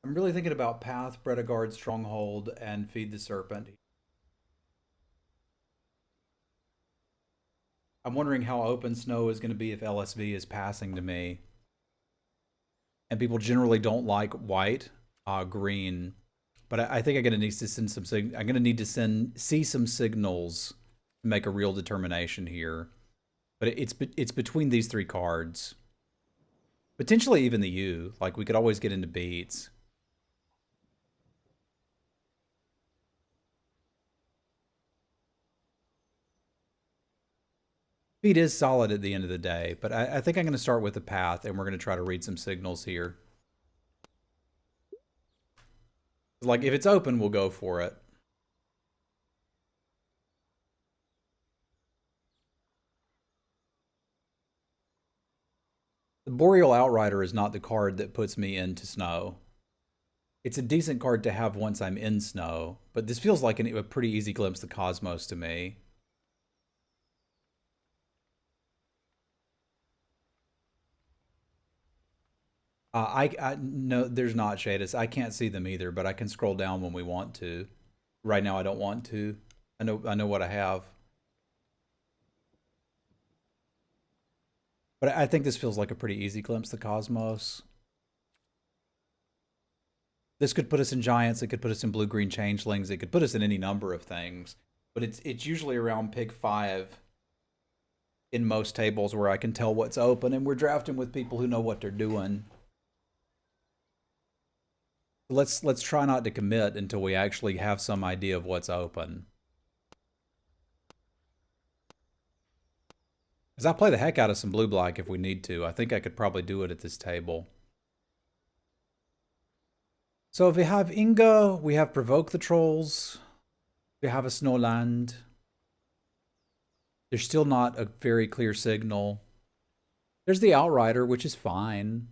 I'm really thinking about Path, Guard, Stronghold, and Feed the Serpent. I'm wondering how open snow is going to be if LSV is passing to me. And people generally don't like white, green. But I think I'm going to need to send some I'm going to need to see some signals to make a real determination here. But it's between these three cards. Potentially even the U. Like we could always get into beats. Feed is solid at the end of the day, but I think I'm going to start with the path, and we're going to try to read some signals here. Like, if it's open, we'll go for it. The Boreal Outrider is not the card that puts me into snow. It's a decent card to have once I'm in snow, but this feels like a pretty easy glimpse of the cosmos to me. No, there's not Shadis. I can't see them either, but I can scroll down when we want to. Right now, I don't want to. I know what I have. But I think this feels like a pretty easy glimpse of the cosmos. This could put us in giants. It could put us in blue-green changelings. It could put us in any number of things. But it's usually around pick 5 in most tables where I can tell what's open, and we're drafting with people who know what they're doing. Let's try not to commit until we actually have some idea of what's open. Because I play the heck out of some blue-black if we need to. I think I could probably do it at this table. So if we have Inga, we have Provoke the Trolls. We have a Snowland. There's still not a very clear signal. There's the Outrider, which is fine,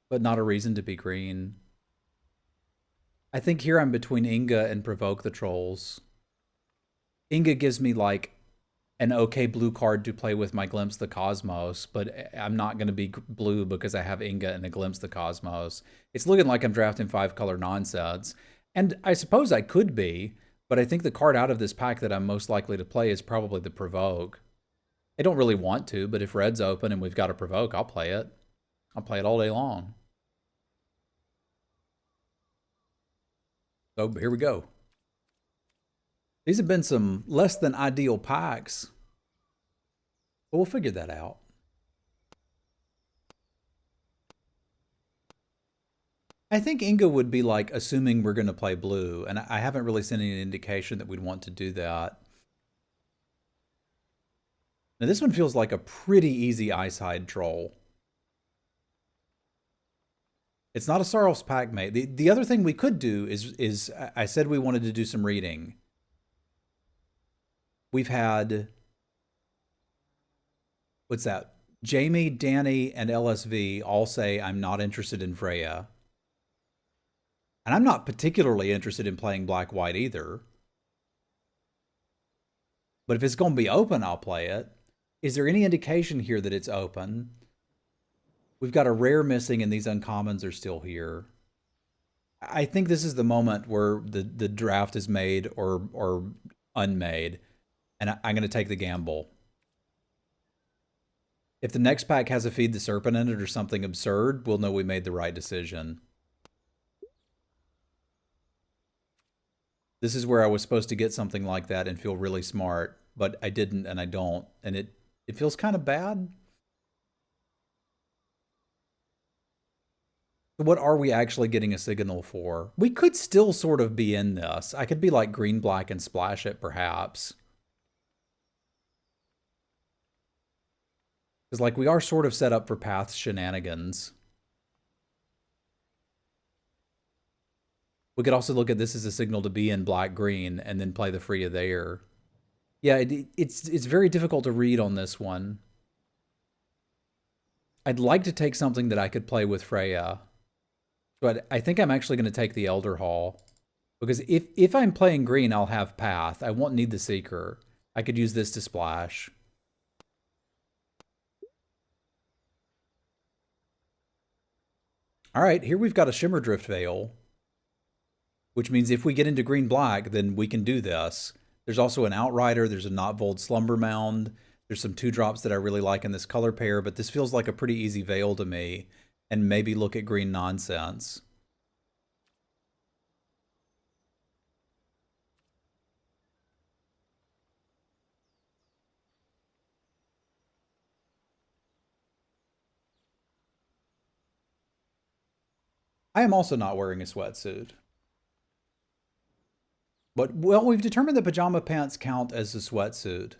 but not a reason to be green. I think here I'm between Inga and Provoke the Trolls. Inga gives me like an okay blue card to play with my Glimpse the Cosmos, but I'm not going to be blue because I have Inga and a Glimpse the Cosmos. It's looking like I'm drafting 5-color nonsense. And I suppose I could be, but I think the card out of this pack that I'm most likely to play is probably the Provoke. I don't really want to, but if red's open and we've got a Provoke, I'll play it. I'll play it all day long. So here we go. These have been some less than ideal packs, but we'll figure that out. I think Inga would be like assuming we're going to play blue, and I haven't really seen any indication that we'd want to do that. Now this one feels like a pretty easy Icehide troll. It's not a Saros pack mate. The other thing we could do is I said we wanted to do some reading. We've had, what's that? Jamie, Danny, and LSV all say I'm not interested in Freya. And I'm not particularly interested in playing black-white either. But if it's going to be open, I'll play it. Is there any indication here that it's open? We've got a rare missing and these uncommons are still here. I think this is the moment where the draft is made or unmade. And I'm going to take the gamble. If the next pack has a Feed the Serpent in it or something absurd, we'll know we made the right decision. This is where I was supposed to get something like that and feel really smart, but I didn't and I don't. And it feels kind of bad. What are we actually getting a signal for? We could still sort of be in this. I could be like green, black, and splash it perhaps. Because like we are sort of set up for path shenanigans. We could also look at this as a signal to be in black-green and then play the Freya there. Yeah, it's very difficult to read on this one. I'd like to take something that I could play with Freya. But I think I'm actually going to take the Elder Hall. Because if I'm playing green, I'll have Path. I won't need the Seeker. I could use this to splash. All right, here we've got a Shimmerdrift Veil. which means if we get into green-black, then we can do this. There's also an Outrider, there's a Notvold Slumber Mound, there's some 2-drops that I really like in this color pair, but this feels like a pretty easy Veil to me, and maybe look at green nonsense. I am also not wearing a sweatsuit. But, well, we've determined that pajama pants count as a sweatsuit.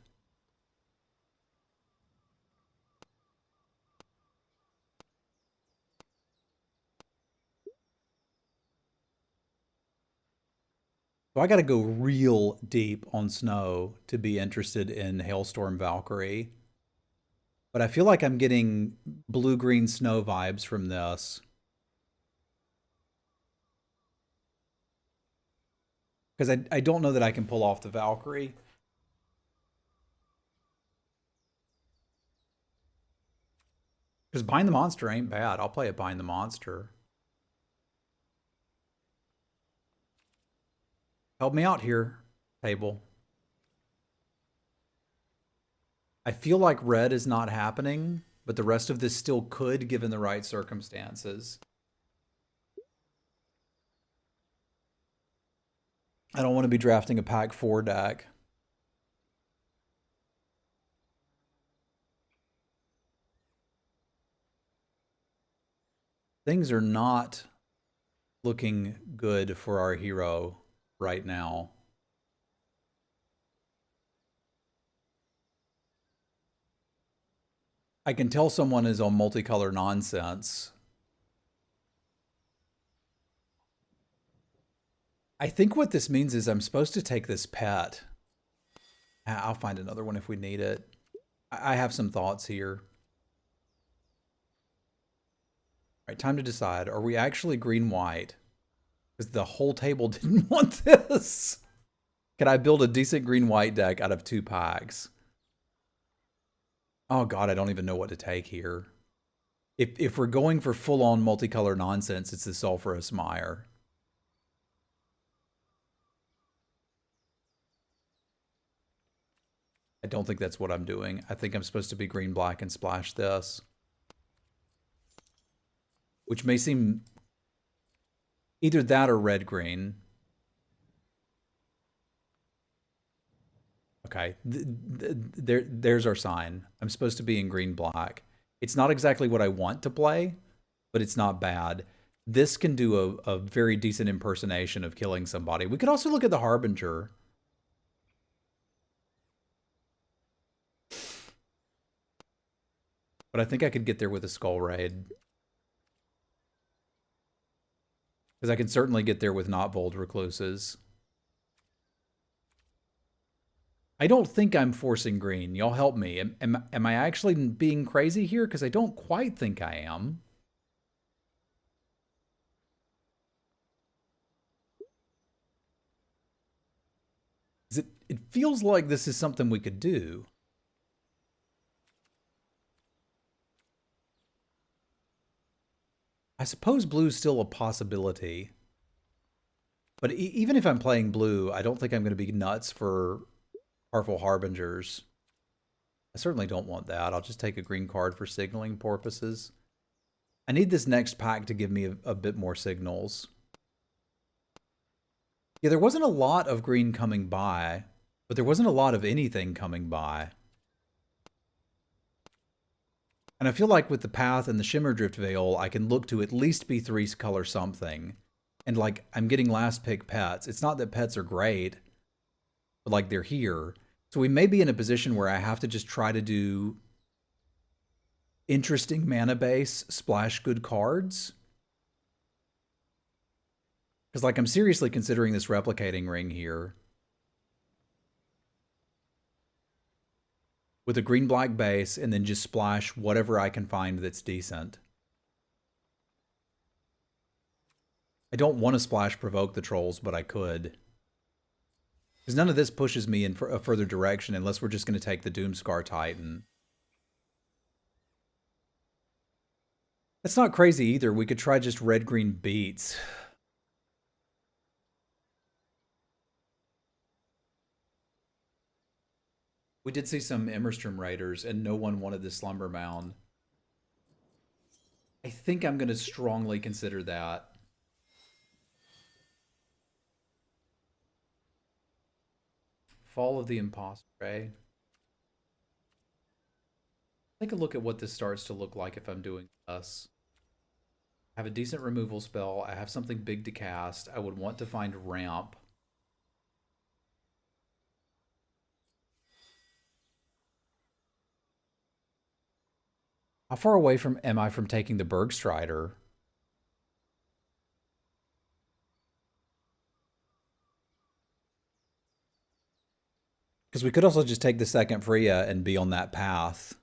So I got to go real deep on snow to be interested in Hailstorm Valkyrie. But I feel like I'm getting blue-green snow vibes from this. Because I don't know that I can pull off the Valkyrie. Because Bind the Monster ain't bad. I'll play a Bind the Monster. Help me out here, table. I feel like red is not happening, but the rest of this still could given the right circumstances. I don't want to be drafting a pack 4 deck. Things are not looking good for our hero right now. I can tell someone is on multicolor nonsense. I think what this means is I'm supposed to take this pet. I'll find another one if we need it. I have some thoughts here. All right, time to decide. Are we actually green-white? Because the whole table didn't want this. Can I build a decent green-white deck out of 2 packs? Oh god, I don't even know what to take here. If we're going for full-on multicolor nonsense, it's the Sulphurous Mire. I don't think that's what I'm doing. I think I'm supposed to be green-black and splash this. Which may seem either that or red-green. Okay, there's our sign. I'm supposed to be in green-black. It's not exactly what I want to play, but it's not bad. This can do a very decent impersonation of killing somebody. We could also look at the Harbinger. But I think I could get there with a Skull Raid. Because I can certainly get there with Notvold Recluses. I don't think I'm forcing green. Y'all help me. Am I actually being crazy here? Because I don't quite think I am. It feels like this is something we could do. I suppose blue's still a possibility. But even if I'm playing blue, I don't think I'm going to be nuts for Powerful Harbingers. I certainly don't want that. I'll just take a green card for signaling purposes. I need this next pack to give me a bit more signals. Yeah, there wasn't a lot of green coming by, but there wasn't a lot of anything coming by. And I feel like with the Path and the Shimmerdrift Veil, I can look to at least be 3 color something. And like, I'm getting last pick pets. It's not that pets are great, but like they're here. So we may be in a position where I have to just try to do interesting mana base, splash good cards. Because like I'm seriously considering this replicating ring here. With a green-black base, and then just splash whatever I can find that's decent. I don't want to splash Provoke the Trolls, but I could. Because none of this pushes me in a further direction unless we're just going to take the Doomscar Titan. That's not crazy either. We could try just red-green beats. We did see some Immerstrom Raiders, and no one wanted the Slumber Mound. I think I'm going to strongly consider that. Fall of the Imposter, eh? Take a look at what this starts to look like if I'm doing this. I have a decent removal spell. I have something big to cast. I would want to find ramp. How far away from am I from taking the Bergstrider? Because we could also just take the second Freya and be on that path.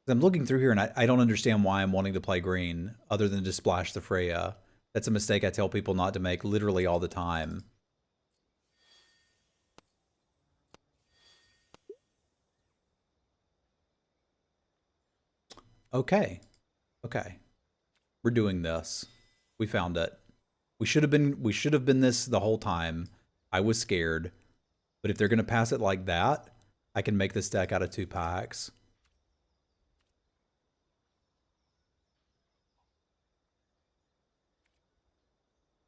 I'm looking through here and I don't understand why I'm wanting to play green other than to splash the Freya. That's a mistake I tell people not to make literally all the time. Okay. Okay. We're doing this. We found it. We should have been this the whole time. I was scared. But if they're going to pass it like that, I can make this deck out of 2 packs.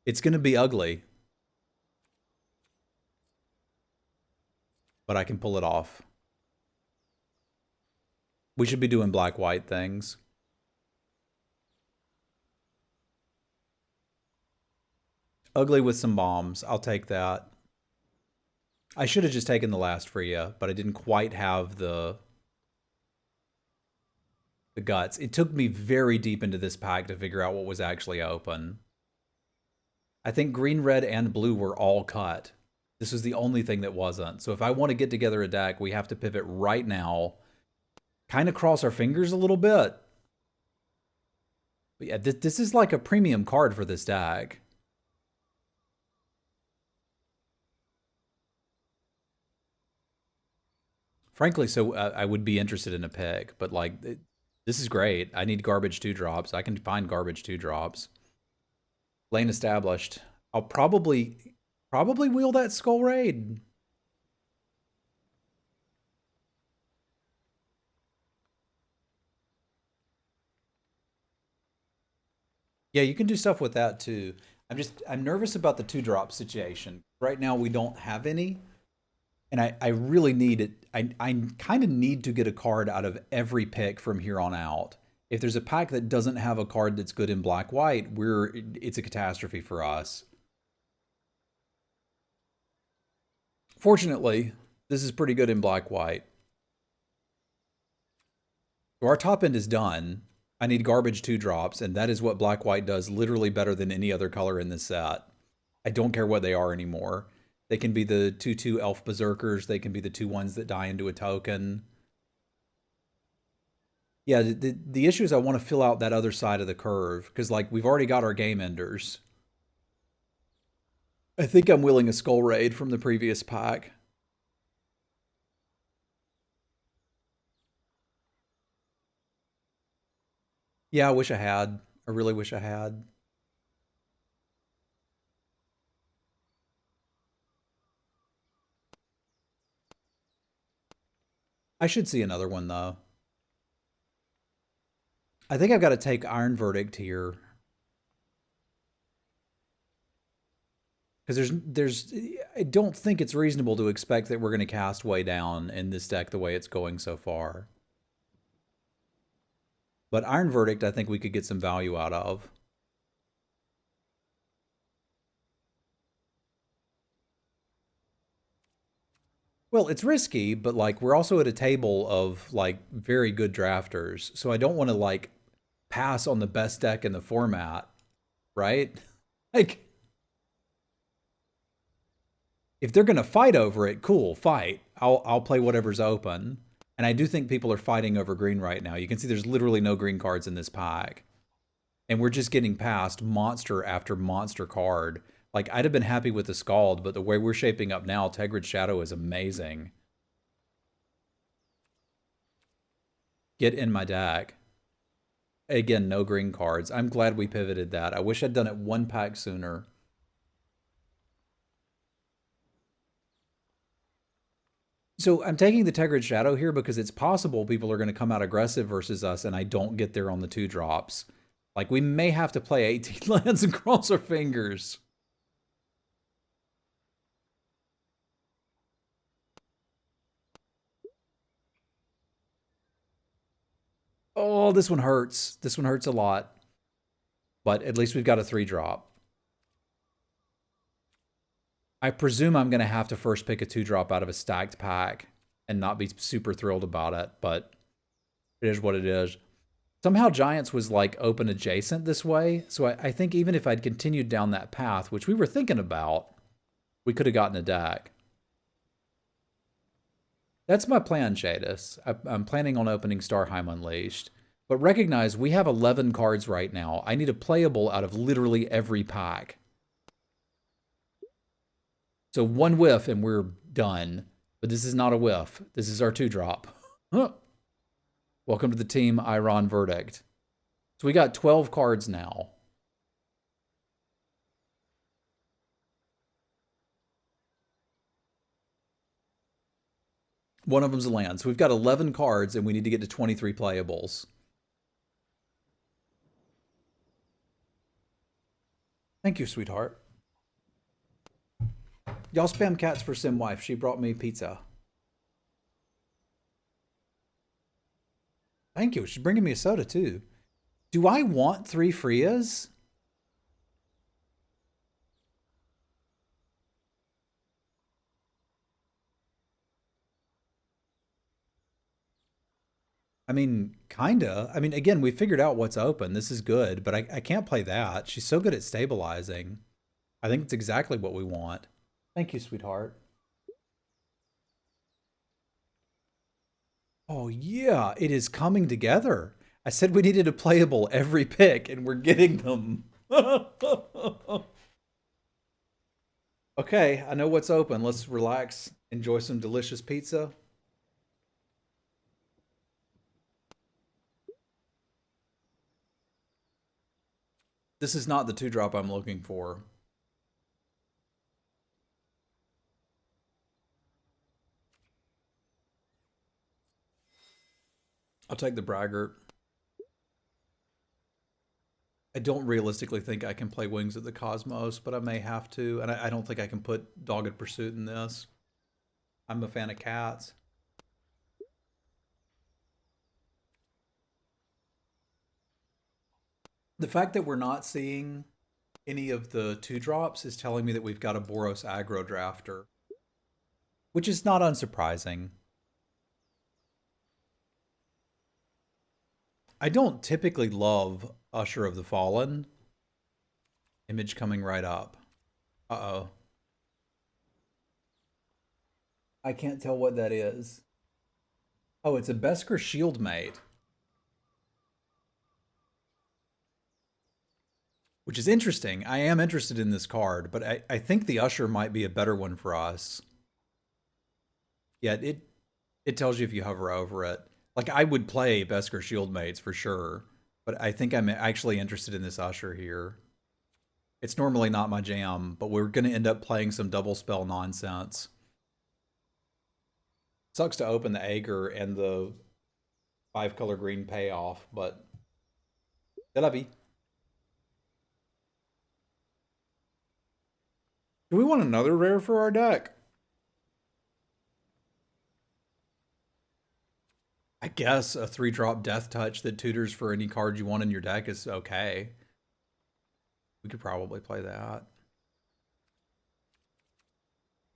It's going to be ugly. But I can pull it off. We should be doing black-white things. Ugly with some bombs. I'll take that. I should have just taken the last Freya, but I didn't quite have the guts. It took me very deep into this pack to figure out what was actually open. I think green, red, and blue were all cut. This was the only thing that wasn't. So if I want to get together a deck, we have to pivot right now. Kind of cross our fingers a little bit. But yeah, this is like a premium card for this deck. Frankly, so I would be interested in a pick, but like, this is great. I need garbage 2-drops. I can find garbage 2-drops. Lane established. I'll probably wheel that Skull Raid. Yeah, you can do stuff with that too. I'm nervous about the 2-drop situation. Right now we don't have any. And I really need it. I kind of need to get a card out of every pick from here on out. If there's a pack that doesn't have a card that's good in black-white, it's a catastrophe for us. Fortunately, this is pretty good in black-white. So our top end is done. I need garbage 2-drops, and that is what black-white does literally better than any other color in this set. I don't care what they are anymore. They can be the 2/2 elf berserkers. They can be the 2/1s that die into a token. Yeah, the issue is I want to fill out that other side of the curve because like we've already got our game enders. I think I'm willing a Skull Raid from the previous pack. Yeah, I wish I had. I really wish I had. I should see another one though. I think I've got to take Iron Verdict here. Because I don't think it's reasonable to expect that we're going to cast way down in this deck the way it's going so far. But Iron Verdict, I think we could get some value out of. Well, it's risky, but like we're also at a table of like very good drafters. So I don't want to like pass on the best deck in the format, right? Like if they're going to fight over it, cool, fight. I'll play whatever's open. And I do think people are fighting over green right now. You can see there's literally no green cards in this pack. And we're just getting past monster after monster card. Like, I'd have been happy with the Scald, but the way we're shaping up now, Tegrid Shadow is amazing. get in my deck. Again, no green cards. I'm glad we pivoted that. I wish I'd done it one pack sooner. So I'm taking the Tegrid Shadow here because it's possible people are going to come out aggressive versus us and I don't get there on the 2-drops. Like, we may have to play 18 lands and cross our fingers. Oh, this one hurts. This one hurts a lot. But at least we've got a 3-drop. I presume I'm going to have to first pick a 2-drop out of a stacked pack and not be super thrilled about it, but it is what it is. Somehow Giants was like open adjacent this way, so I think even if I'd continued down that path, which we were thinking about, we could have gotten a deck. That's my plan, Shadis. I'm planning on opening Starheim Unleashed. But recognize we have 11 cards right now. I need a playable out of literally every pack. So one whiff and we're done. But this is not a whiff. This is our 2-drop. Welcome to the team, Iron Verdict. So we got 12 cards now. One of them's a land. So we've got 11 cards and we need to get to 23 playables. Thank you, sweetheart. Y'all spam cats for Simwife. She brought me pizza. Thank you. She's bringing me a soda, too. Do I want 3 Freas? I mean, kinda. I mean, again, we figured out what's open. This is good, but I can't play that. She's so good at stabilizing. I think it's exactly what we want. Thank you, sweetheart. Oh, yeah, it is coming together. I said we needed a playable every pick, and we're getting them. Okay, I know what's open. Let's relax, enjoy some delicious pizza. This is not the 2-drop I'm looking for. I'll take the Braggart. I don't realistically think I can play Wings of the Cosmos, but I may have to. And I don't think I can put Dogged Pursuit in this. I'm a fan of cats. The fact that we're not seeing any of the 2-drops is telling me that we've got a Boros aggro drafter, which is not unsurprising. I don't typically love Usher of the Fallen. Image coming right up. Uh-oh. I can't tell what that is. Oh, it's a Beskar Shieldmate. Which is interesting. I am interested in this card, but I think the Usher might be a better one for us. Yeah, it tells you if you hover over it. Like, I would play Beskar Shieldmates for sure, but I think I'm actually interested in this Usher here. It's normally not my jam, but we're going to end up playing some double spell nonsense. Sucks to open the Aegir and the 5-color green payoff, but c'est la vie. Do we want another rare for our deck? I guess a 3-drop Death Touch that tutors for any card you want in your deck is okay. We could probably play that.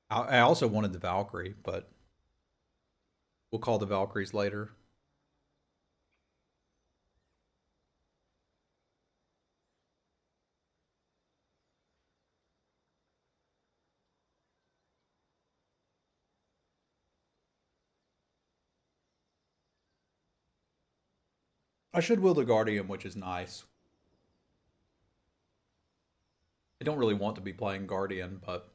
I also wanted the Valkyrie, but we'll call the Valkyries later. I should will the Guardian, which is nice. I don't really want to be playing Guardian, but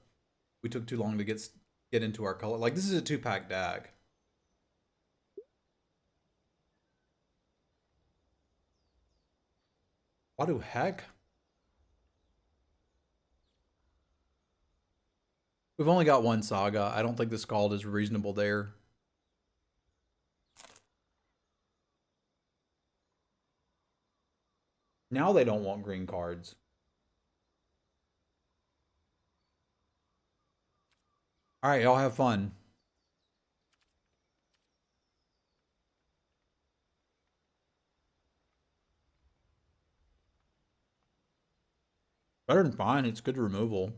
we took too long to get into our color. Like, this is a 2-pack deck. What the heck? We've only got one saga. I don't think the Scald is reasonable there. Now they don't want green cards. All right, y'all have fun. Better than fine. It's good removal.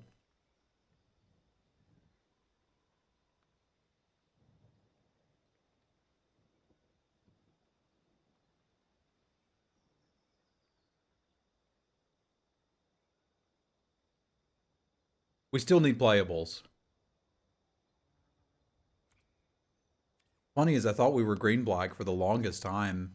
We still need playables. Funny is I thought we were green black for the longest time.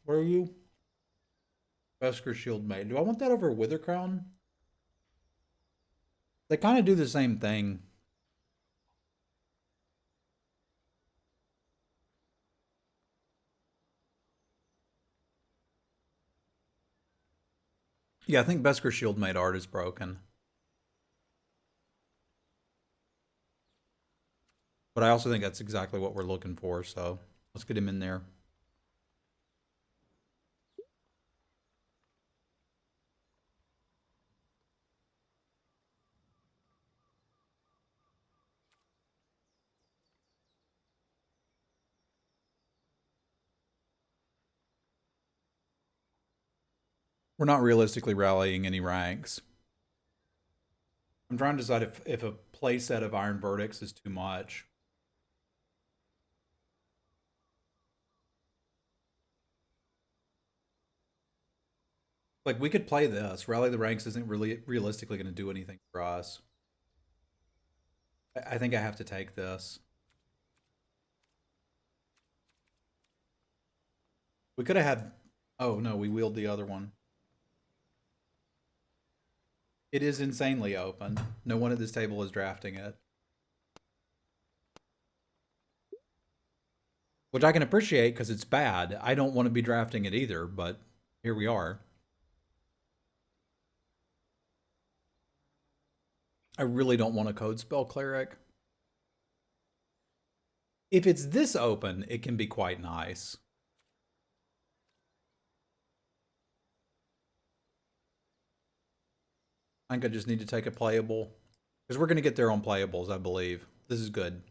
Where are you? Vesker Shield Maid. Do I want that over Wither Crown? They kind of do the same thing. Yeah, I think Vesker Shield Maid art is broken. But I also think that's exactly what we're looking for, so let's get him in there. We're not realistically rallying any ranks. I'm trying to decide if a playset of Iron Verdicts is too much. Like, we could play this. Rally the Ranks isn't really realistically going to do anything for us. I think I have to take this. We could have had... Oh, no, we wheeled the other one. It is insanely open. No one at this table is drafting it. Which I can appreciate because it's bad. I don't want to be drafting it either, but here we are. I really don't want a Code Spell Cleric. If it's this open, it can be quite nice. I think I just need to take a playable. Because we're going to get there on playables, I believe. This is good.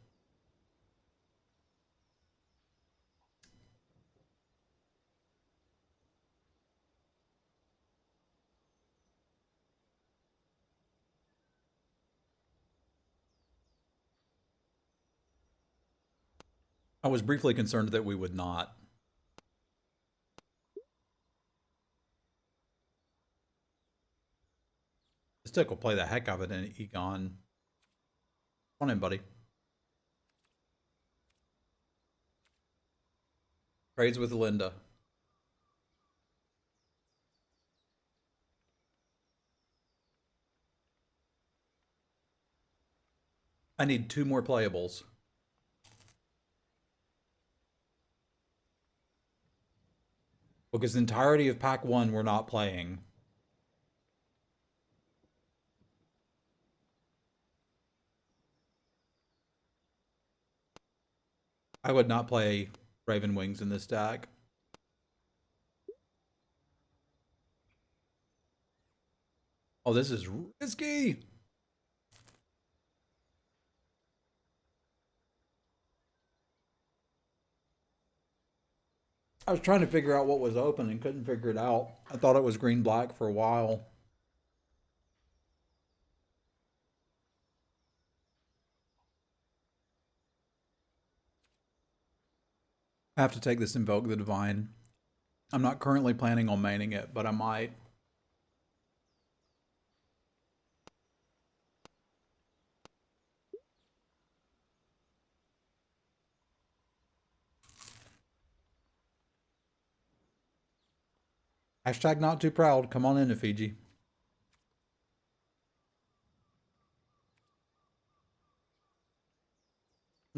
I was briefly concerned that we would not. This deck will play the heck out of it in Egon. Come on in, buddy. Trades with Linda. I need 2 more playables. Because the entirety of pack 1 we're not playing. I would not play Raven Wings in this deck. Oh, this is risky. I was trying to figure out what was open and couldn't figure it out. I thought it was green-black for a while. I have to take this Invoke the Divine. I'm not currently planning on maining it, but I might. Hashtag not too proud. Come on in, Fiji.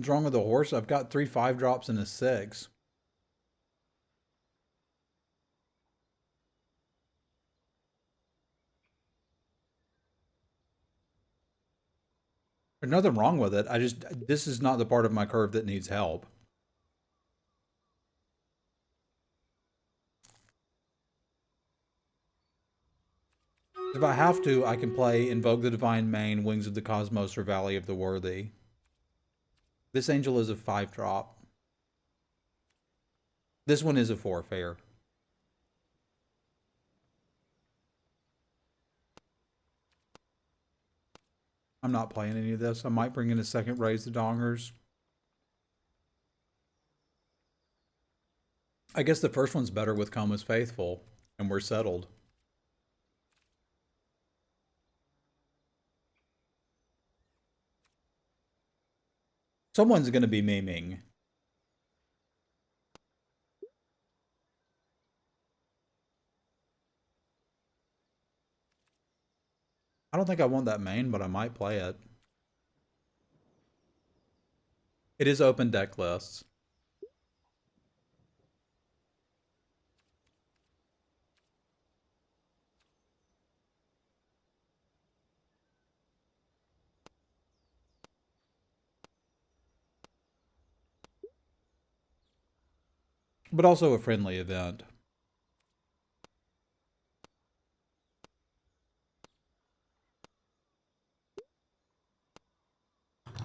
What's wrong with the horse? I've got 3 5-drops and a 6. There's nothing wrong with it. This is not the part of my curve that needs help. If I have to, I can play Invoke the Divine Main, Wings of the Cosmos, or Valley of the Worthy. This angel is a 5-drop. This one is a 4 fair. I'm not playing any of this. I might bring in a second Raise the Dongers. I guess the first one's better with Coma's Faithful, and we're settled. Someone's going to be memeing. I don't think I want that main, but I might play it. It is open deck lists. But also a friendly event.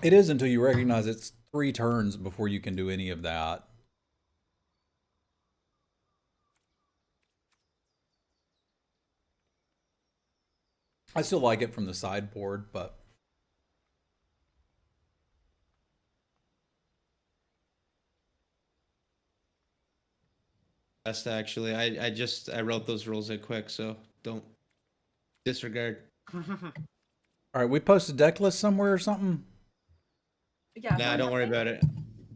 It is until you recognize it's 3 turns before you can do any of that. I still like it from the sideboard, but best actually. I wrote those rules in quick, so don't disregard. all right, we posted deck list somewhere or something. Yeah. Nah, don't worry about it.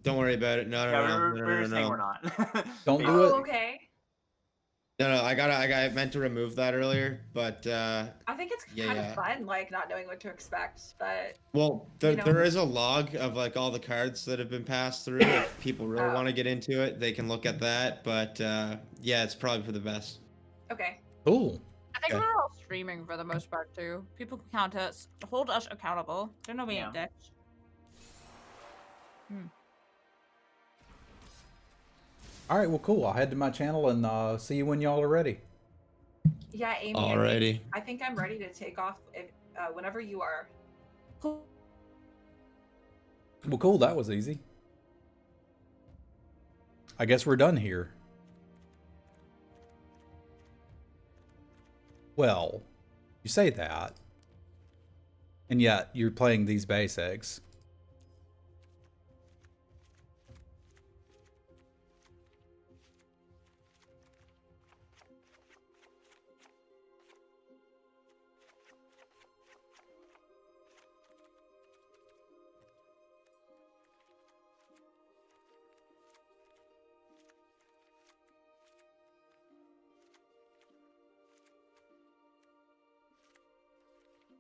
Don't worry about it. No. We're saying we're not. Don't do it. Oh, okay. No, I meant to remove that earlier, but I think it's kind of fun, like not knowing what to expect, but well, there is a log of like all the cards that have been passed through. If people really want to get into it, they can look at that. But yeah, it's probably for the best. Okay. Cool. I think we're all streaming for the most part too. People can count us, hold us accountable. Don't know me dicks. All right, well, cool. I'll head to my channel and see you when y'all are ready. Yeah, Amy. Alrighty. I think I'm ready to take off if, whenever you are. Well, cool. That was easy. I guess we're done here. Well, you say that, and yet you're playing these basics.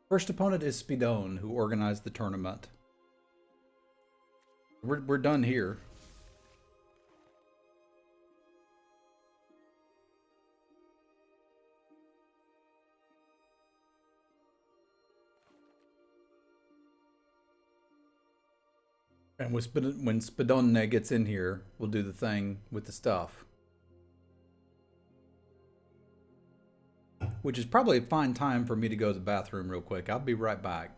First opponent is Speedone, who organized the tournament. We're done here. And when Speedone gets in here, we'll do the thing with the stuff. Which is probably a fine time for me to go to the bathroom real quick. I'll be right back.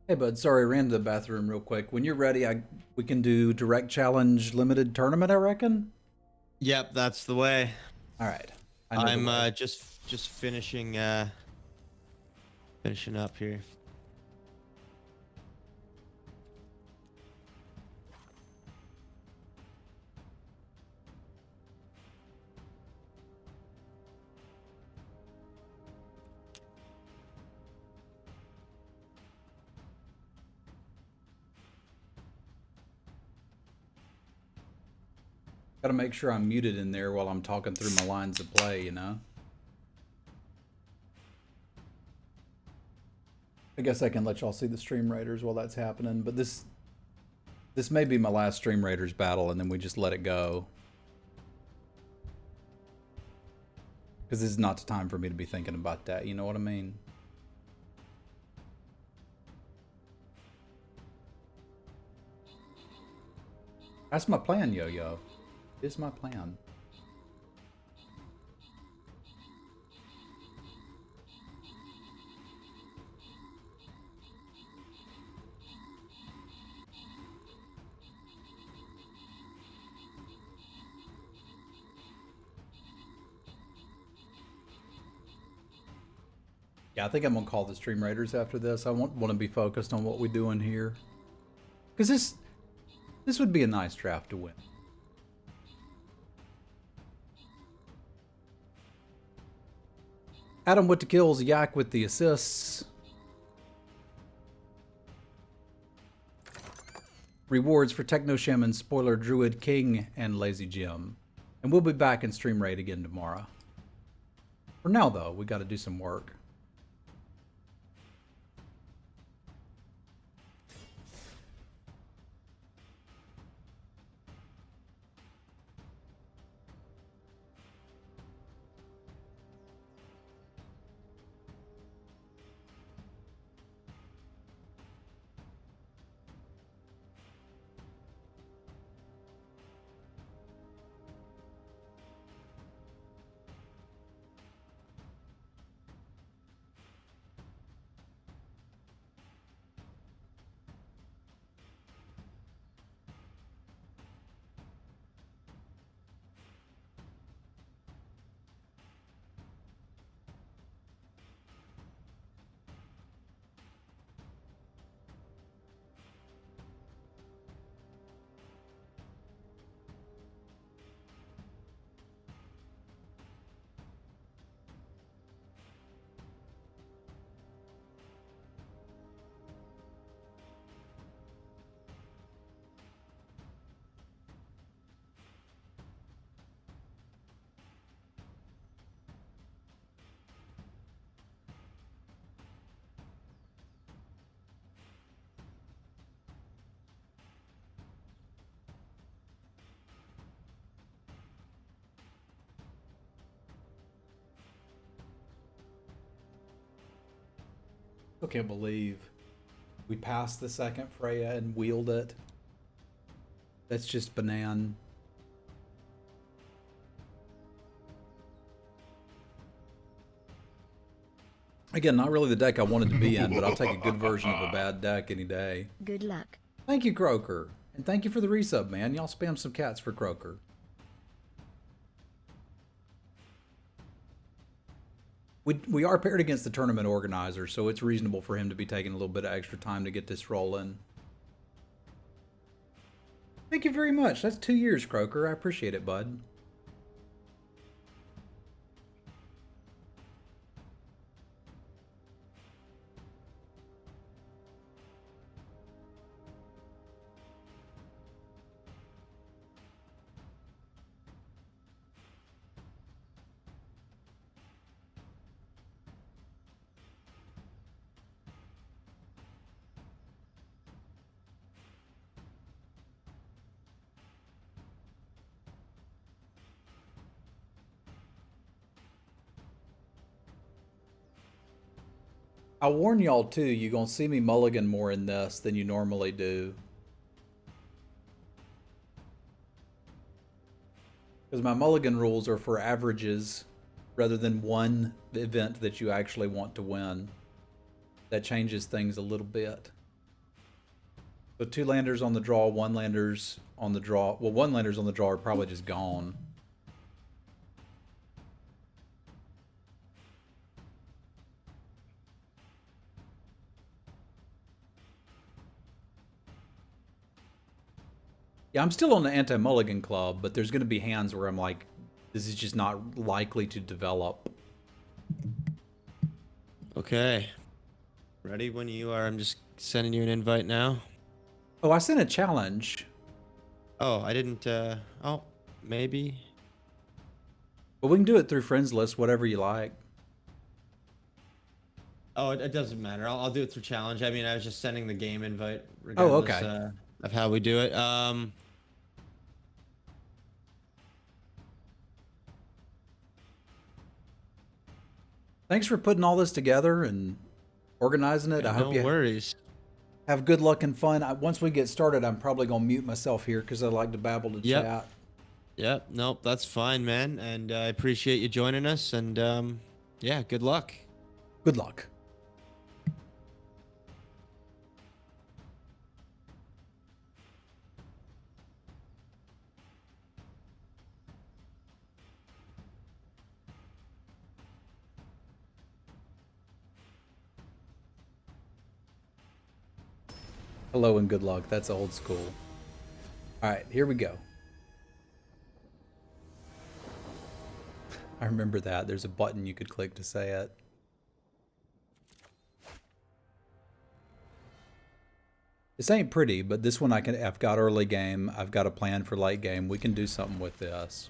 Hey, bud. Sorry, I ran to the bathroom real quick. When you're ready, we can do direct challenge limited tournament, I reckon. Yep, that's the way. All right. I know the I'm way. just finishing finishing up here. Got to make sure I'm muted in there while I'm talking through my lines of play, you know? I guess I can let y'all see the Stream Raiders while that's happening, but this may be my last Stream Raiders battle, and then we just let it go. Because this is not the time for me to be thinking about that, you know what I mean? That's my plan, Yo-Yo. It's my plan. Yeah, I think I'm gonna call the Stream Raiders after this. I want to be focused on what we're doing here, because this would be a nice draft to win. Adam with the kills, Yak with the assists. Rewards for Techno Shaman, Spoiler Druid, King, and Lazy Jim. And we'll be back in Stream Raid again tomorrow. For now, though, we got to do some work. I can't believe we passed the second Freya and wheeled it. That's just banana. Again, not really the deck I wanted to be in, but I'll take a good version of a bad deck any day. Good luck. Thank you, Croaker. And thank you for the resub, man. Y'all spam some cats for Croaker. We are paired against the tournament organizer, so it's reasonable for him to be taking a little bit of extra time to get this rolling. Thank you very much. That's 2 years, Croaker. I appreciate it, bud. I'll warn y'all too, you're gonna see me mulligan more in this than you normally do. Because my mulligan rules are for averages rather than one event that you actually want to win. That changes things a little bit. So 2 landers on the draw, 1 landers on the draw. Well, 1 landers on the draw are probably just gone. Yeah, I'm still on the anti-mulligan club, but there's going to be hands where I'm like, this is just not likely to develop. Okay. Ready when you are. I'm just sending you an invite now. Oh, I sent a challenge. Oh, I didn't, oh, maybe. But we can do it through friends list, whatever you like. Oh, it doesn't matter. I'll do it through challenge. I mean, I was just sending the game invite regardless okay. Of how we do it. Thanks for putting all this together and organizing it. Yeah, I hope you no worries. have good luck and fun. Once we get started, I'm probably going to mute myself here because I like to babble to chat. Yep. Nope. That's fine, man. And I appreciate you joining us. And yeah, good luck. Good luck. Hello and good luck. That's old school. All right, here we go. I remember that. There's a button you could click to say it. This ain't pretty, but this one I've got early game. I've got a plan for late game. We can do something with this.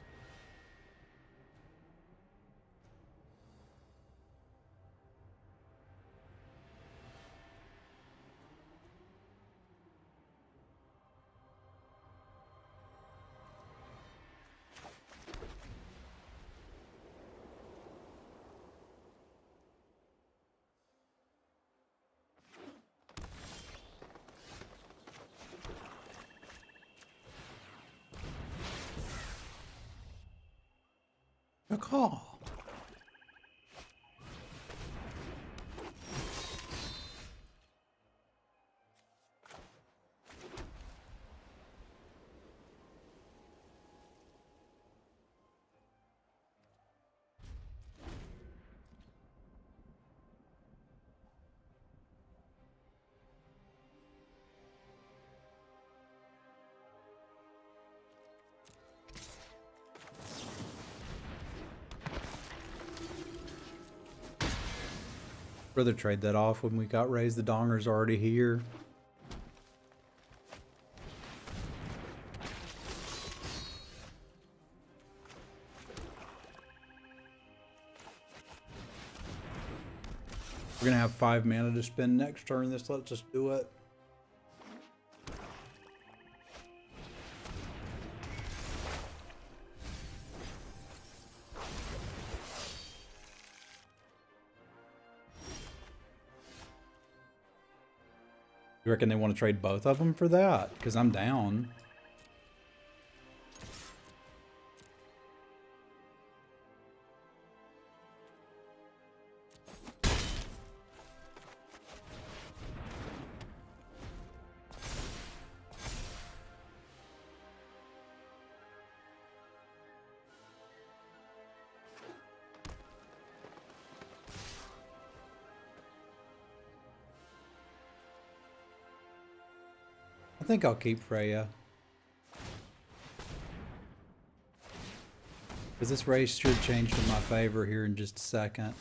A call. Rather trade that off when we got raised. The donger's already here. We're gonna have 5 mana to spend next turn. This lets us do it. You reckon they want to trade both of them for that? Because I'm down. I think I'll keep Freya. Because this race should change to my favor here in just a second.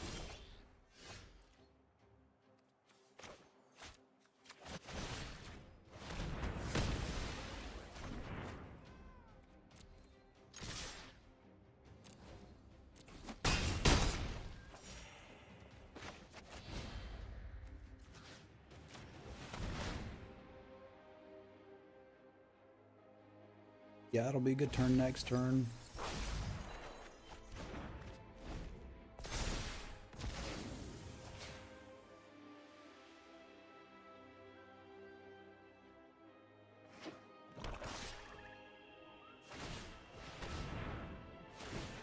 Yeah, it'll be a good turn next turn.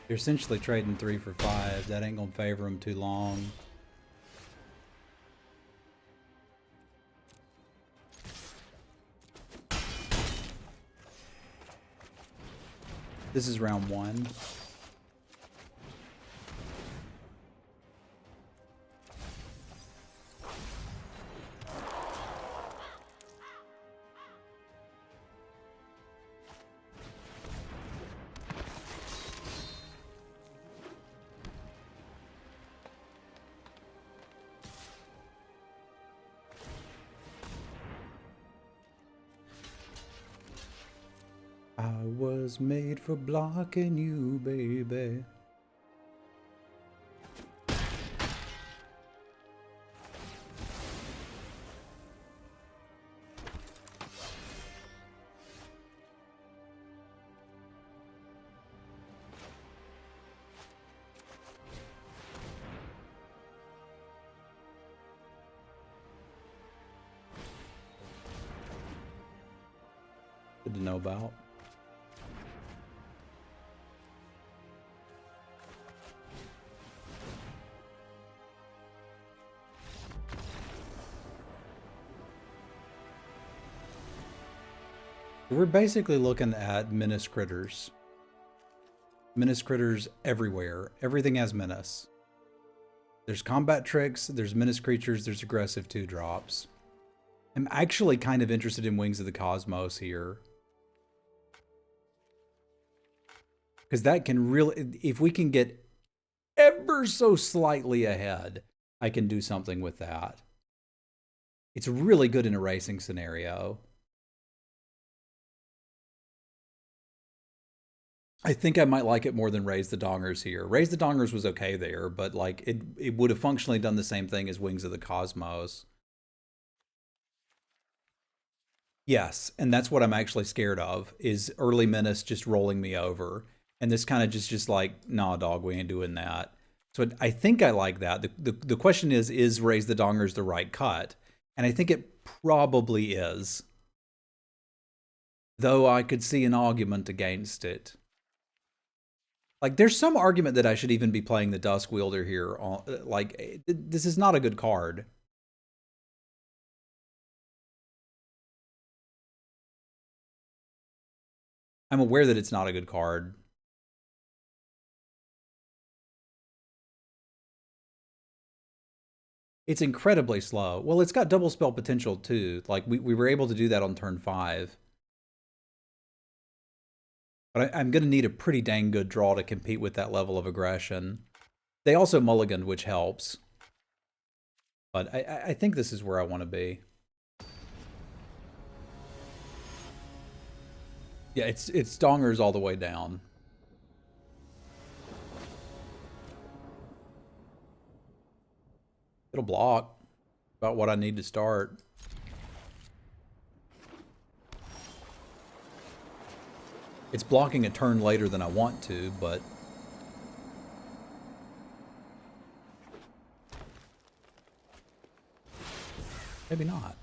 You're essentially trading 3 for 5. That ain't gonna favor them too long. This is round 1. I was made for blocking you, baby. Good to know about. We're basically looking at menace critters. Menace critters everywhere. Everything has menace. There's combat tricks, there's menace creatures, there's aggressive 2-drops. I'm actually kind of interested in Wings of the Cosmos here. Because that can really, if we can get ever so slightly ahead, I can do something with that. It's really good in a racing scenario. I think I might like it more than Raise the Dongers here. Raise the Dongers was okay there, but like it would have functionally done the same thing as Wings of the Cosmos. Yes, and that's what I'm actually scared of, is early menace just rolling me over. And this kind of just like, nah, dog, we ain't doing that. So I think I like that. The question is Raise the Dongers the right cut? And I think it probably is. Though I could see an argument against it. Like, there's some argument that I should even be playing the Dusk Wielder here. Like, this is not a good card. I'm aware that it's not a good card. It's incredibly slow. Well, it's got double spell potential, too. Like, we were able to do that on turn 5. But I'm going to need a pretty dang good draw to compete with that level of aggression. They also mulliganed, which helps. But I think this is where I want to be. Yeah, it's Dongers all the way down. It'll block. About what I need to start. It's blocking a turn later than I want to, but... maybe not.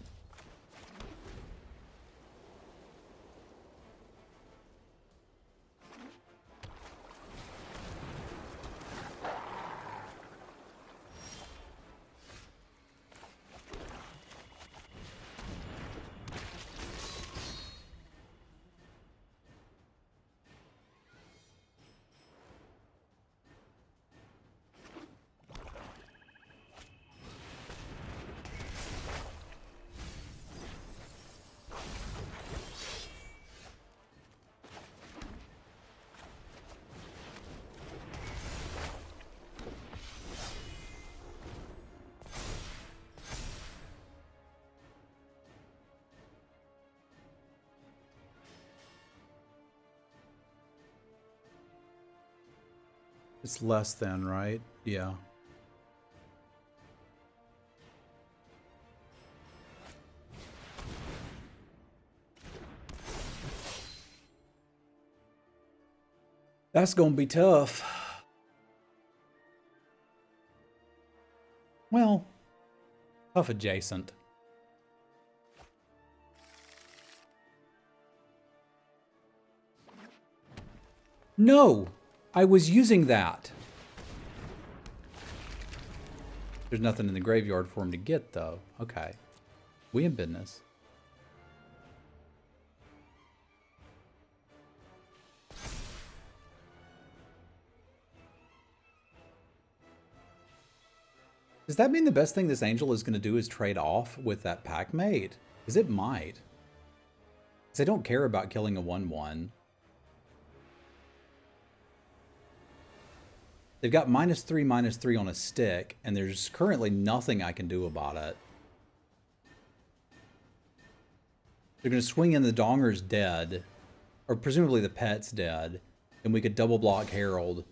It's less than, right? Yeah. That's gonna be tough. Well, tough adjacent. No! I was using that. There's nothing in the graveyard for him to get, though. Okay. We in business. Does that mean the best thing this angel is going to do is trade off with that pack mate? Because it might. Because I don't care about killing a 1/1. They've got -3/-3 on a stick, and there's currently nothing I can do about it. They're going to swing in the Donger's dead, or presumably the pet's dead, and we could double block Herald.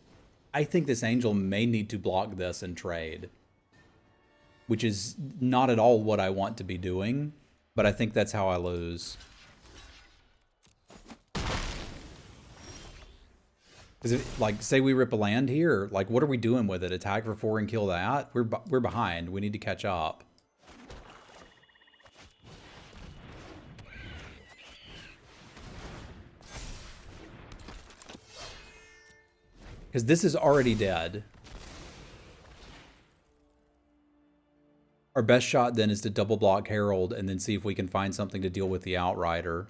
I think this angel may need to block this and trade, which is not at all what I want to be doing, but I think that's how I lose. Because, like, say we rip a land here, like, what are we doing with it? Attack for 4 and kill that? We're behind. We need to catch up. Because this is already dead. Our best shot then is to double block Herald and then see if we can find something to deal with the Outrider.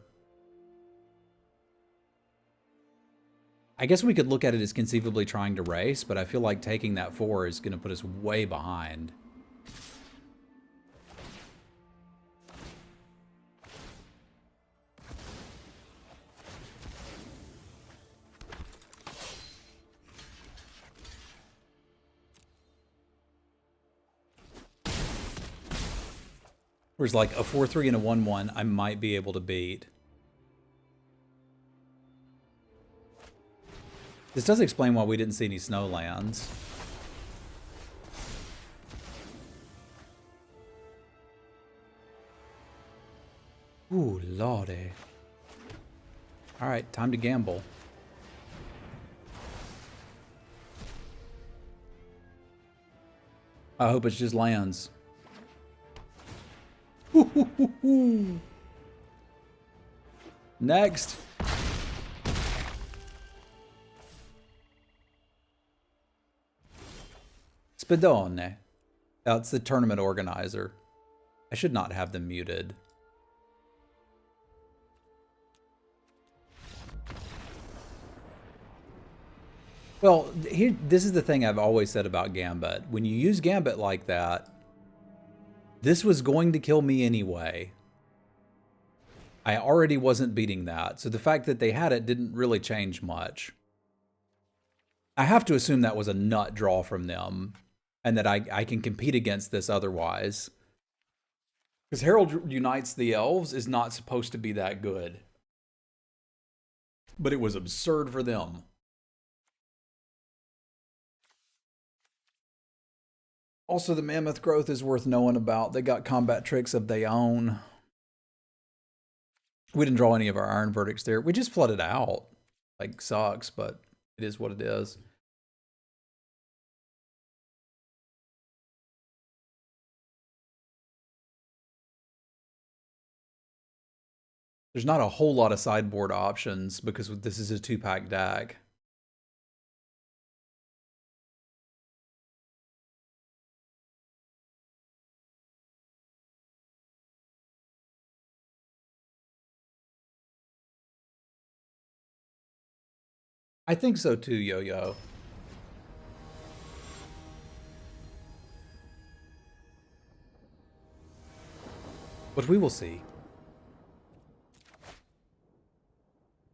I guess we could look at it as conceivably trying to race, but I feel like taking that 4 is going to put us way behind. Whereas like a 4/3 and a 1/1, I might be able to beat. This does explain why we didn't see any snowlands. Ooh, lordy. Alright, time to gamble. I hope it's just lands. Next. Spadone. That's the tournament organizer. I should not have them muted. Well, here, this is the thing I've always said about Gambit. When you use Gambit like that, this was going to kill me anyway. I already wasn't beating that, so the fact that they had it didn't really change much. I have to assume that was a nut draw from them, and that I can compete against this otherwise. Because Herald Unites the Elves is not supposed to be that good. But it was absurd for them. Also, the Mammoth Growth is worth knowing about. They got combat tricks of their own. We didn't draw any of our Iron Verdicts there. We just flooded out. Like, sucks, but it is what it is. There's not a whole lot of sideboard options because this is a 2-pack deck. I think so too, Yo-Yo. But we will see.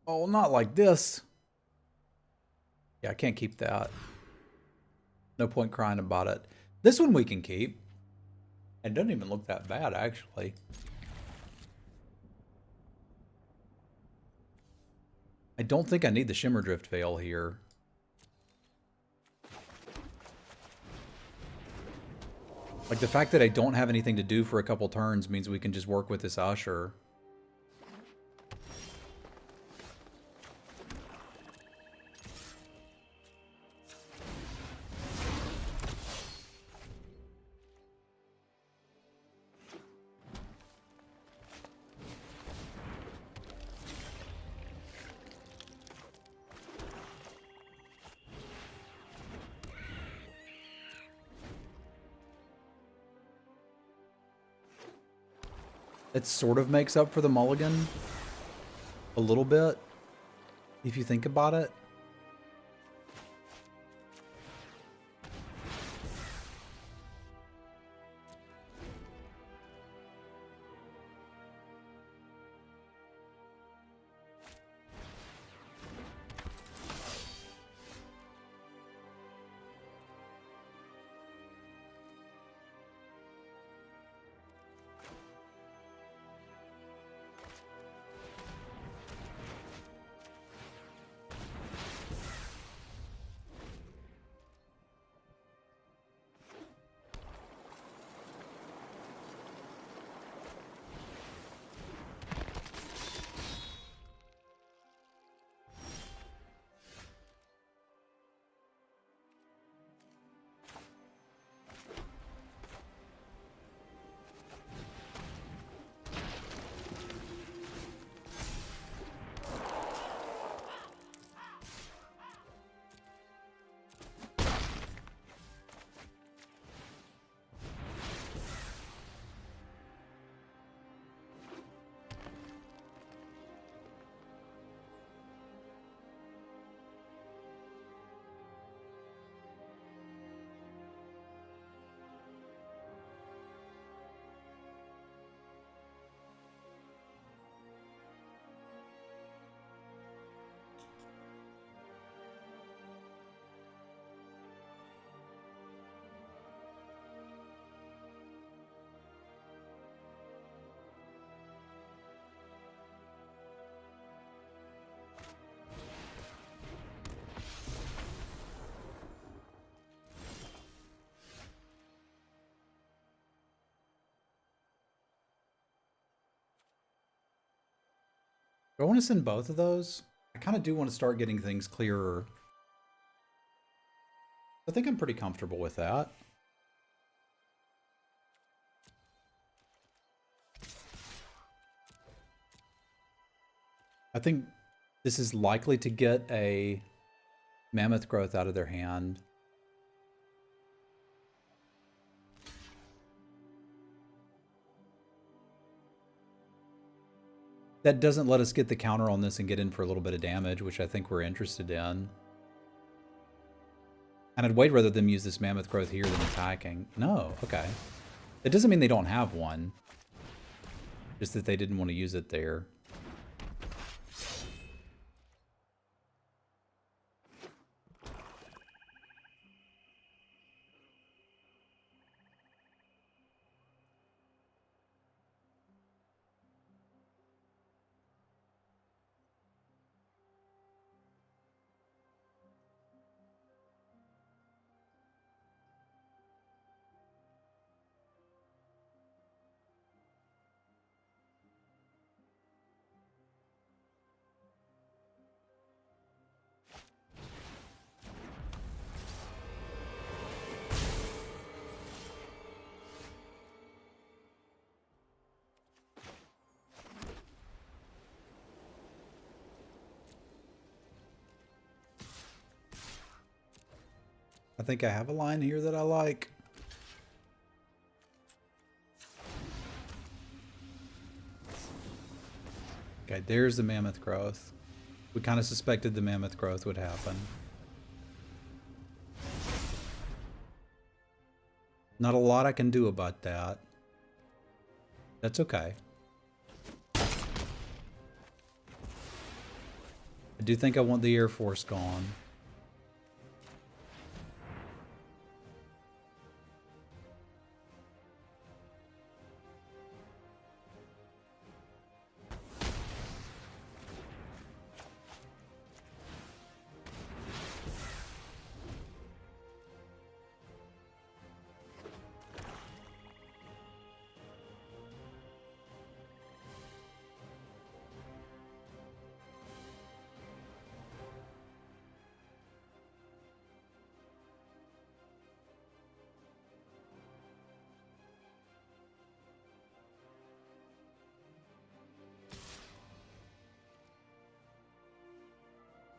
Oh, not like this. Yeah, I can't keep that. No point crying about it. This one we can keep. It doesn't even look that bad, actually. I don't think I need the Shimmer Drift Veil here. Like, the fact that I don't have anything to do for a couple turns means we can just work with this Usher. It sort of makes up for the mulligan. A little bit. If you think about it. Do I want to send both of those? I kind of do want to start getting things clearer. I think I'm pretty comfortable with that. I think this is likely to get a mammoth growth out of their hand. That doesn't let us get the counter on this and get in for a little bit of damage, which I think we're interested in. And I'd way rather them use this mammoth growth here than attacking. No, okay. It doesn't mean they don't have one. Just that they didn't want to use it there. I think I have a line here that I like. Okay, there's the mammoth growth. We kind of suspected the mammoth growth would happen. Not a lot I can do about that. That's okay. I do think I want the Air Force gone.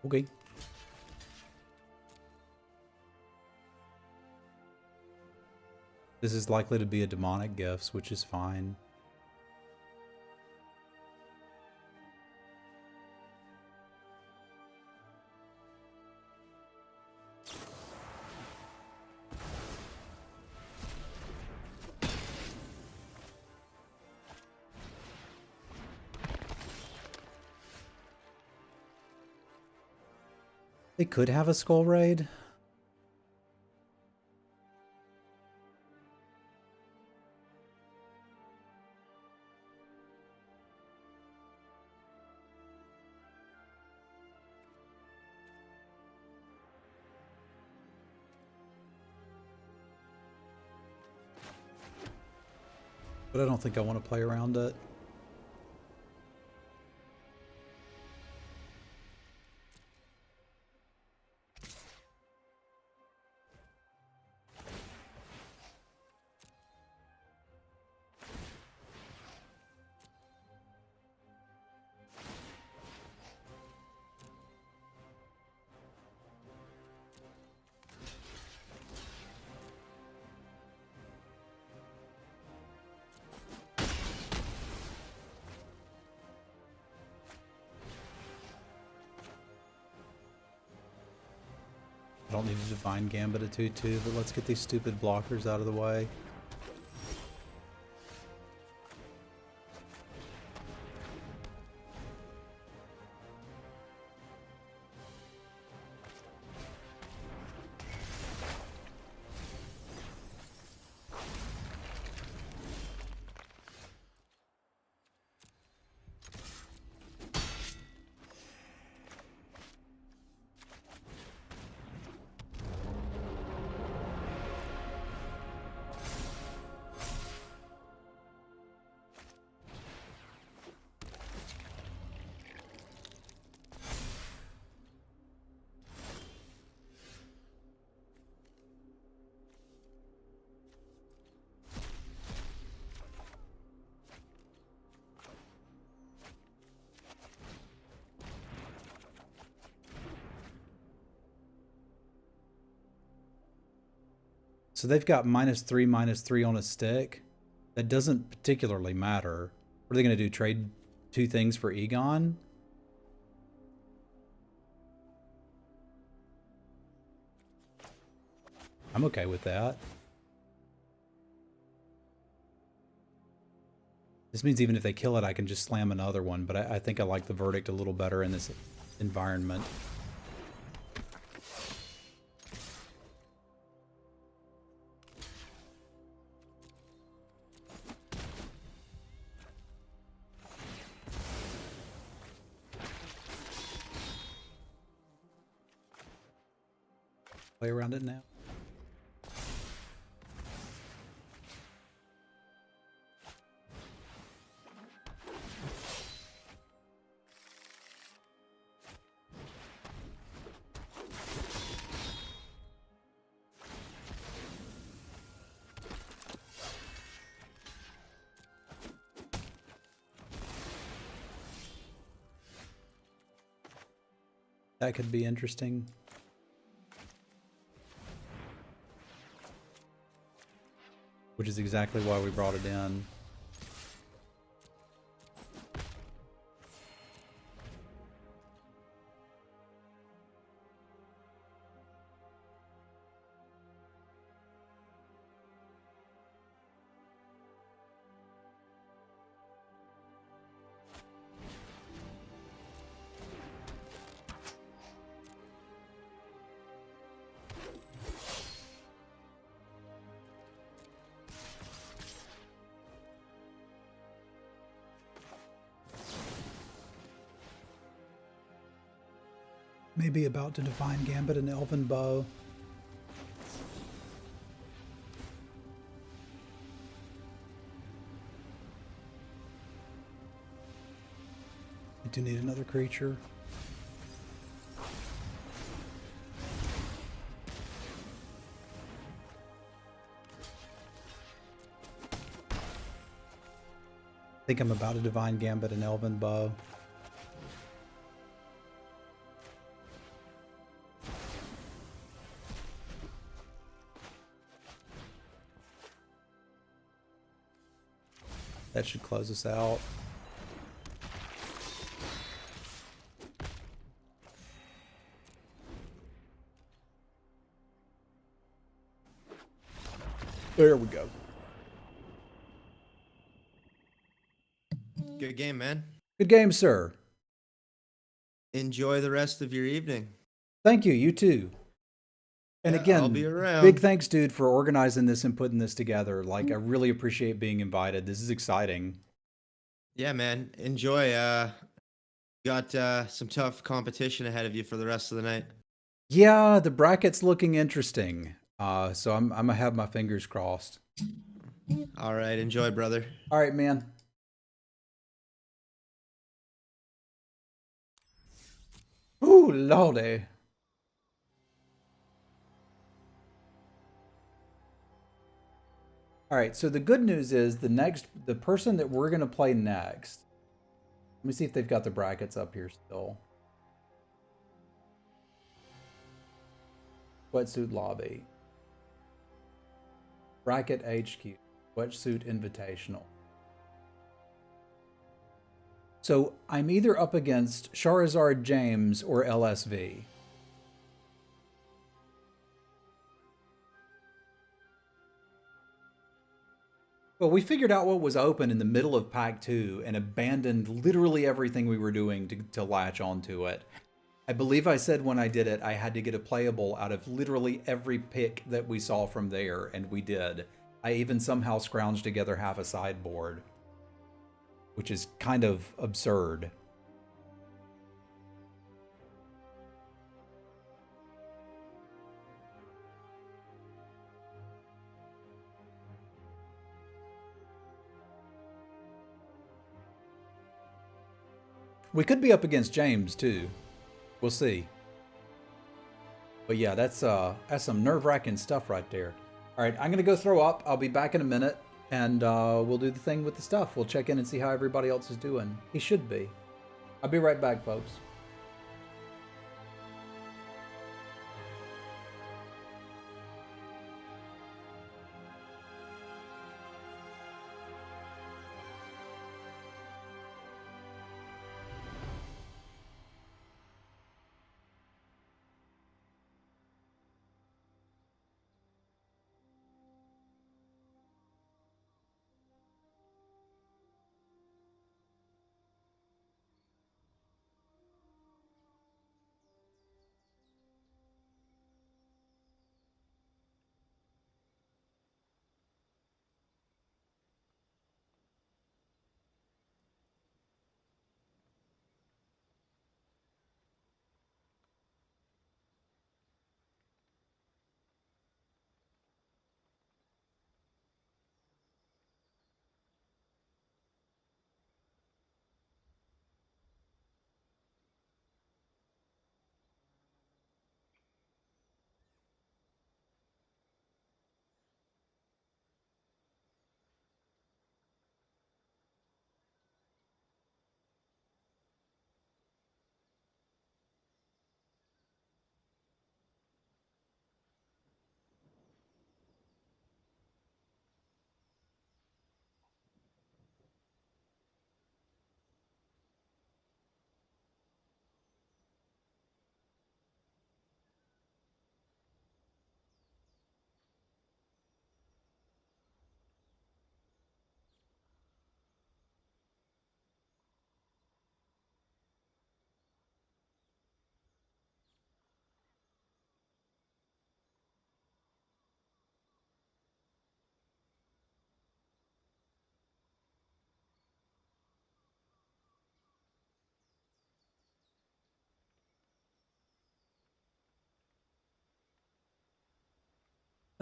Okay. This is likely to be a demonic gifts, which is fine. They could have a skull raid. But I don't think I want to play around it. I don't need a Divine Gambit at 2-2, but let's get these stupid blockers out of the way. So they've got -3/-3 on a stick. That doesn't particularly matter. What are they going to do? Trade 2 things for Egon? I'm okay with that. This means even if they kill it, I can just slam another one, but I think I like the verdict a little better in this environment. Play around it now. That could be interesting. Which is exactly why we brought it in. Maybe about to Divine Gambit and Elven Bow. I do need another creature. I think I'm about to Divine Gambit and Elven Bow. That should close us out. There we go. Good game, man. Good game, sir. Enjoy the rest of your evening. Thank you. You too. And Yeah, again, I'll be around. big thanks, dude, for organizing this and putting this together. Like, I really appreciate being invited. This is exciting. Yeah, man. Enjoy. Got some tough competition ahead of you for the rest of the night. Yeah, the bracket's looking interesting. So I'm gonna have my fingers crossed. All right. Enjoy, brother. All right, man. Ooh, lordy. All right, so the good news is the person that we're gonna play next. Let me see if they've got the brackets up here still. Sweatsuit Lobby. Bracket HQ. Sweatsuit Invitational. So I'm either up against Charizard James or LSV. Well, we figured out what was open in the middle of Pack 2 and abandoned literally everything we were doing to latch onto it. I believe I said when I did it, I had to get a playable out of literally every pick that we saw from there, and we did. I even somehow scrounged together half a sideboard, which is kind of absurd. We could be up against James too. We'll see. But yeah, that's some nerve-wracking stuff right there. All right, I'm gonna go throw up. I'll be back in a minute, and we'll do the thing with the stuff. We'll check in and see how everybody else is doing. He should be. I'll be right back, folks.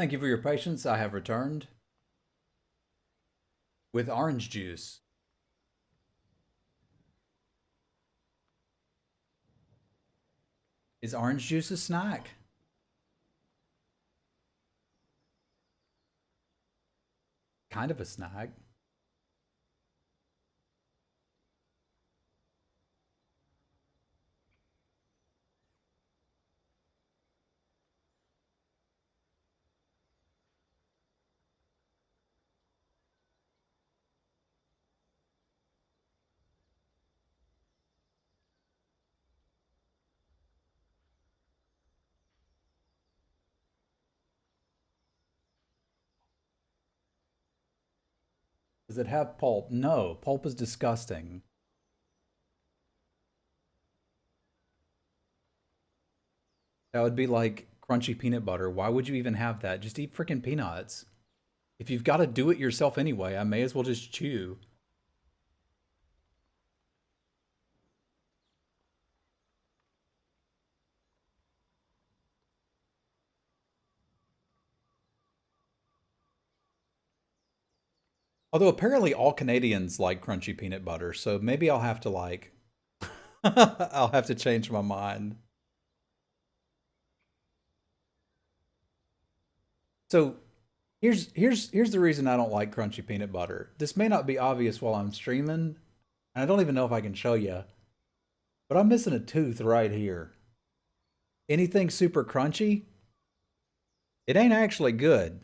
Thank you for your patience. I have returned with orange juice. Is orange juice a snack? Kind of a snack. Does it have pulp? No, pulp is disgusting. That would be like crunchy peanut butter. Why would you even have that? Just eat freaking peanuts. If you've got to do it yourself anyway, I may as well just chew. Although apparently all Canadians like crunchy peanut butter, so maybe I'll have to like I'll have to change my mind. So here's the reason I don't like crunchy peanut butter. This may not be obvious while I'm streaming, and I don't even know if I can show you, but I'm missing a tooth right here. Anything super crunchy, it ain't actually good.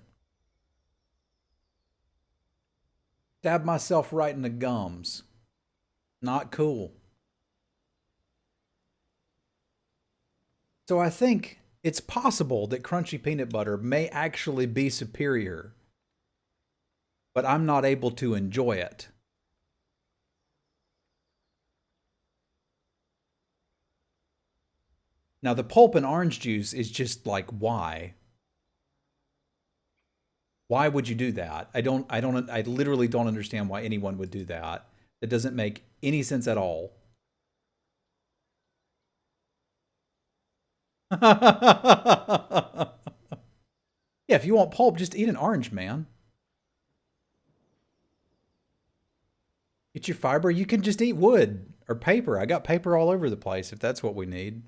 Stab myself right in the gums. Not cool. So I think it's possible that crunchy peanut butter may actually be superior, but I'm not able to enjoy it. Now the pulp in orange juice is just like, why? Why would you do that? I literally don't understand why anyone would do that. That doesn't make any sense at all. Yeah, if you want pulp, just eat an orange, man. Get your fiber. You can just eat wood or paper. I got paper all over the place if that's what we need.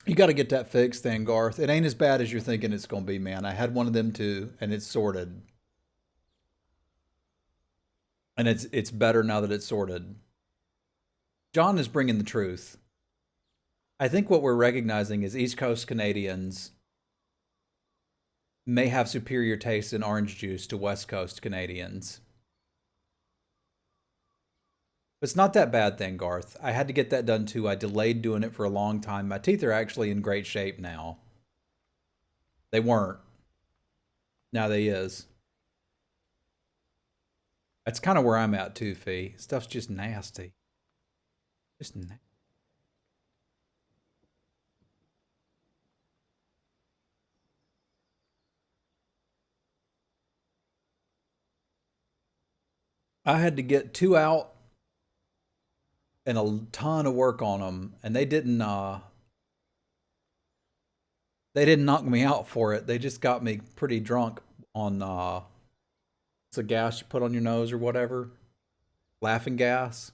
You got to get that fixed then, Garth. It ain't as bad as you're thinking it's going to be, man. I had one of them too, and it's sorted. And it's better now that it's sorted. John is bringing the truth. I think what we're recognizing is East Coast Canadians may have superior taste in orange juice to West Coast Canadians. But it's not that bad then, Garth. I had to get that done too. I delayed doing it for a long time. My teeth are actually in great shape now. They weren't. Now they is. That's kind of where I'm at too, Fee. Stuff's just nasty. Just nasty. I had to get 2 out and a ton of work on them, and they didn't knock me out for it. They just got me pretty drunk on it's a gas you put on your nose or whatever, laughing gas.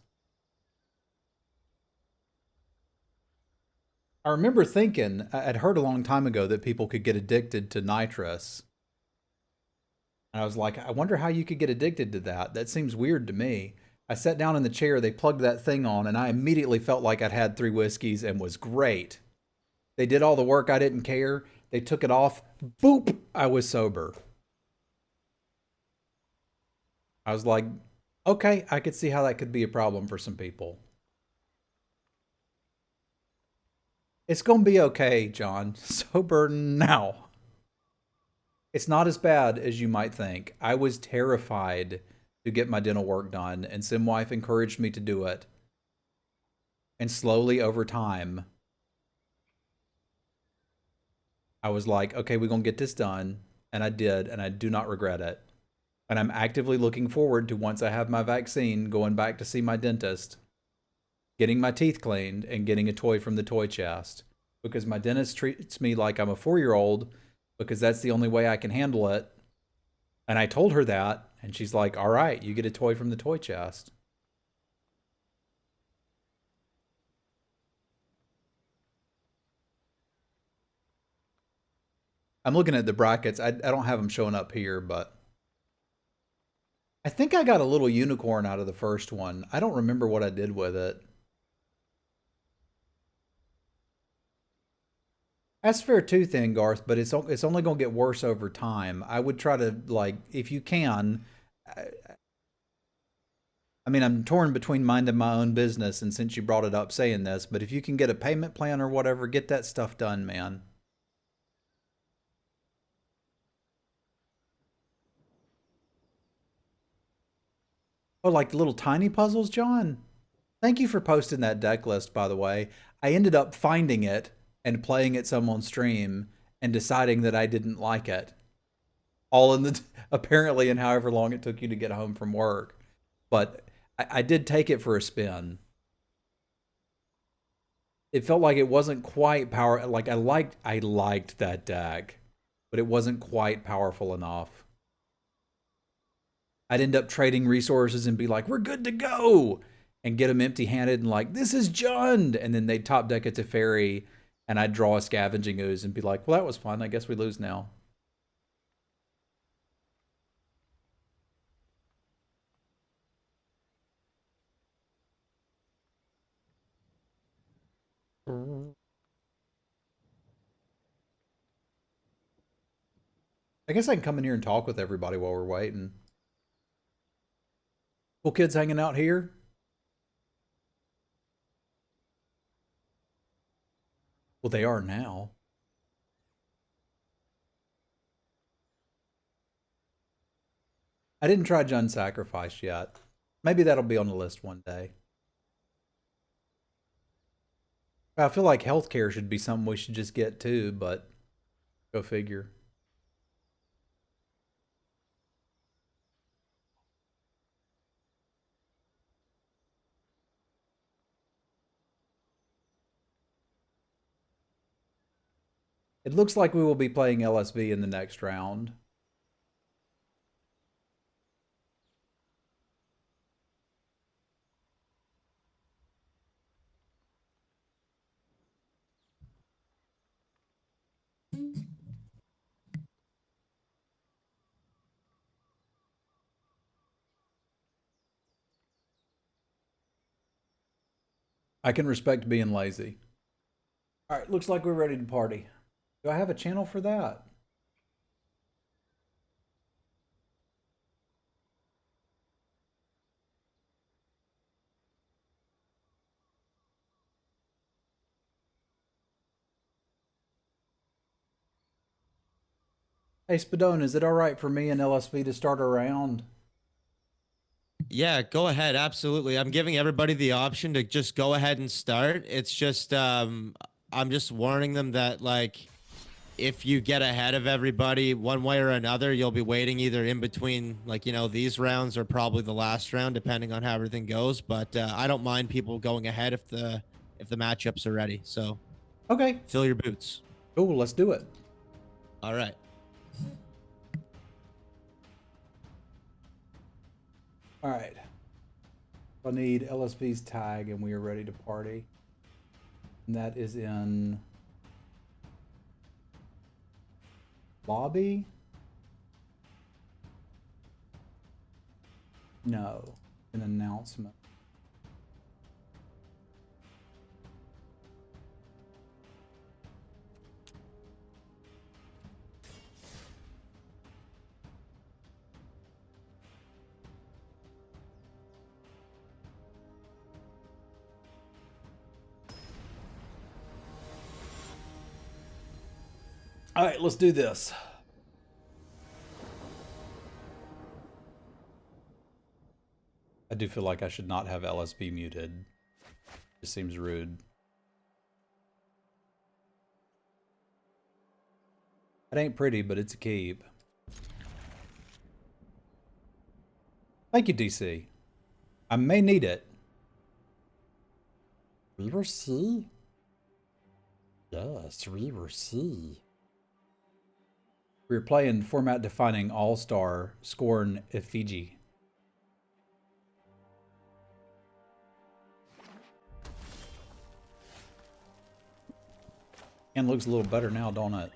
I remember thinking, I'd heard a long time ago that people could get addicted to nitrous. And I was like, I wonder how you could get addicted to that. That seems weird to me. I sat down in the chair, they plugged that thing on, and I immediately felt like I'd had 3 whiskeys and was great. They did all the work, I didn't care. They took it off, boop, I was sober. I was like, okay, I could see how that could be a problem for some people. It's gonna be okay, John. Sober now. It's not as bad as you might think. I was terrified to get my dental work done, and SimWife encouraged me to do it. And slowly over time, I was like, okay, we're going to get this done. And I did, and I do not regret it. And I'm actively looking forward to, once I have my vaccine, going back to see my dentist, getting my teeth cleaned, and getting a toy from the toy chest. Because my dentist treats me like I'm a 4-year-old because that's the only way I can handle it. And I told her that, and she's like, all right, you get a toy from the toy chest. I'm looking at the brackets. I don't have them showing up here, but I think I got a little unicorn out of the first one. I don't remember what I did with it. That's fair too, thin Garth, but it's only going to get worse over time. I would try to, like, if you can. I mean, I'm torn between minding my own business and since you brought it up saying this, but if you can get a payment plan or whatever, get that stuff done, man. Oh, like the little tiny puzzles, John? Thank you for posting that deck list, by the way. I ended up finding it and playing it some on stream and deciding that I didn't like it. All in the, apparently in however long it took you to get home from work. But I did take it for a spin. It felt like it wasn't quite power, like I liked that deck, but it wasn't quite powerful enough. I'd end up trading resources and be like, we're good to go, and get them empty-handed and like, this is Jund, and then they'd top deck it to Fairy, and I'd draw a Scavenging Ooze and be like, well, that was fun. I guess we lose now. I guess I can come in here and talk with everybody while we're waiting. Cool kids hanging out here. Well, they are now. I didn't try Jund Sacrifice yet. Maybe that'll be on the list one day. I feel like healthcare should be something we should just get too, but go figure. It looks like we will be playing LSV in the next round. I can respect being lazy. All right, looks like we're ready to party. Do I have a channel for that? Hey, Spadone, is it all right for me and LSV to start a round? Yeah, go ahead. Absolutely. I'm giving everybody the option to just go ahead and start. It's just I'm just warning them that, like, if you get ahead of everybody one way or another, you'll be waiting either in between, like, you know, these rounds or probably the last round, depending on how everything goes. But I don't mind people going ahead if the matchups are ready. So okay, fill your boots. Cool, let's do it. All right. All right. I need LSV's tag, and we are ready to party. And that is in lobby? No, an announcement. All right, let's do this. I do feel like I should not have LSB muted. It seems rude. It ain't pretty, but it's a keep. Thank you, DC. I may need it. Reaver C? Yes, Reaver C. We were playing format-defining All-Star Scorn Effigy. And looks a little better now, don't it?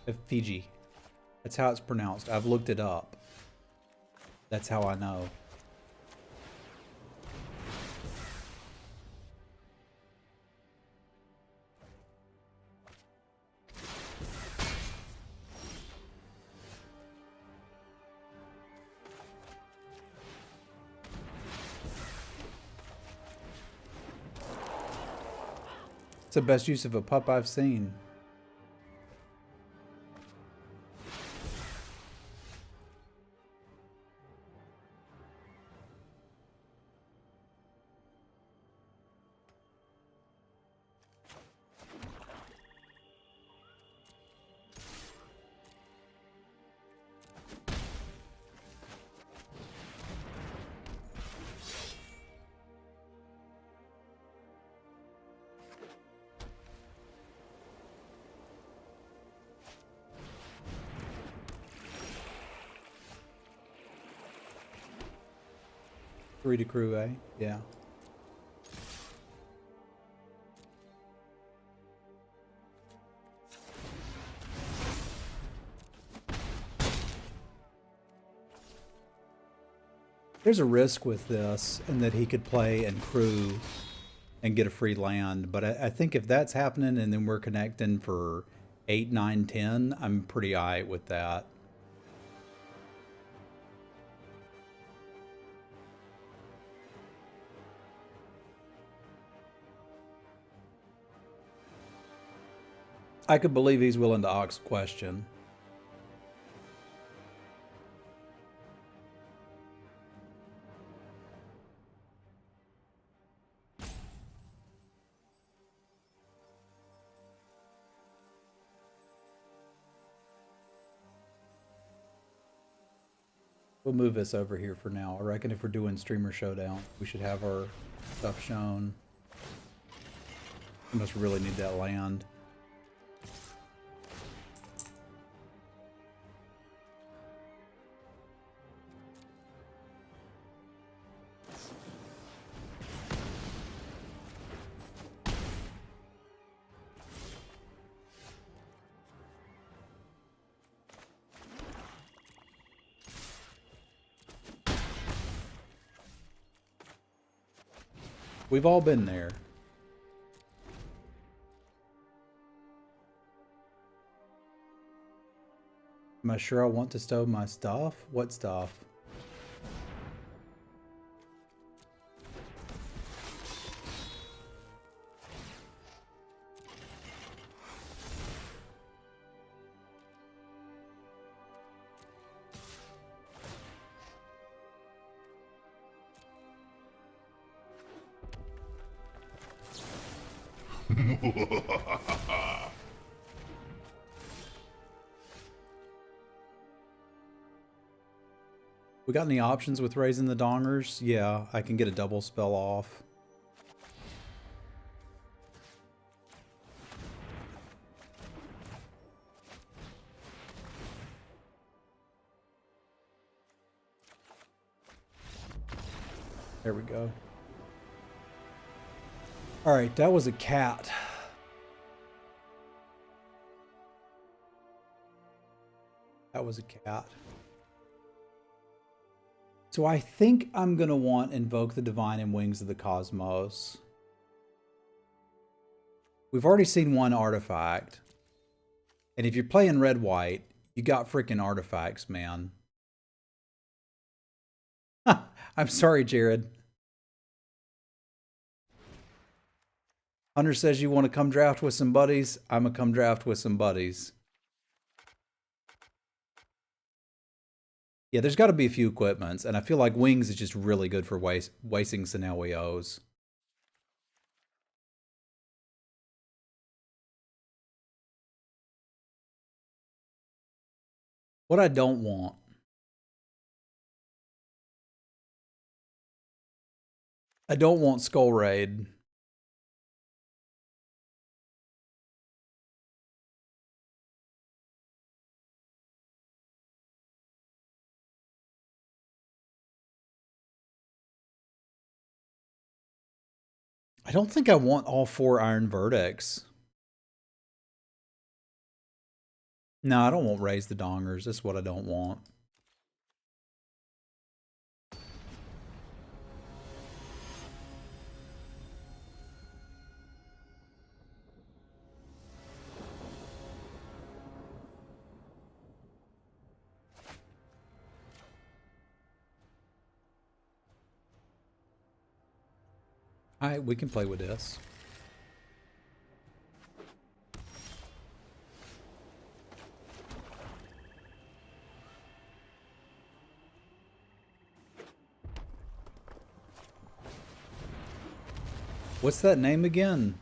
Effigy. That's how it's pronounced. I've looked it up. That's how I know. It's the best use of a pup I've seen. Three to crew, eh? Yeah. There's a risk with this in that he could play and crew and get a free land, but I think if that's happening and then we're connecting for 8, 9, 10, I'm pretty aight with that. I could believe he's willing to ask a question. We'll move this over here for now. I reckon if we're doing Streamer Showdown, we should have our stuff shown. We must really need that land. We've all been there. Am I sure I want to stow my stuff? What stuff? We got any options with raising the dongers? Yeah, I can get a double spell off. There we go. All right, that was a cat. That was a cat. So I think I'm going to want Invoke the Divine and Wings of the Cosmos. We've already seen one artifact. And if you're playing red-white, you got freaking artifacts, man. I'm sorry, Jared. Hunter says you want to come draft with some buddies. I'm going to come draft with some buddies. Yeah, there's got to be a few equipments, and I feel like Wings is just really good for wasting scenarios. What I don't want. I don't want Skull Raid. I don't think I want all 4 Iron Verdicts. No, I don't want Raise the Dongers. That's what I don't want. All right, we can play with this. What's that name again?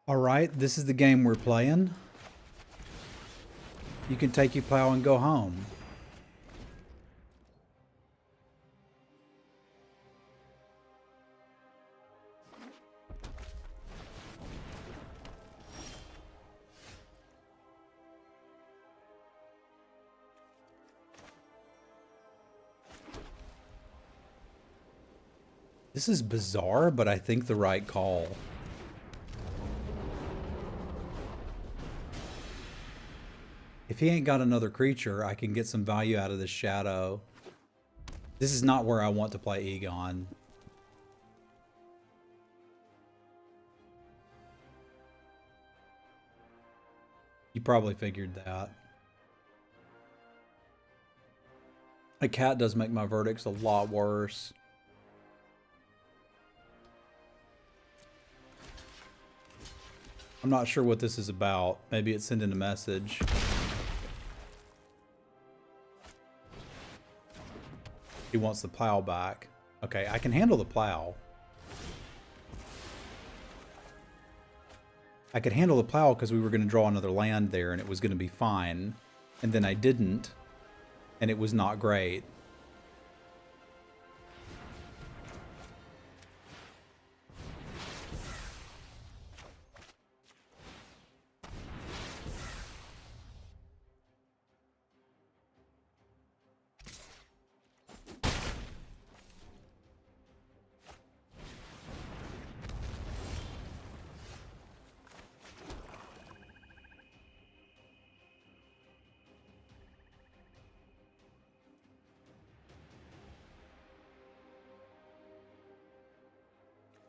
All right, this is the game we're playing. You can take your plow and go home. This is bizarre, but I think the right call. If he ain't got another creature, I can get some value out of this shadow. This is not where I want to play Egon. You probably figured that. A cat does make my verdicts a lot worse. I'm not sure what this is about. Maybe it's sending a message. He wants the plow back. Okay, I can handle the plow. I could handle the plow because we were going to draw another land there and it was going to be fine. And then I didn't, and it was not great.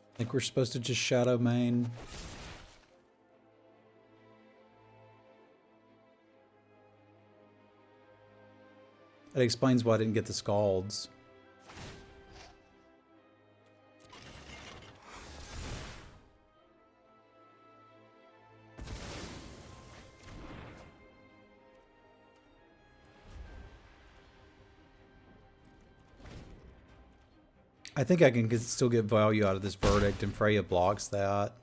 I think we're supposed to just shadow main. That explains why I didn't get the Scalds. I think I can still get value out of this verdict, and Freya blocks that.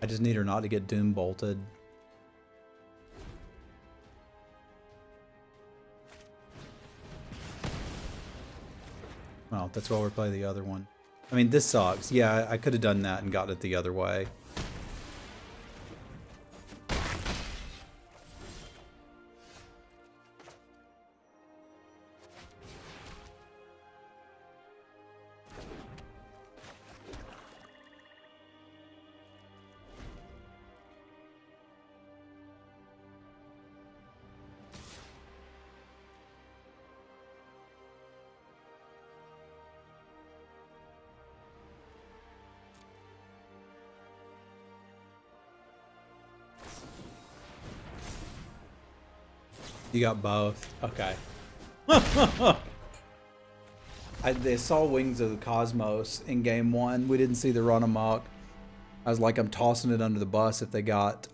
I just need her not to get doom bolted. Well, that's why we're playing the other one. I mean, this sucks. Yeah, I could have done that and got it the other way. You got both. Okay. They saw Wings of the Cosmos in game 1. We didn't see the run amok. I was like, I'm tossing it under the bus if they got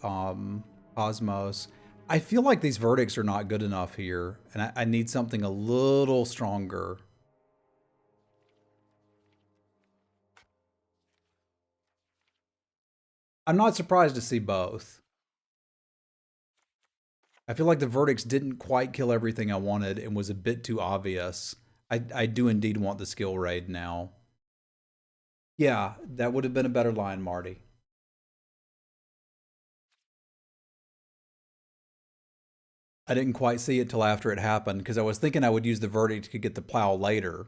Cosmos. I feel like these verdicts are not good enough here, and I need something a little stronger. I'm not surprised to see both. I feel like the verdicts didn't quite kill everything I wanted and was a bit too obvious. I do indeed want the skill raid now. Yeah, that would have been a better line, Marty. I didn't quite see it till after it happened because I was thinking I would use the verdict to get the plow later.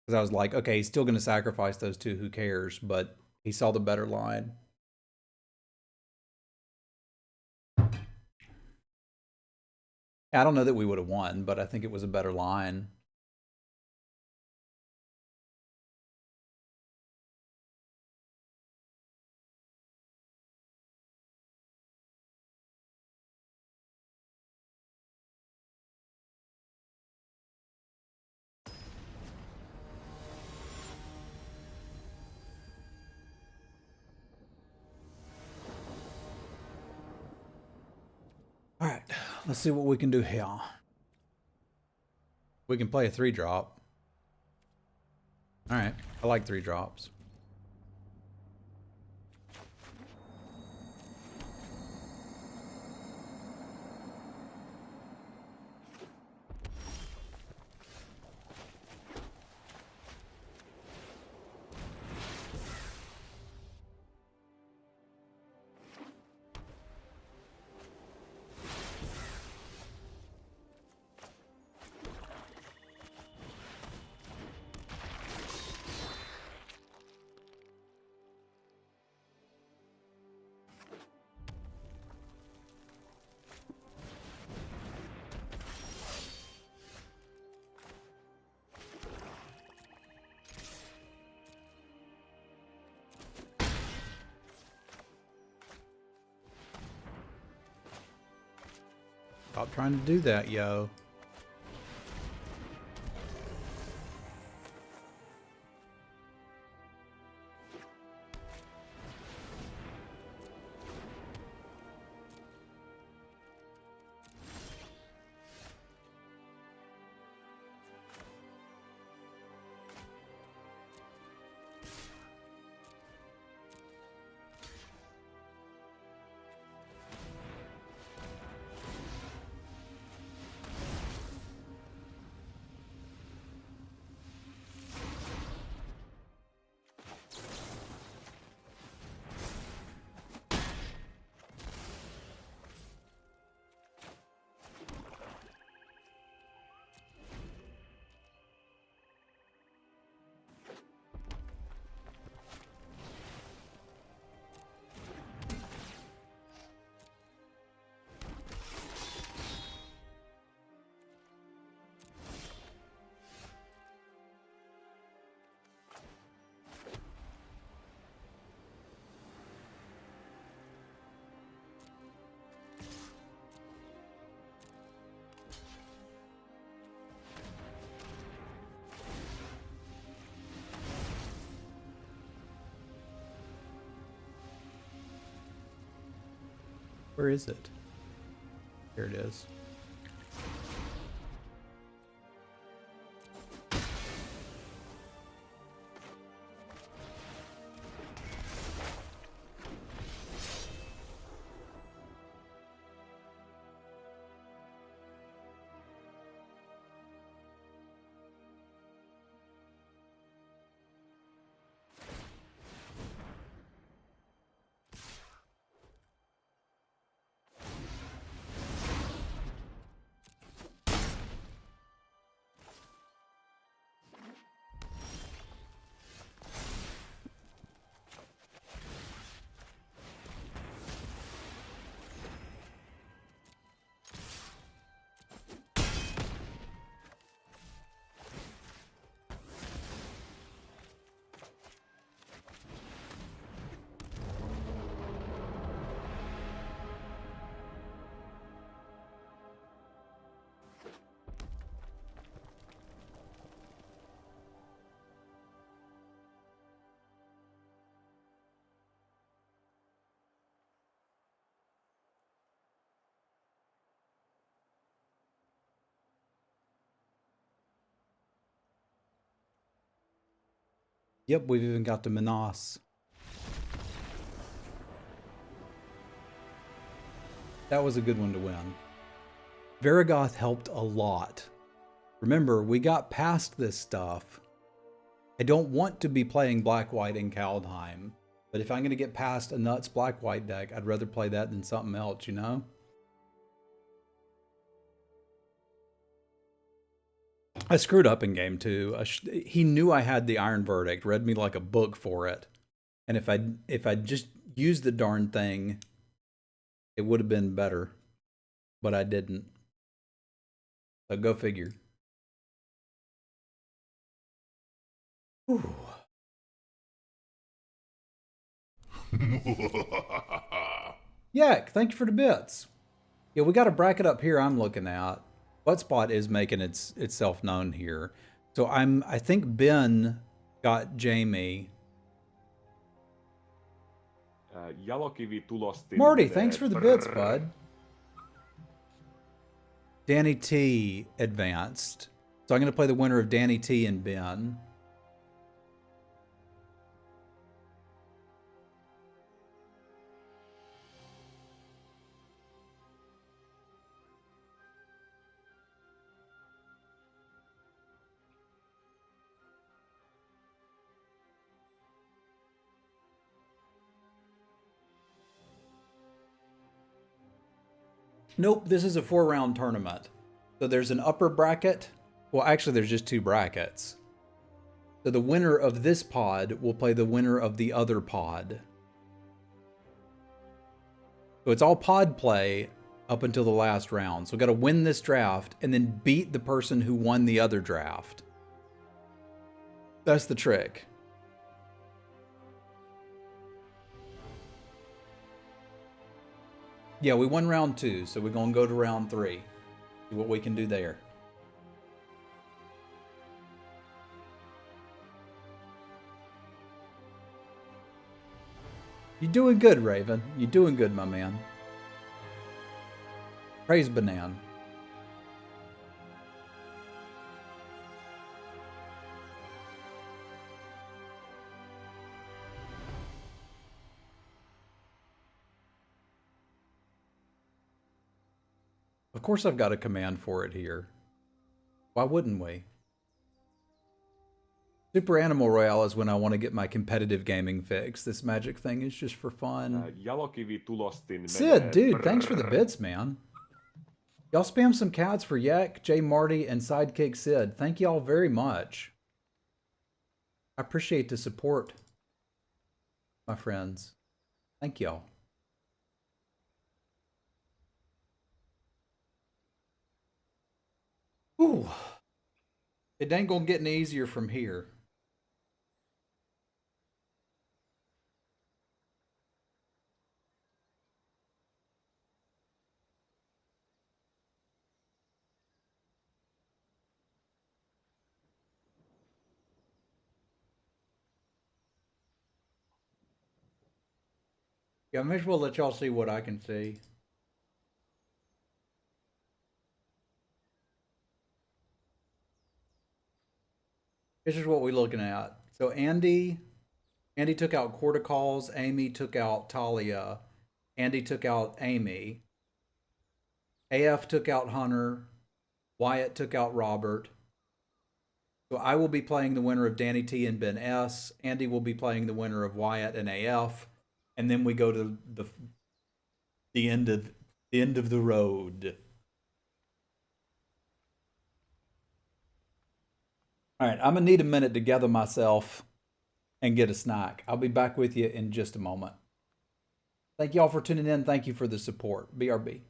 Because I was like, okay, he's still going to sacrifice those two, who cares? But he saw the better line. I don't know that we would have won, but I think it was a better line. All right, let's see what we can do here. We can play a 3-drop. All right, I like 3 drops. Stop trying to do that, yo. Where is it? Here it is. Yep, we've even got to Minas. That was a good one to win. Varigoth helped a lot. Remember, we got past this stuff. I don't want to be playing Black-White in Kaldheim, but if I'm going to get past a nuts Black-White deck, I'd rather play that than something else, you know? I screwed up in game 2. He knew I had the Iron Verdict, read me like a book for it. And if I'd just used the darn thing, it would have been better. But I didn't. So go figure. Whew. Yak, thank you for the bits. Yeah, we got a bracket up here I'm looking at. Spot is making itself known here. So I think Ben got Jamie. Marty, thanks for the bits, bud. Danny T advanced. So I'm going to play the winner of Danny T and Ben. Nope, this is a 4-round tournament. So there's an upper bracket. Well, actually, there's just 2 brackets. So the winner of this pod will play the winner of the other pod. So it's all pod play up until the last round. So we've got to win this draft and then beat the person who won the other draft. That's the trick. Yeah, we won round 2, so we're going to go to round 3. See what we can do there. You're doing good, Raven. You're doing good, my man. Praise Banan. Of course I've got a command for it here. Why wouldn't we? Super Animal Royale is when I want to get my competitive gaming fix. This Magic thing is just for fun. Sid, dude, thanks for the bits, man. Y'all spam some cats for Yak, J Marty, and Sidekick Sid. Thank y'all very much. I appreciate the support, my friends. Thank y'all. Ooh. It ain't gonna get any easier from here. Yeah, I may as well let y'all see what I can see. This is what we're looking at. So Andy took out Corticals. Amy took out Talia. Andy took out Amy. AF took out Hunter. Wyatt took out Robert. So I will be playing the winner of Danny T and Ben S. Andy will be playing the winner of Wyatt and AF. And then we go to the end of the road. All right, I'm gonna need a minute to gather myself and get a snack. I'll be back with you in just a moment. Thank y'all for tuning in. Thank you for the support. BRB.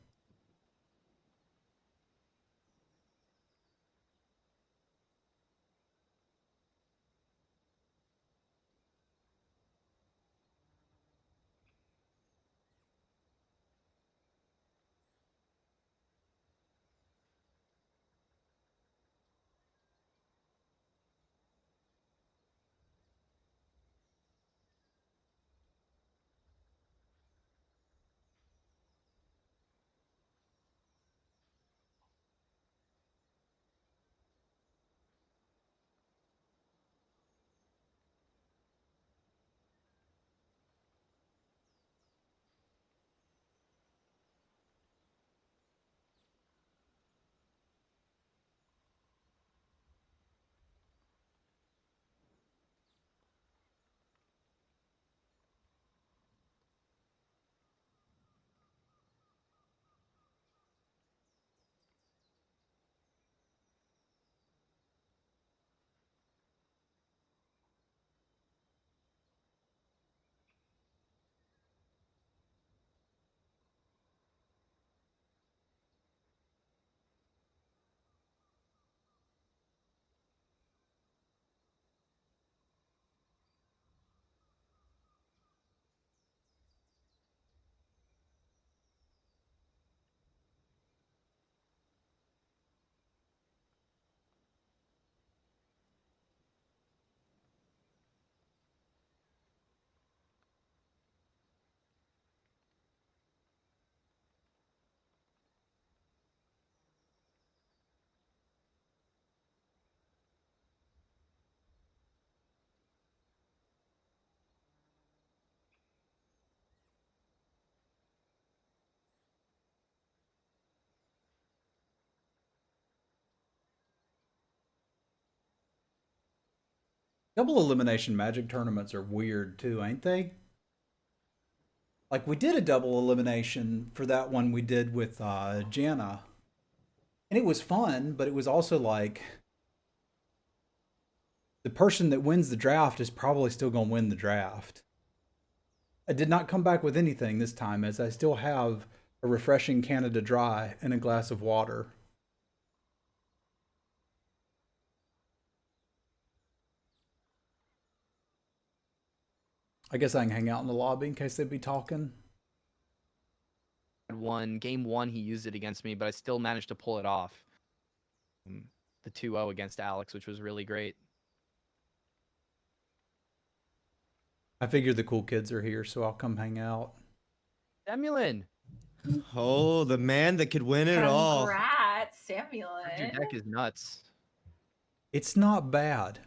Double elimination Magic tournaments are weird too, ain't they? Like we did a double elimination for that one we did with Jana, and it was fun, but it was also like the person that wins the draft is probably still going to win the draft. I did not come back with anything this time, as I still have a refreshing Canada Dry and a glass of water. I guess I can hang out in the lobby in case they'd be talking. Game one, he used it against me, but I still managed to pull it off. The 2-0 against Alex, which was really great. I figure the cool kids are here, so I'll come hang out. Semulin! Oh, the man that could win it all. Congrats, Samulin. Your deck is nuts. It's not bad.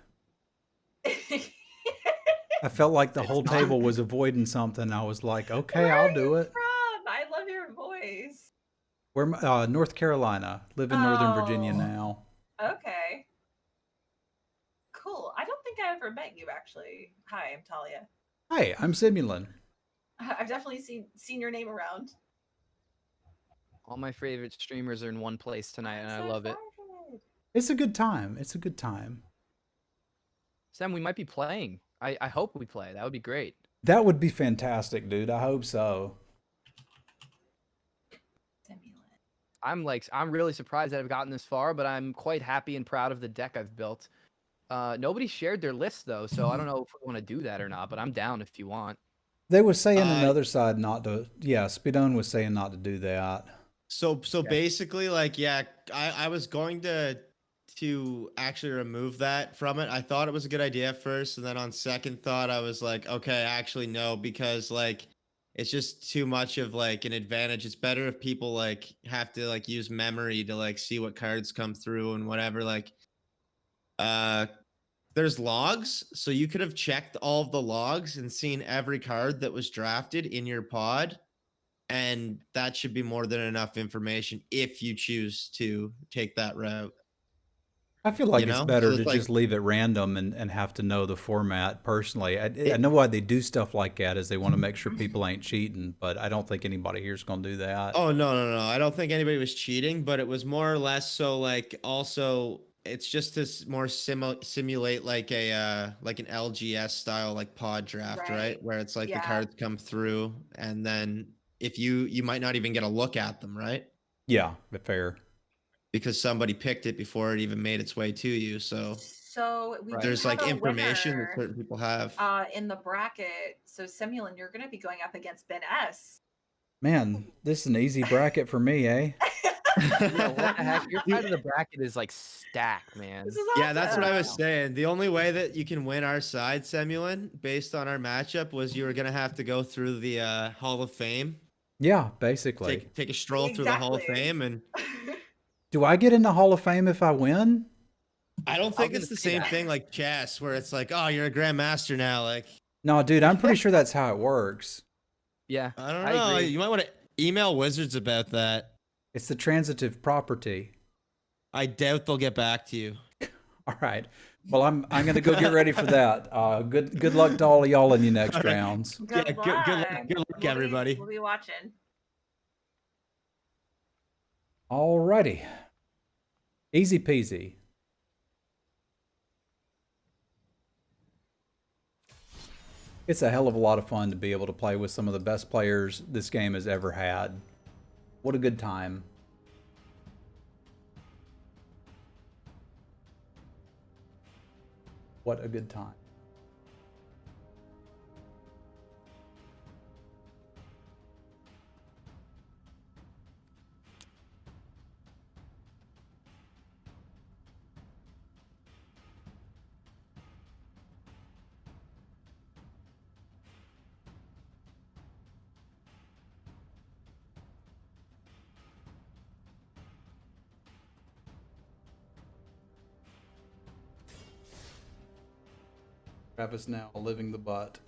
I felt like the whole table was avoiding something. I was like, okay, I'll do it. From? I love your voice. We're North Carolina. Live in Northern Virginia now. Okay. Cool. I don't think I ever met you actually. Hi, I'm Talia. Hi, I'm Simulin. I've definitely seen your name around. All my favorite streamers are in one place tonight, and I love it. It's a good time. It's a good time. Sam, we might be playing. I hope we play. That would be great. That would be fantastic, dude. I hope so. I'm really surprised that I've gotten this far, but I'm quite happy and proud of the deck I've built. Nobody shared their list though, so I don't know if we want to do that or not, but I'm down if you want. They were saying another side not to. Yeah, Speedone was saying not to do that. So basically, like, yeah, I was going to actually remove that from it. I thought it was a good idea at first, and then on second thought, I was like, okay, actually no, because like it's just too much of like an advantage. It's better if people like have to like use memory to like see what cards come through and whatever. Like, there's logs, so you could have checked all of the logs and seen every card that was drafted in your pod. And that should be more than enough information if you choose to take that route. I feel like it's better to like, just leave it random and have to know the format personally. I know why they do stuff like that is they want to make sure people ain't cheating, but I don't think anybody here's going to do that. Oh, no. I don't think anybody was cheating, but it was more or less so like also it's just to more simulate like a like an LGS style like pod draft, right? Where it's like the cards come through and then if you might not even get a look at them, right? Yeah, fair. Because somebody picked it before it even made its way to you. So there's like information that certain people have in the bracket. So Semulin, you're going to be going up against Ben S. Man, this is an easy bracket for me, eh? Yeah, what the heck? Your side of the bracket is like stacked, man. This is awesome. Yeah, that's what I was saying. The only way that you can win our side, Semulin, based on our matchup, was you were going to have to go through the Hall of Fame. Yeah, basically. Take a stroll through the Hall of Fame and. Do I get in the Hall of Fame if I win? I don't think it's the same thing like chess, where it's like, oh, you're a grandmaster now. Like, no, dude, I'm pretty sure that's how it works. Yeah, I don't know. You might want to email Wizards about that. It's the transitive property. I doubt they'll get back to you. All right. Well, I'm gonna go get ready for that. Good luck to all of y'all in your next rounds. Good luck, everybody. We'll be watching. Alrighty. Easy peasy. It's a hell of a lot of fun to be able to play with some of the best players this game has ever had. What a good time. What a good time. Travis now living the butt.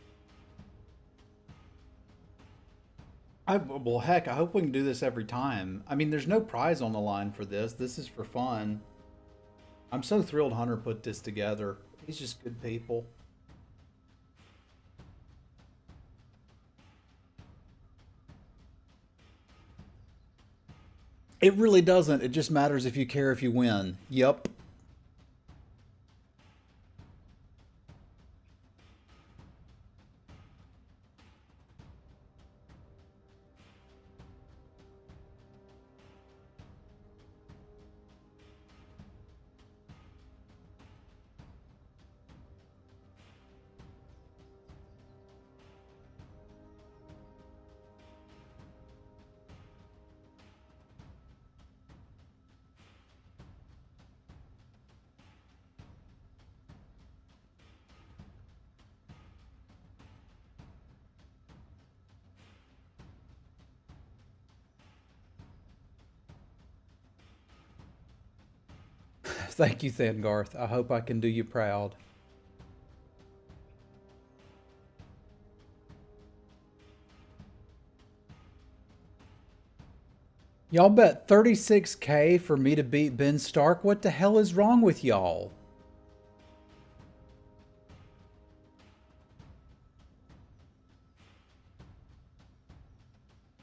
Well, heck, I hope we can do this every time. I mean, there's no prize on the line for this. This is for fun. I'm so thrilled Hunter put this together. He's just good people. It really doesn't. It just matters if you care if you win. Yep. Thank you, Thangarth. I hope I can do you proud. Y'all bet 36K for me to beat Ben Stark? What the hell is wrong with y'all?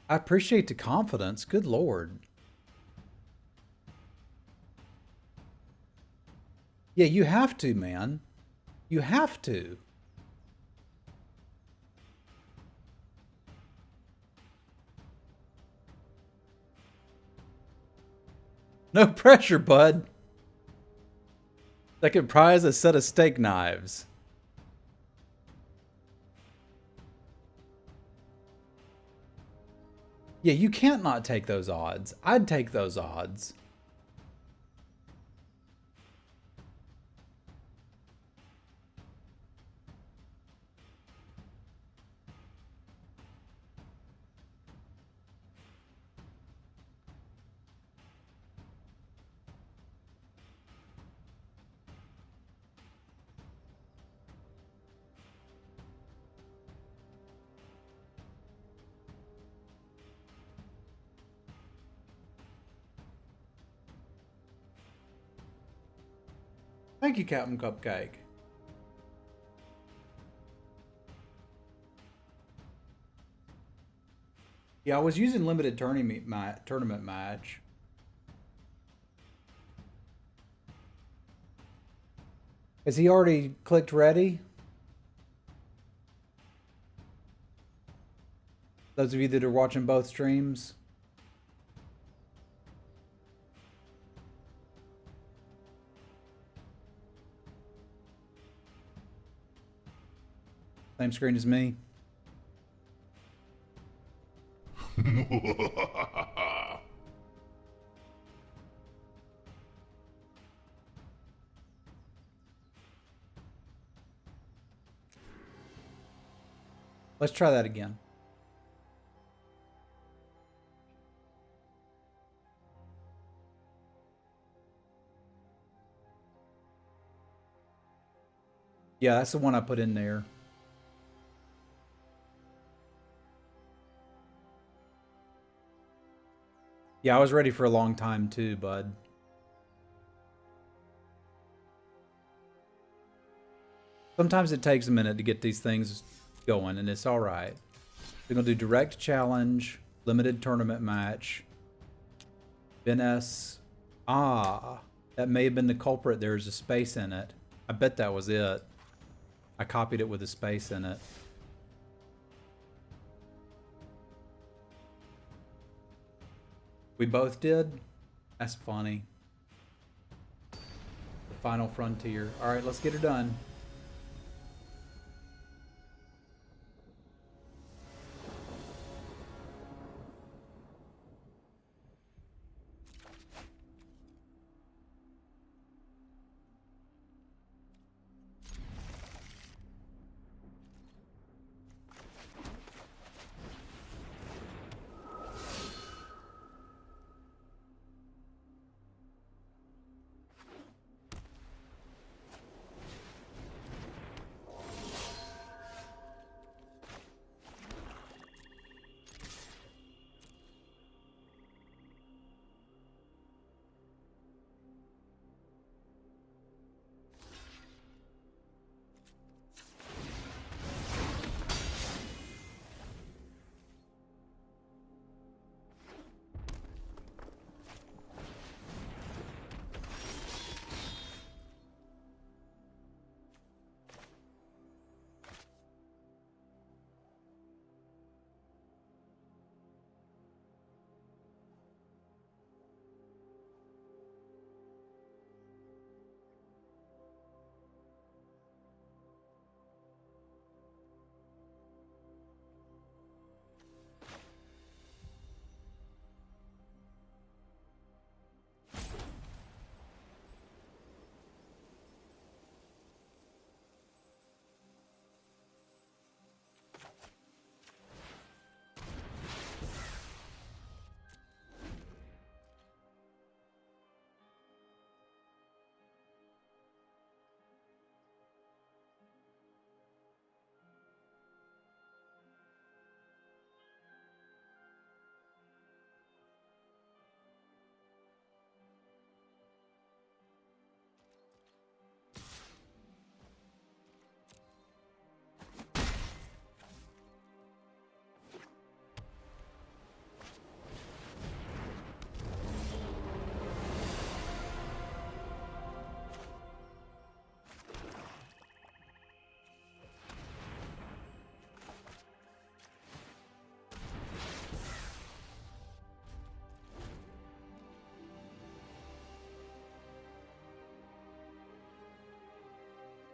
I appreciate the confidence. Good Lord. Yeah, you have to, man. You have to. No pressure, bud. Second prize, a set of steak knives. Yeah, you can't not take those odds. I'd take those odds. Thank you, Captain Cupcake. Yeah, I was using limited tournament match. Has he already clicked ready? Those of you that are watching both streams. Same screen as me. Let's try that again. Yeah, that's the one I put in there. Yeah, I was ready for a long time too, bud. Sometimes it takes a minute to get these things going, and it's all right. We're going to do direct challenge, limited tournament match. Ben S. Ah, that may have been the culprit. There's a space in it. I bet that was it. I copied it with a space in it. We both did? That's funny. The final frontier. All right, let's get her done.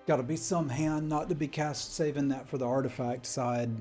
Got to be some hand not to be cast saving that for the artifact side.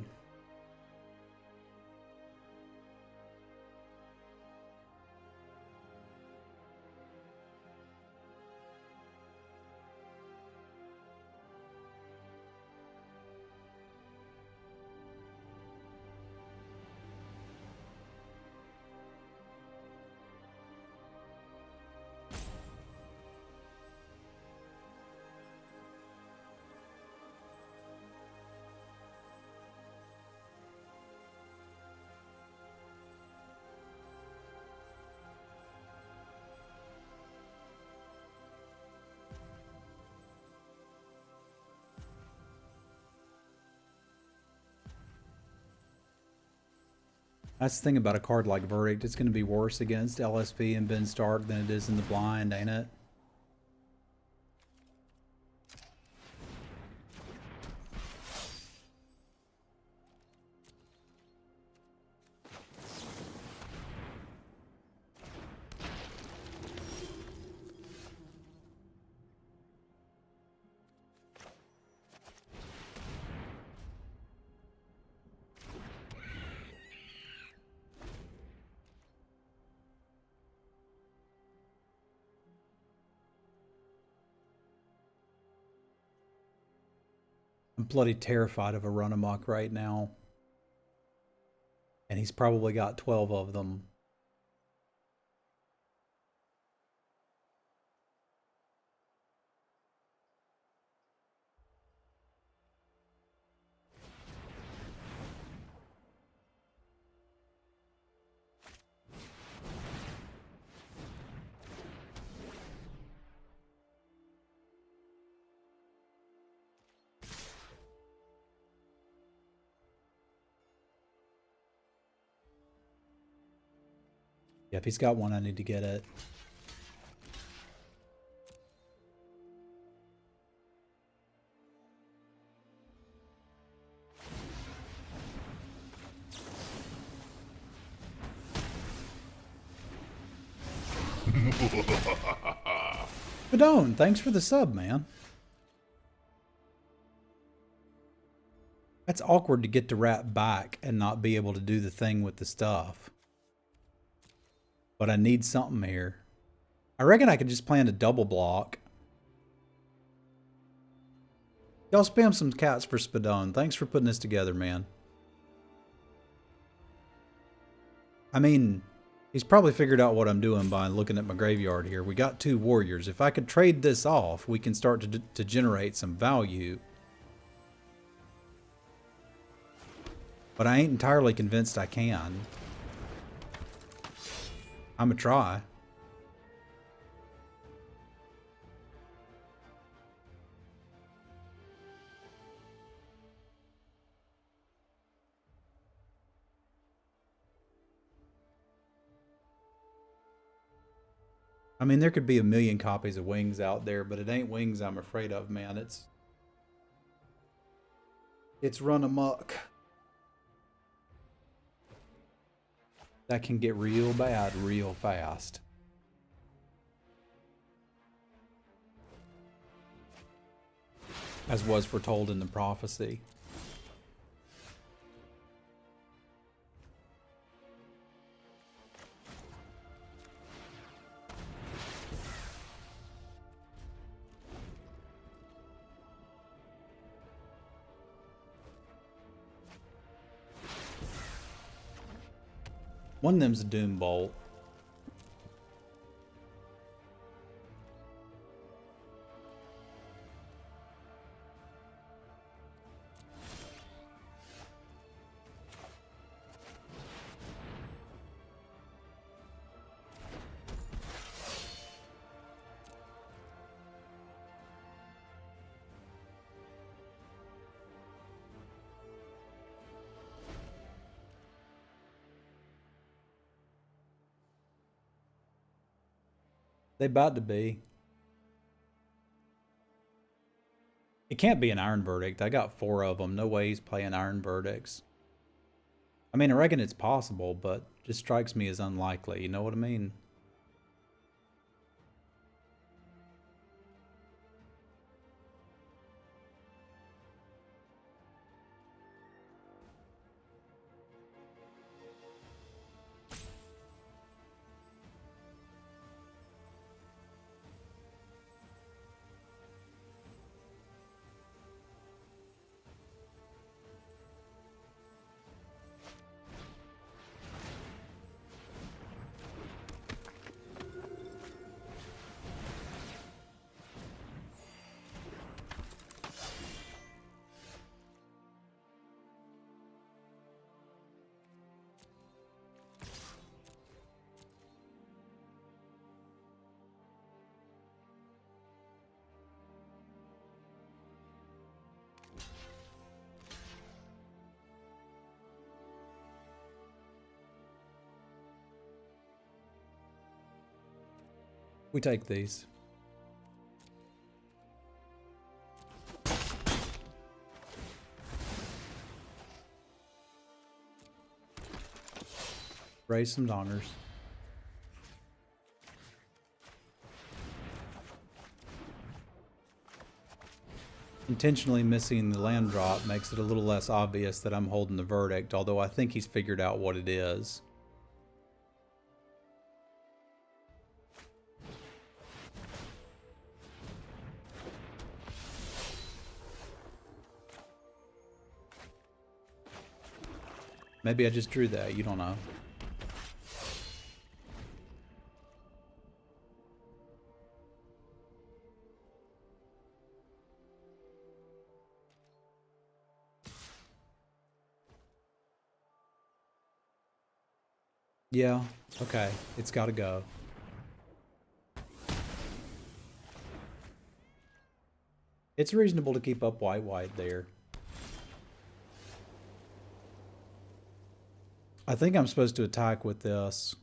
That's the thing about a card like Verdict. It's going to be worse against LSP and Ben Stark than it is in the blind, ain't it? I'm bloody terrified of a run amok right now. And he's probably got 12 of them. Yeah, if he's got one, I need to get it. Badone, thanks for the sub, man. That's awkward to get to wrap back and not be able to do the thing with the stuff. But I need something here. I reckon I could just plan a double block. Y'all spam some cats for Spadone. Thanks for putting this together, man. I mean, he's probably figured out what I'm doing by looking at my graveyard here. We got 2 warriors. If I could trade this off, we can start to generate some value. But I ain't entirely convinced I can. I'm gonna try. I mean, there could be a million copies of Wings out there, but it ain't Wings I'm afraid of, man. It's run amok. That can get real bad real fast. As was foretold in the prophecy. One of them's a Doom Bolt. They about to be. It can't be an Iron Verdict. I got 4 of them. No way he's playing Iron Verdicts. I mean, I reckon it's possible, but just strikes me as unlikely. You know what I mean? We take these. Raise some dongers. Intentionally missing the land drop makes it a little less obvious that I'm holding the verdict, although I think he's figured out what it is. Maybe I just drew that, you don't know. Yeah, okay, it's gotta go. It's reasonable to keep up white there. I think I'm supposed to attack with this.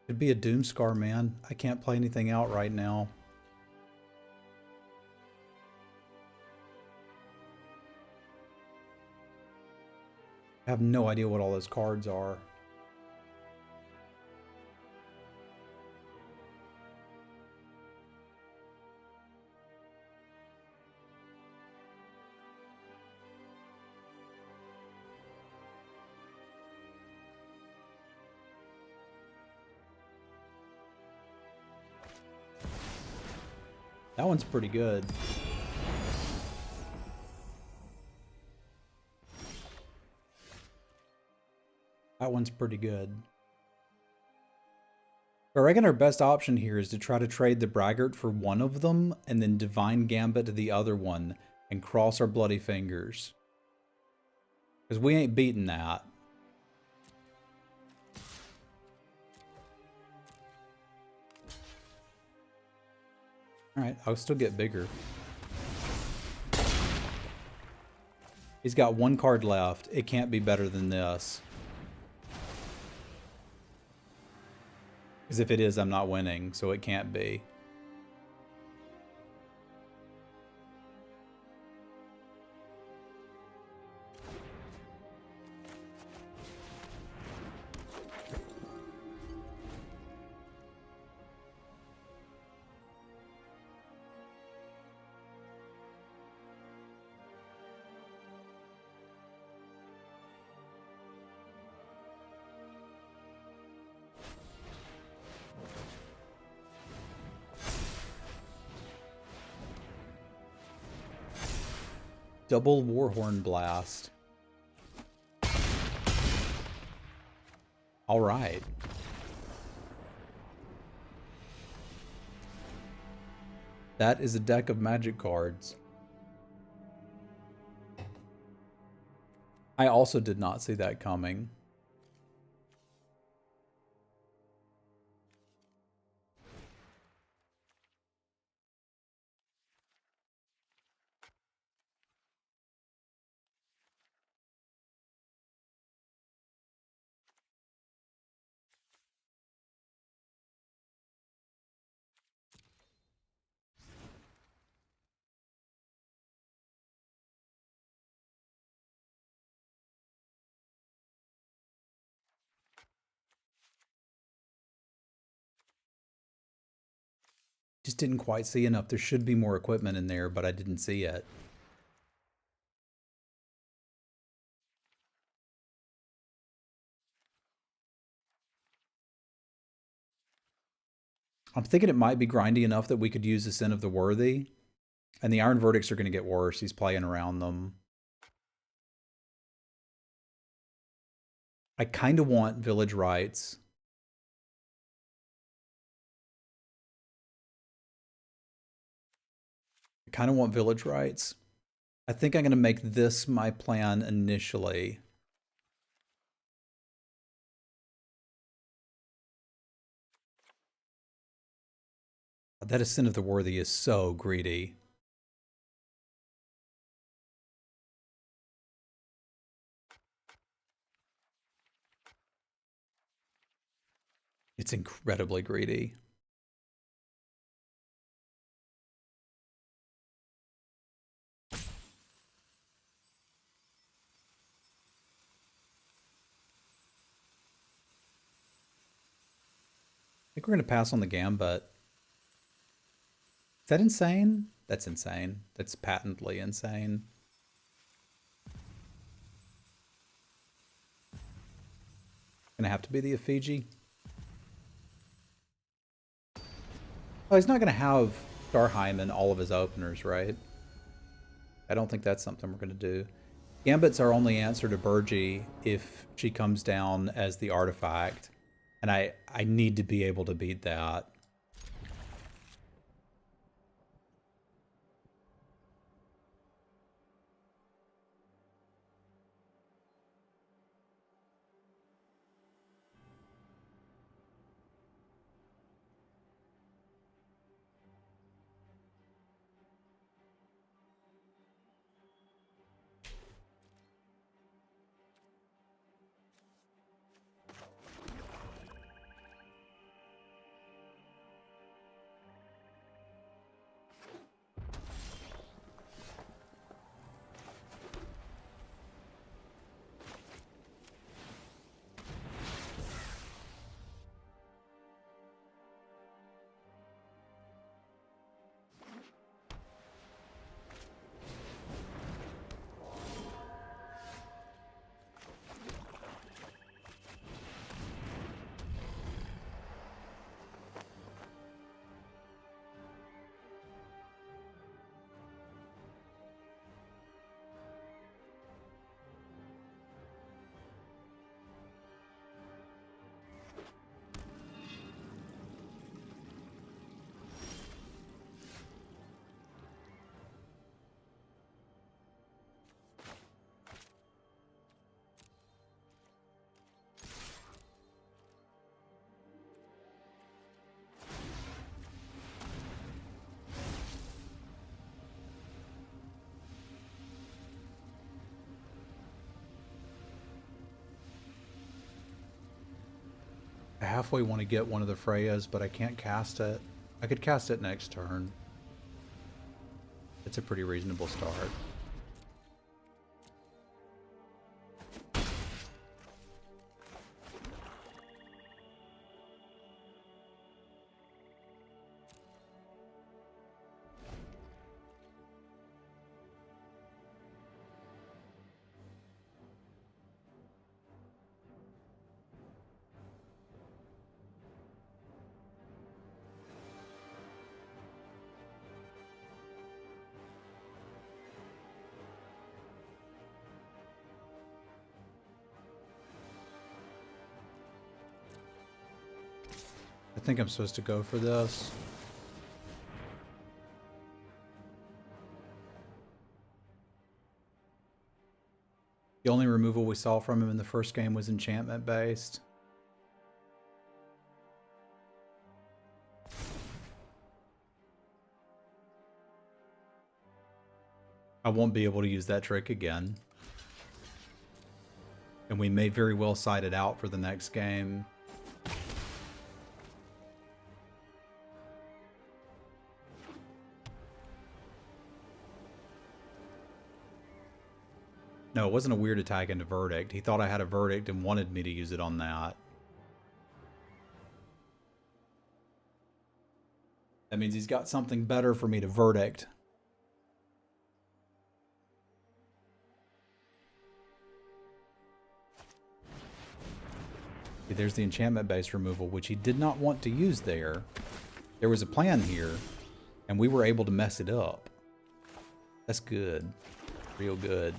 Could be a Doomscar, man. I can't play anything out right now. I have no idea what all those cards are. That one's pretty good. That one's pretty good. I reckon our best option here is to try to trade the Braggart for one of them and then Divine Gambit to the other one and cross our bloody fingers. Because we ain't beating that. Alright, I'll still get bigger. He's got one card left. It can't be better than this. Because if it is, I'm not winning, so it can't be. Double Warhorn Blast. All right. That is a deck of Magic cards. I also did not see that coming. Just didn't quite see enough. There should be more equipment in there, but I didn't see it. I'm thinking it might be grindy enough that we could use the Sin of the Worthy. And the Iron Verdicts are going to get worse. He's playing around them. I kind of want Village Rights. I kind of want Village Rights. I think I'm going to make this my plan initially. That Ascent of the Worthy is so greedy. It's incredibly greedy. I think we're going to pass on the Gambit. Is that insane? That's insane. That's patently insane. Gonna have to be the Effigy. Oh, he's not gonna have Starheim in all of his openers, right? I don't think that's something we're gonna do. Gambit's our only answer to Burgi if she comes down as the artifact. And I need to be able to beat that. I halfway want to get one of the Freyas, but I can't cast it. I could cast it next turn. It's a pretty reasonable start. I think I'm supposed to go for this. The only removal we saw from him in the first game was enchantment based. I won't be able to use that trick again. And we may very well side it out for the next game. No, it wasn't a weird attack into Verdict. He thought I had a Verdict and wanted me to use it on that. That means he's got something better for me to Verdict. Okay, there's the enchantment-based removal, which he did not want to use there. There was a plan here, and we were able to mess it up. That's good. Real good.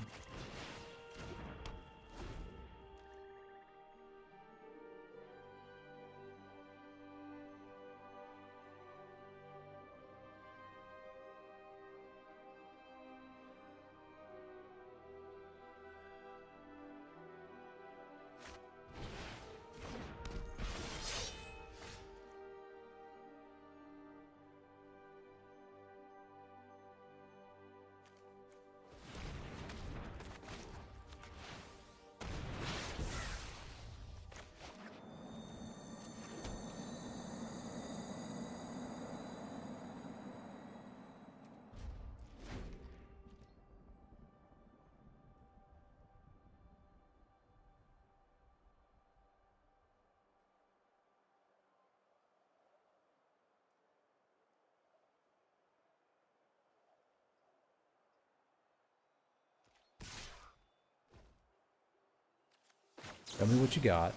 Tell me what you got.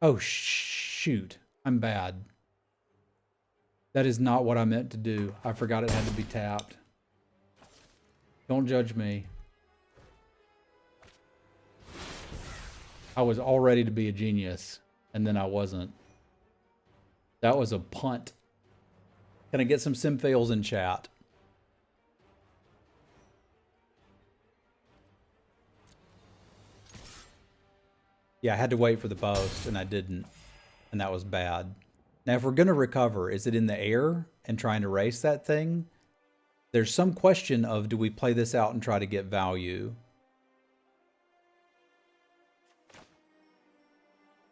Oh, shoot. I'm bad. That is not what I meant to do. I forgot it had to be tapped. Don't judge me. I was all ready to be a genius, and then I wasn't. That was a punt. Can I get some sim fails in chat? Yeah, I had to wait for the post, and I didn't. And that was bad. Now, if we're going to recover, is it in the air and trying to race that thing? There's some question of, do we play this out and try to get value?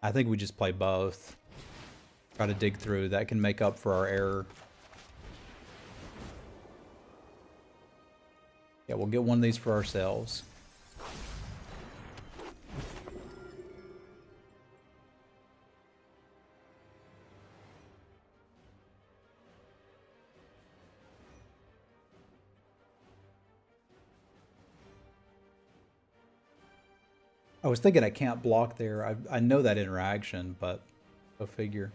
I think we just play both. Try to dig through. That can make up for our error. Yeah, we'll get one of these for ourselves. I was thinking I can't block there. I know that interaction, but go figure.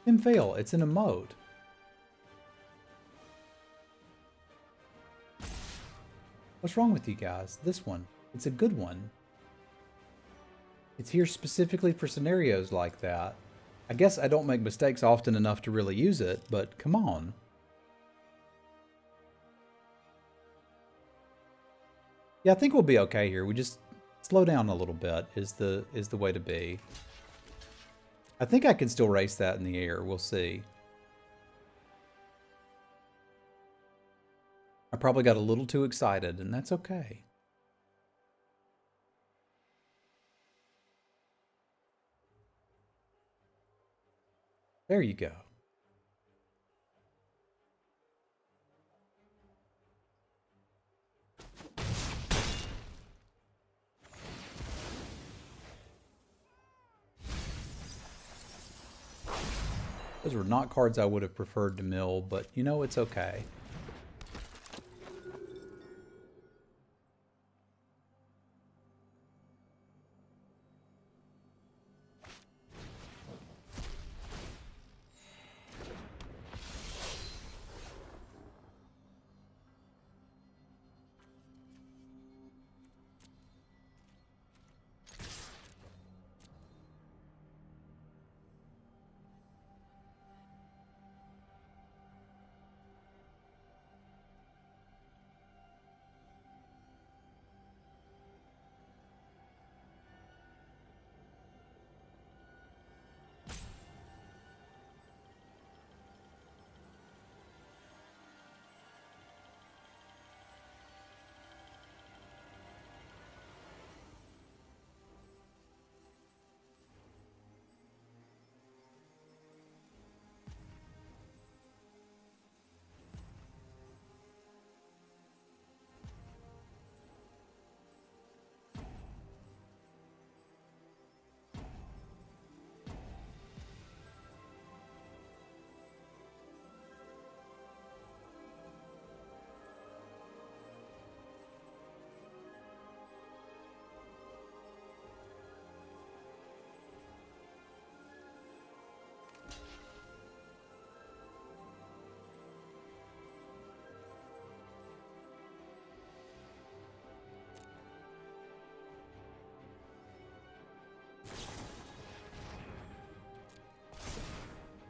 Didn't fail. It's an emote. What's wrong with you guys? This one. It's a good one. It's here specifically for scenarios like that. I guess I don't make mistakes often enough to really use it, but come on. Yeah, I think we'll be okay here. We just slow down a little bit is the way to be. I think I can still race that in the air. We'll see. I probably got a little too excited, and that's okay. There you go. Those were not cards I would have preferred to mill, but you know, it's okay.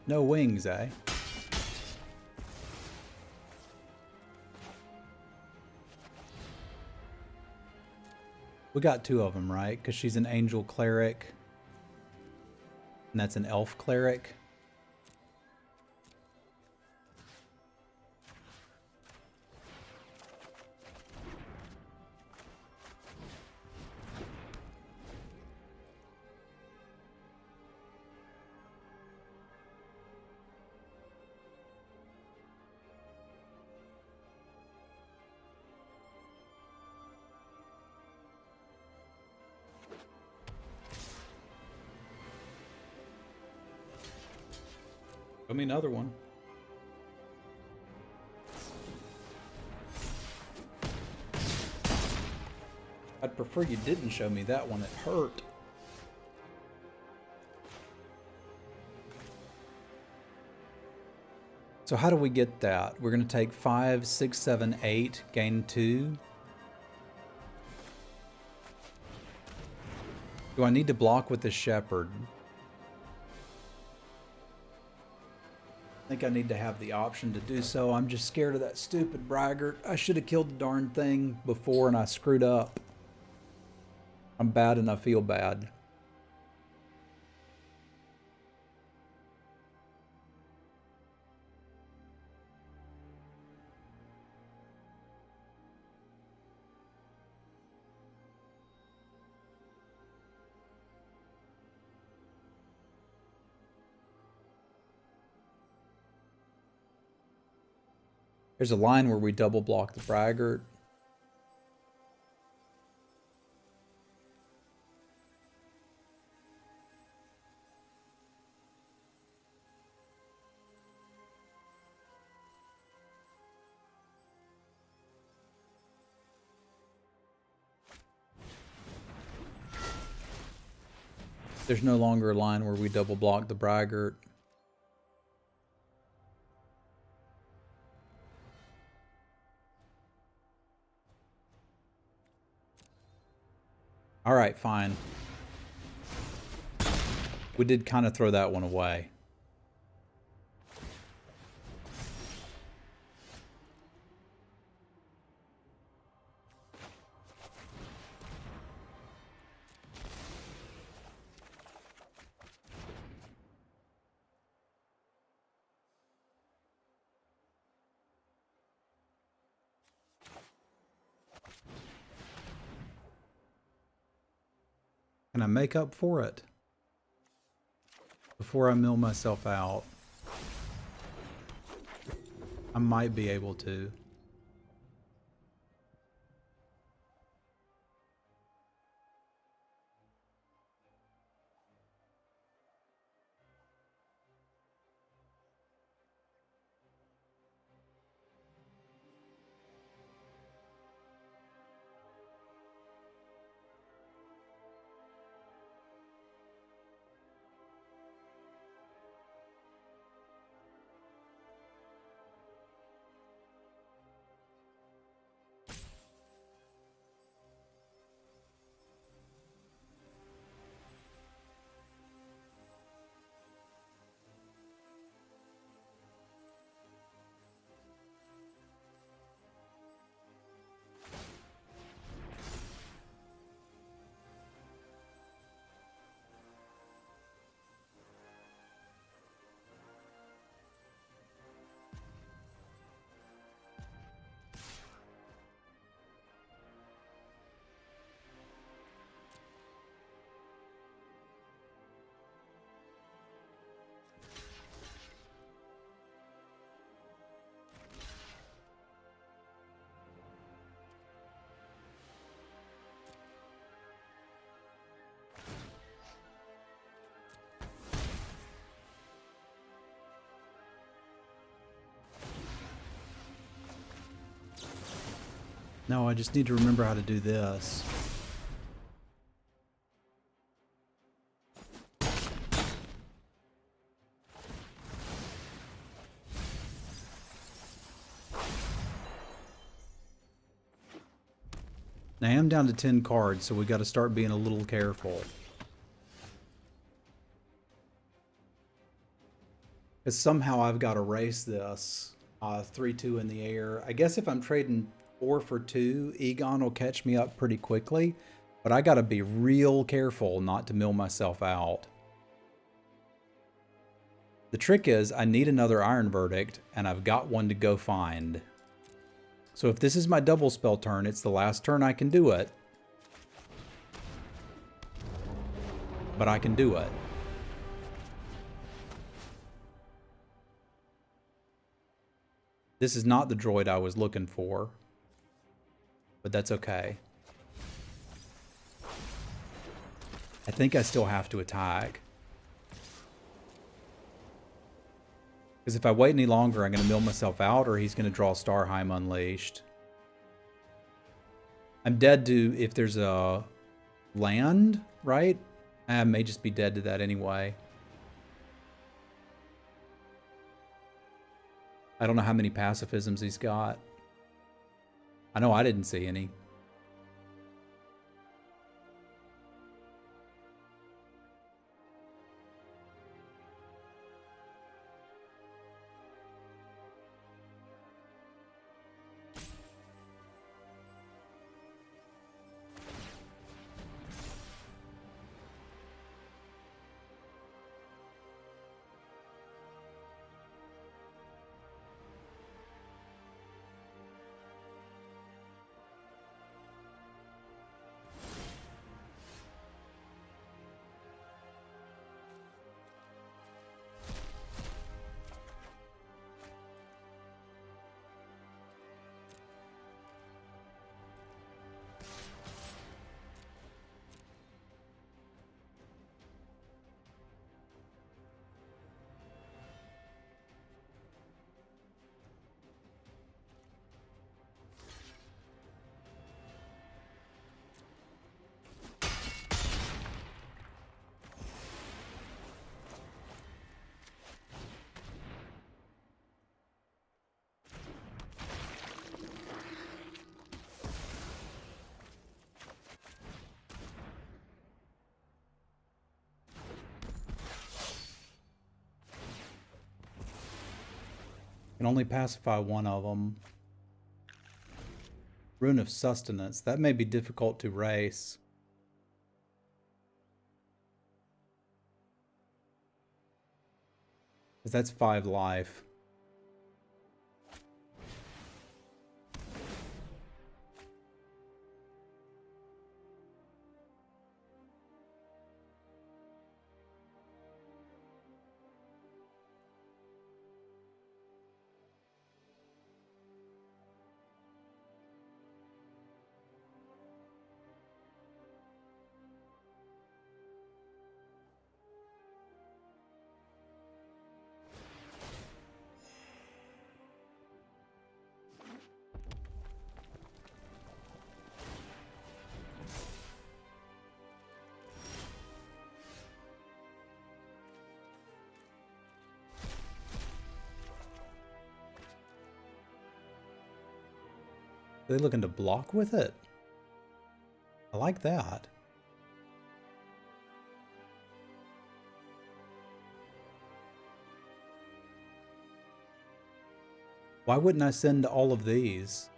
No wings, eh? We got 2 of them, right? Because she's an angel cleric. And that's an elf cleric. Show me another one. I'd prefer you didn't show me that one. It hurt. So how do we get that? We're going to take 5, 6, 7, 8, gain 2. Do I need to block with the shepherd? I think I need to have the option to do so. I'm just scared of that stupid braggart. I should have killed the darn thing before and I screwed up. I'm bad and I feel bad. There's a line where we double block the braggart. There's no longer a line where we double block the braggart. All right, fine. We did kind of throw that one away. Can I make up for it before I mill myself out? I might be able to. No, I just need to remember how to do this. Now I am down to 10 cards, so we got to start being a little careful. Because somehow I've got to race this 3-2 in the air. I guess if I'm trading 4 for 2, Egon will catch me up pretty quickly. But I got to be real careful not to mill myself out. The trick is I need another Iron Verdict, and I've got one to go find. So if this is my double spell turn, it's the last turn I can do it. But I can do it. This is not the droid I was looking for, but that's okay. I think I still have to attack. Because if I wait any longer, I'm going to mill myself out, or he's going to draw Starheim Unleashed. I'm dead to if there's a land, right? I may just be dead to that anyway. I don't know how many pacifisms he's got. I know I didn't see any. Can only pacify one of them. Rune of Sustenance. That may be difficult to race. Because that's 5 life. Are they looking to block with it? I like that. Why wouldn't I send all of these?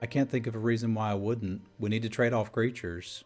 I can't think of a reason why I wouldn't. We need to trade off creatures.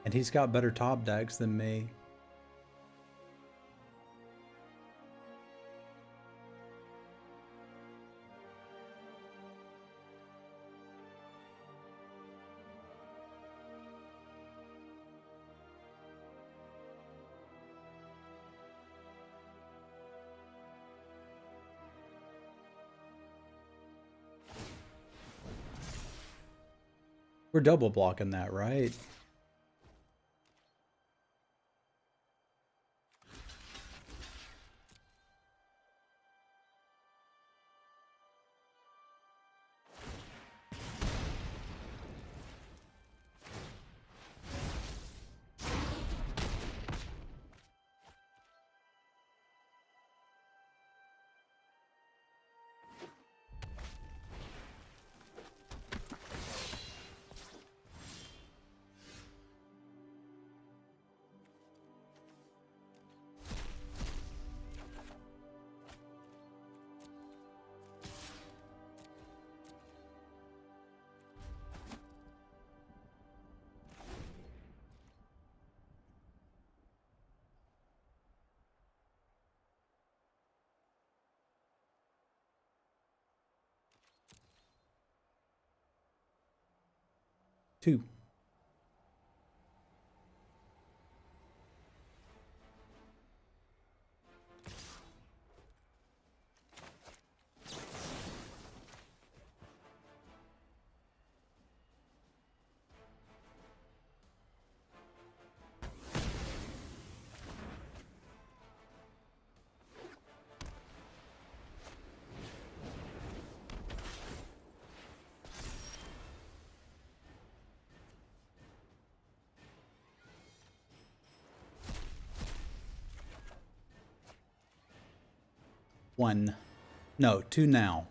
And he's got better top decks than me. We're double blocking that, right? Two. One. No, two now.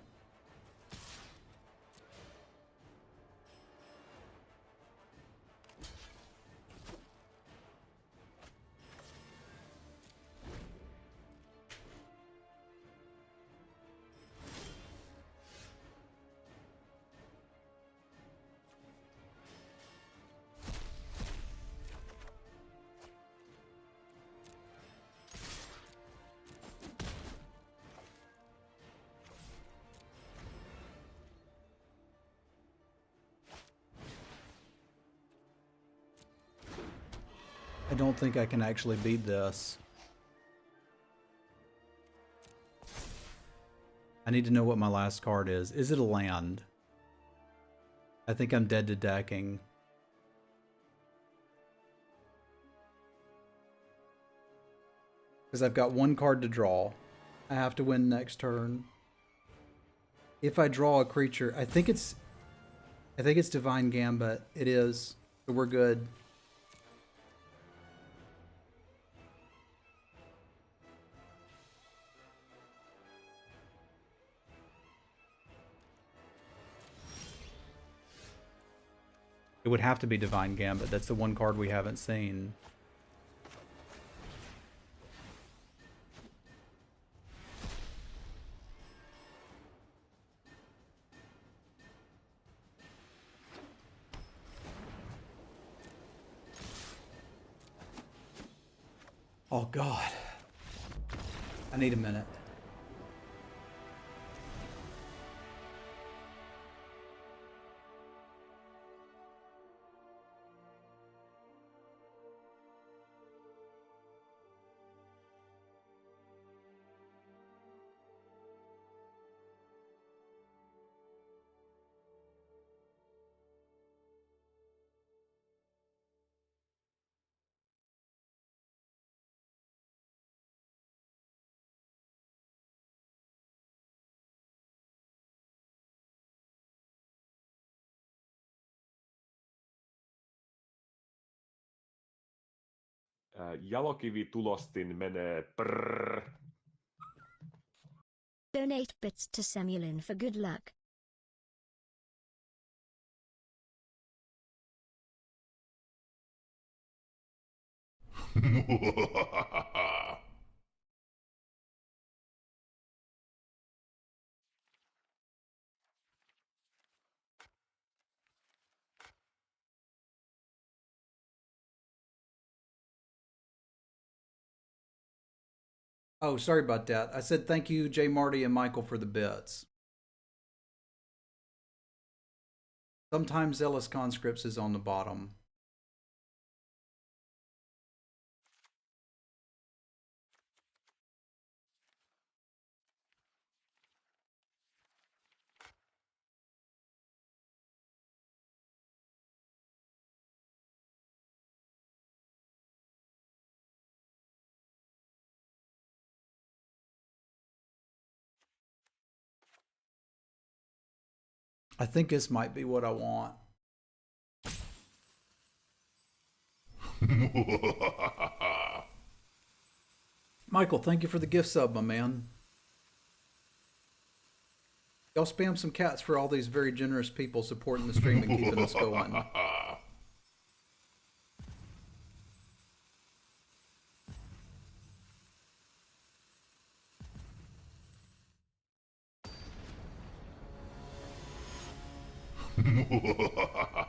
I don't think I can actually beat this. I need to know what my last card is. Is it a land? I think I'm dead to decking. Because I've got one card to draw. I have to win next turn. If I draw a creature, I think it's Divine Gambit. It is. So we're good. It would have to be Divine Gambit. That's the one card we haven't seen. Oh God. I need a minute. Jalokivitulostin menee prrrr. Donate bits to Semulin for good luck. Oh, sorry about that. I said thank you, Jay Marty and Michael, for the bits. Sometimes Zealous Conscripts is on the bottom. I think this might be what I want. Michael, thank you for the gift sub, my man. Y'all spam some cats for all these very generous people supporting the stream and keeping us going.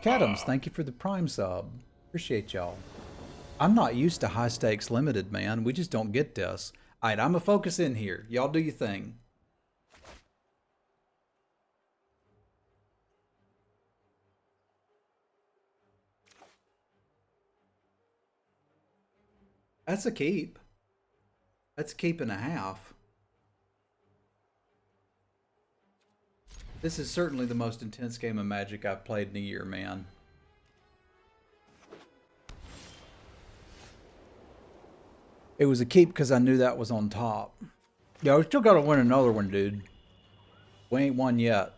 Catums, thank you for the prime sub. Appreciate y'all. I'm not used to high stakes limited, man. We just don't get this. Alright, I'm gonna focus in here. Y'all do your thing. That's a keep. That's a keep and a half. This is certainly the most intense game of Magic I've played in a year, man. It was a keep because I knew that was on top. Yeah, we still gotta win another one, dude. We ain't won yet.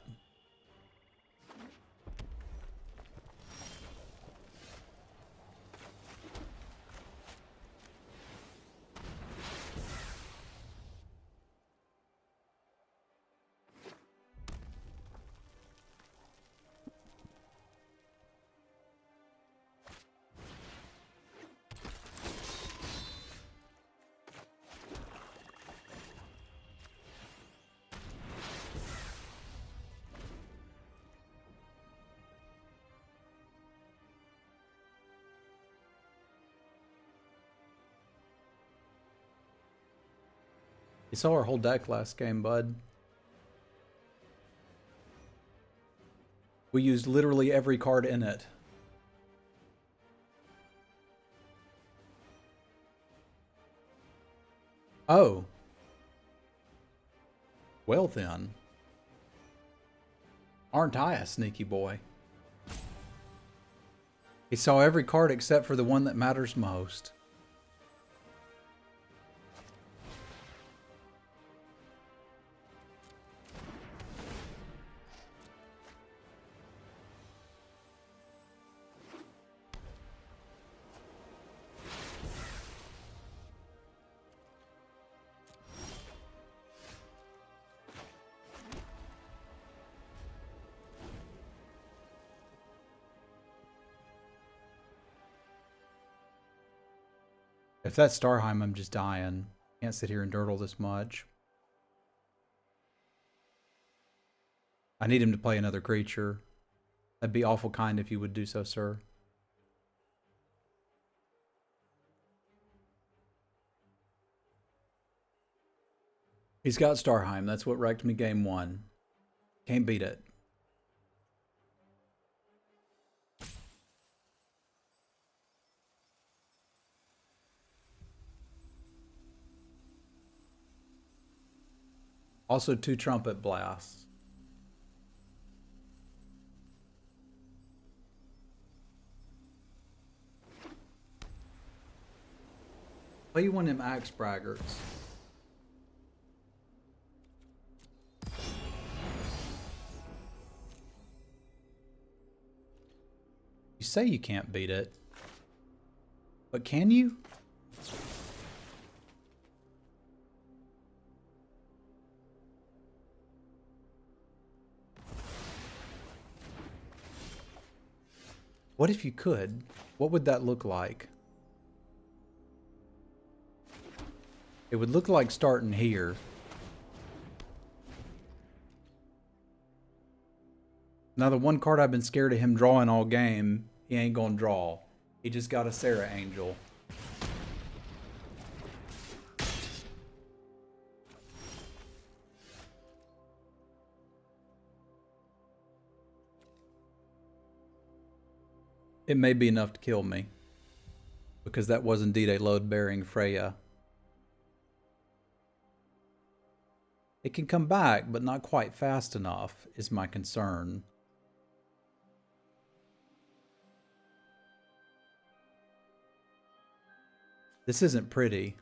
You saw our whole deck last game, bud. We used literally every card in it. Oh. Well then. Aren't I a sneaky boy? He saw every card except for the one that matters most. If that's Starheim, I'm just dying. Can't sit here and durdle this much. I need him to play another creature. That'd be awful kind if you would do so, sir. He's got Starheim. That's what wrecked me game one. Can't beat it. Also 2 trumpet blasts. Play you one of them axe braggarts. You say you can't beat it, but can you? What if you could? What would that look like? It would look like starting here. Now the one card I've been scared of him drawing all game, he ain't gonna draw. He just got a Sarah Angel. It may be enough to kill me, because that was indeed a load-bearing Freya. It can come back, but not quite fast enough, is my concern. This isn't pretty.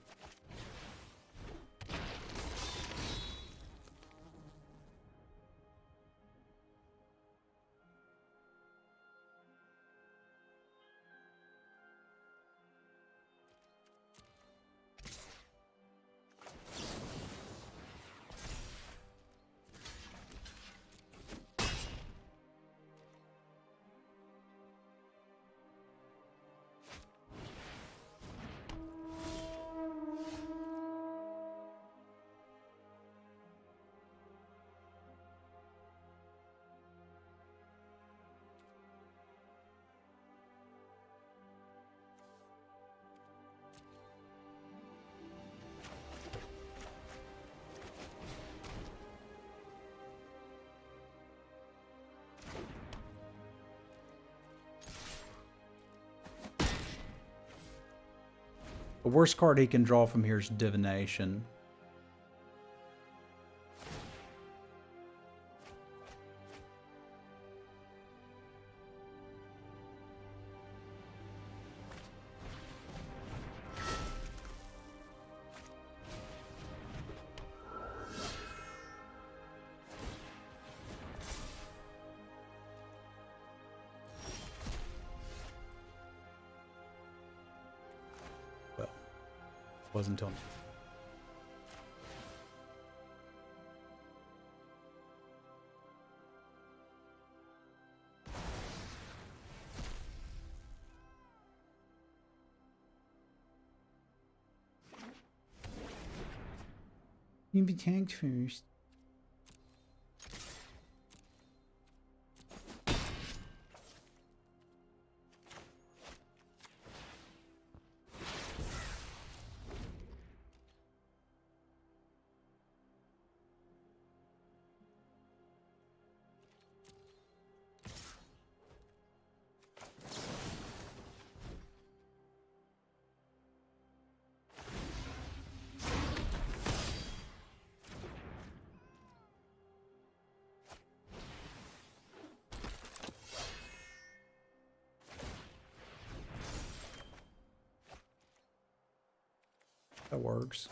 The worst card he can draw from here is Divination. Well, wasn't until you be tagged first. That works.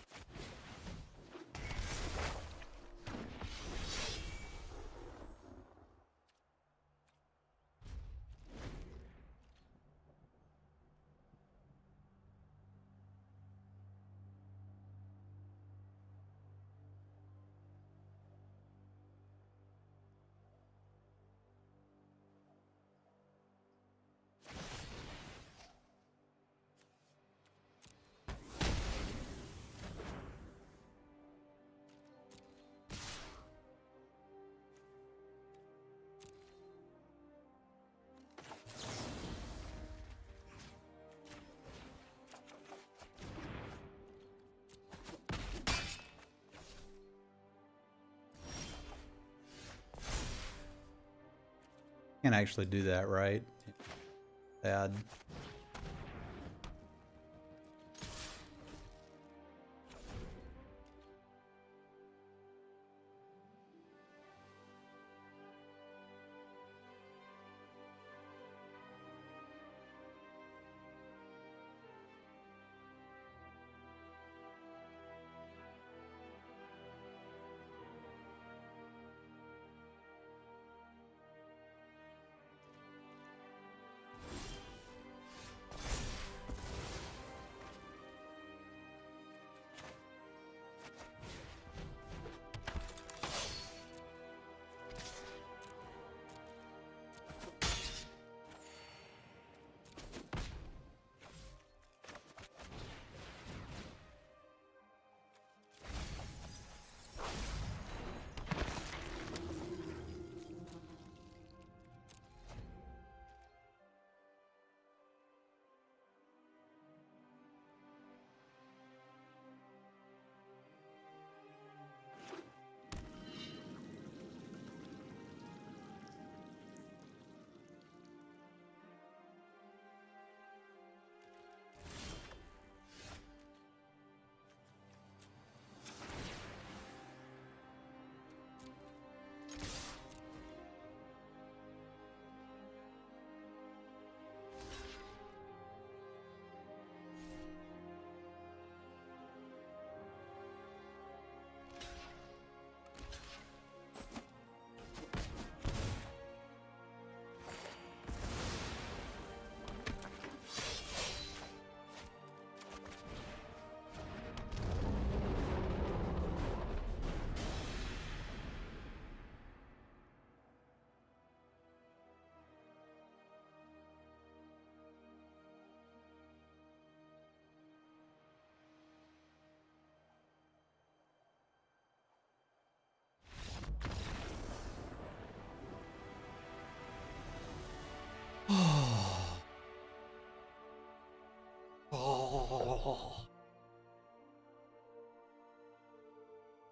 Can't actually do that, right? Bad.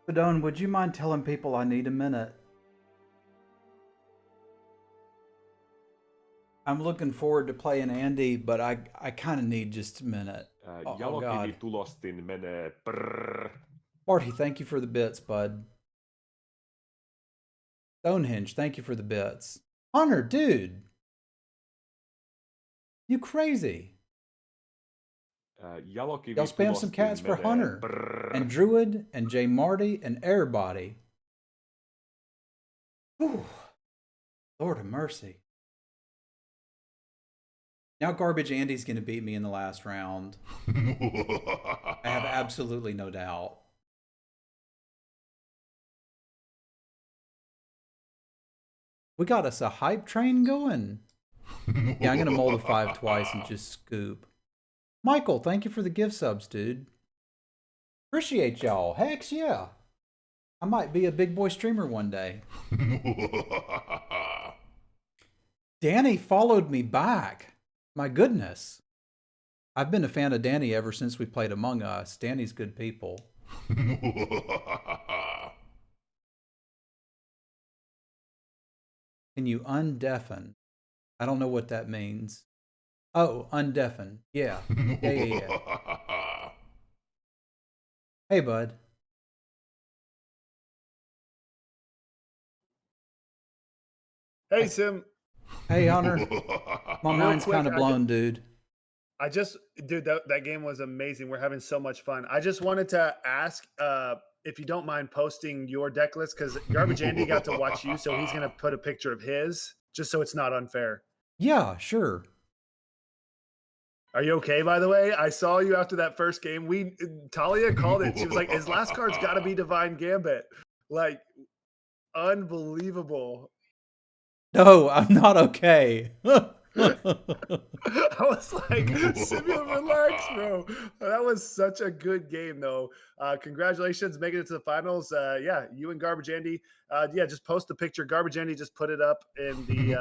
Badone, would you mind telling people I need a minute? I'm looking forward to playing Andy, but I kind of need just a minute. Oh, Jalokivi God. tulostin menee brrr. Barty, thank you for the bits, bud. Stonehenge, thank you for the bits. Hunter, dude. You crazy. Jalokivi Y'all spam some tulostin cats for menee Hunter. brrr. And Druid and J Marty and everybody. Whew. Lord of mercy. Now Garbage Andy's going to beat me in the last round. I have absolutely no doubt. We got us a hype train going. Yeah, I'm going to mold a 5 twice and just scoop. Michael, thank you for the gift subs, dude. Appreciate y'all. Heck yeah. I might be a big boy streamer one day. Danny followed me back. My goodness. I've been a fan of Danny ever since we played Among Us. Danny's good people. Can you undeafen? I don't know what that means. Oh, undeafen. Yeah. Yeah. Hey, bud. Hey, Sim. Hey, Hunter. My Real mind's quick, kind of blown, dude. Dude, that game was amazing. We're having so much fun. I just wanted to ask if you don't mind posting your deck list, because Garbage Andy got to watch you, so he's gonna put a picture of his, just so it's not unfair. Yeah, sure. Are you okay, by the way? I saw you after that first game. Talia called it. She was like, his last card's got to be Divine Gambit. Like, unbelievable. No, I'm not okay. I was like, Simeon, relax, bro. That was such a good game, though. Congratulations, making it to the finals. Yeah, you and Garbage Andy. Yeah, just post a picture. Garbage Andy just put it up in the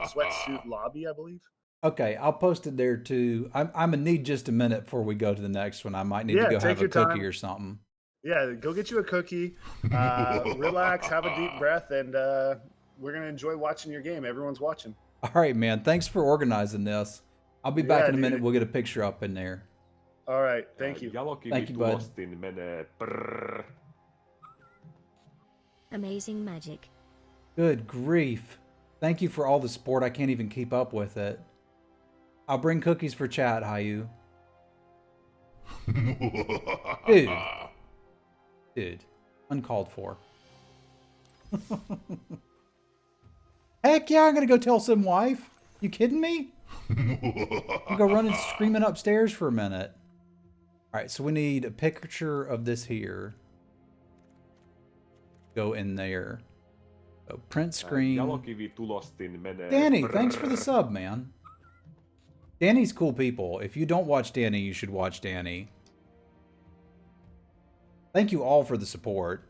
Sweatsuit lobby, I believe. Okay, I'll post it there too. I'm gonna need just a minute before we go to the next one. I might need to go take have a your cookie time. or something. Yeah, go get you a cookie. Relax, have a deep breath, and we're gonna enjoy watching your game. Everyone's watching. All right, man. Thanks for organizing this. I'll be back Yeah, in a minute. dude. We'll get a picture up in there. All right, thank you. Jalokivi Thank you, bud. tulostin menee brrr. Amazing magic. Good grief. Thank you for all the support. I can't even keep up with it. I'll bring cookies for chat, Hayu. Dude. Uncalled for. Heck yeah, I'm gonna go tell some wife. You kidding me? I'm go running screaming upstairs for a minute. Alright, so we need a picture of this here. Go in there. So print screen. Jalokivi tulostin menee Danny, brrr. thanks for the sub, man. Danny's cool people. If you don't watch Danny, you should watch Danny. Thank you all for the support.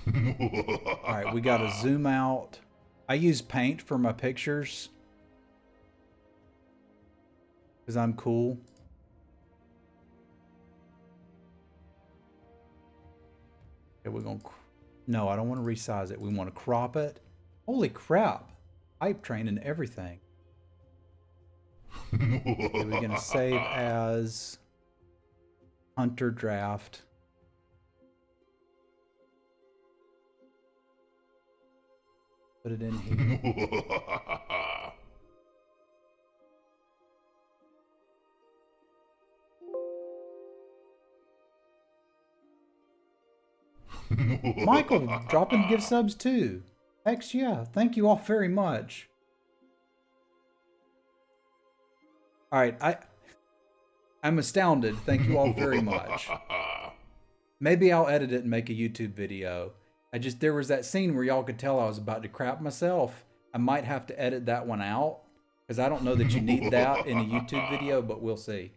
Alright, we gotta zoom out. I use paint for my pictures. Because I'm cool. Okay, we're gonna... No, I don't want to resize it. We want to crop it. Holy crap. Hype train and everything. Okay, we're gonna save as Hunter Draft. Put it in here. Michael, dropping gift subs too. Heck yeah. Thank you all very much. Alright, I'm astounded. Thank you all very much. Maybe I'll edit it and make a YouTube video. There was that scene where y'all could tell I was about to crap myself. I might have to edit that one out, because I don't know that you need that in a YouTube video, but we'll see.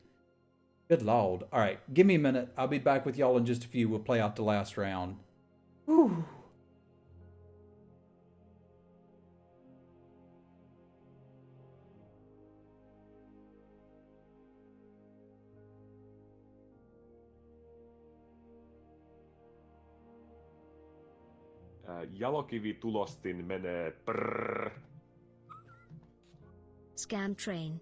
Good lord. All right, give me a minute. I'll be back with y'all in just a few. We'll play out the last round. Whew. Jalokivi tulostin menee brrr. Scam train.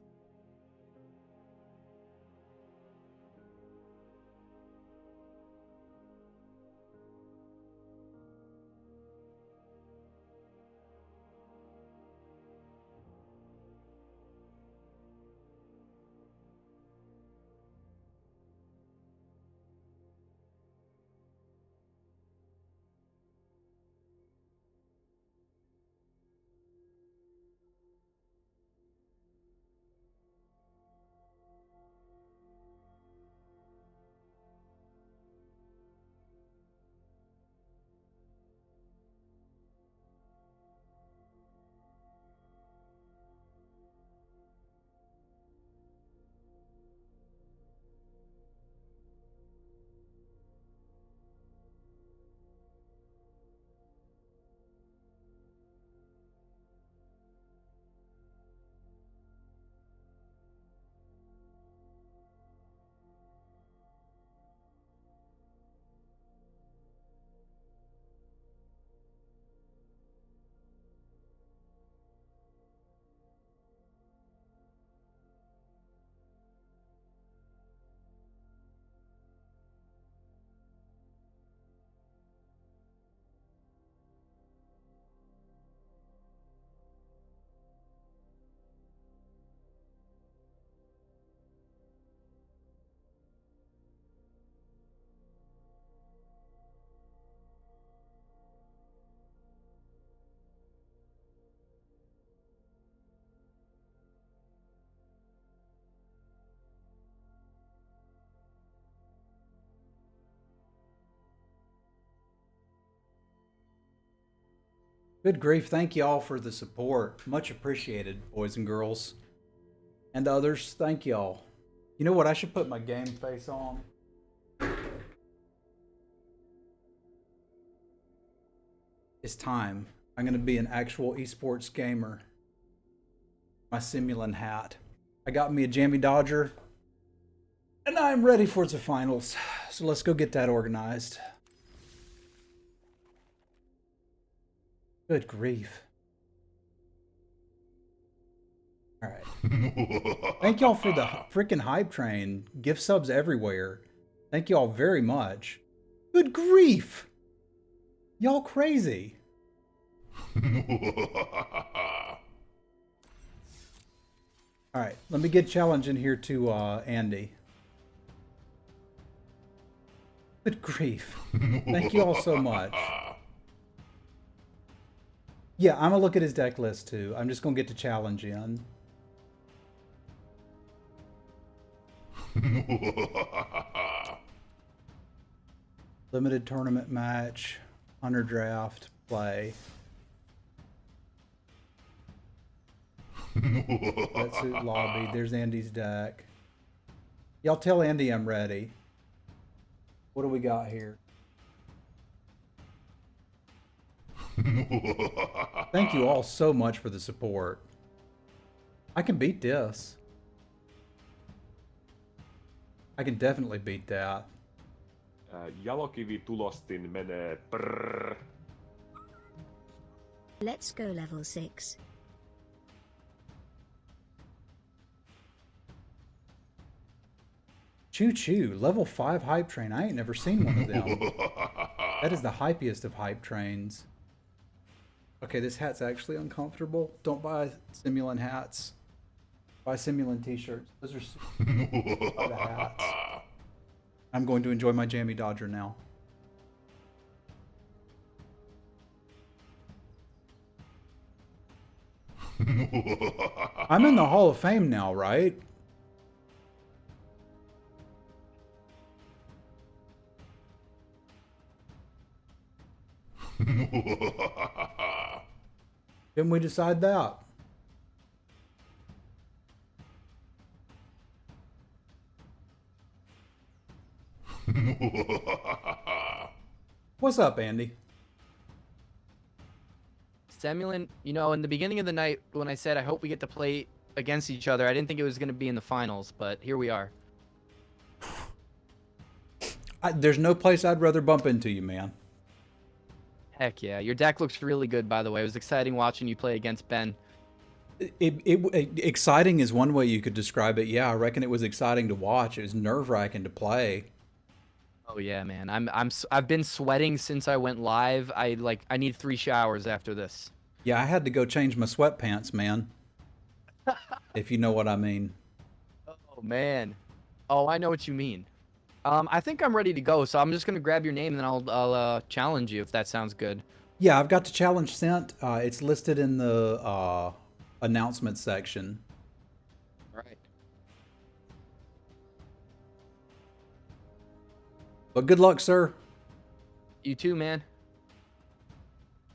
Good grief. Thank you all for the support. Much appreciated, boys and girls. And others, thank y'all. You know what? I should put my game face on. It's time. I'm going to be an actual esports gamer. My Simulan hat. I got me a Jammy Dodger. And I'm ready for the finals. So let's go get that organized. Good grief. All right. Thank y'all for the freaking hype train. Gift subs everywhere. Thank y'all very much. Good grief. Y'all crazy. All right. Let me get challenge in here to Andy. Good grief. Thank you all so much. Yeah, I'm going to look at his deck list too. I'm just going to get to challenge in. Limited tournament match, hunter draft, play. Sweatsuit lobby. There's Andy's deck. Y'all tell Andy I'm ready. What do we got here? Thank you all so much for the support. I can beat this. I can definitely beat that. Jalokivi tulostin menee prrrr. Let's go level 6. Choo choo, level 5 hype train. I ain't never seen one of them. That is the hypiest of hype trains. Okay, this hat's actually uncomfortable. Don't buy Simulan hats. Buy Simulan t-shirts. Those are the hats. I'm going to enjoy my Jammy Dodger now. I'm in the Hall of Fame now, right? Didn't we decide that? What's up, Andy? Semulin, you know, in the beginning of the night when I said I hope we get to play against each other, I didn't think it was going to be in the finals, but here we are. There's no place I'd rather bump into you, man. Heck yeah. Your deck looks really good, by the way. It was exciting watching you play against Ben. Exciting is one way you could describe it. Yeah, I reckon it was exciting to watch. It was nerve-wracking to play. Oh yeah, man. I've been sweating since I went live. I need 3 showers after this. Yeah, I had to go change my sweatpants, man. If you know what I mean. Oh man. Oh, I know what you mean. I think I'm ready to go, so I'm just gonna grab your name and then I'll challenge you if that sounds good. Yeah, I've got the challenge sent. It's listed in the announcement section. All right. But good luck, sir. You too, man.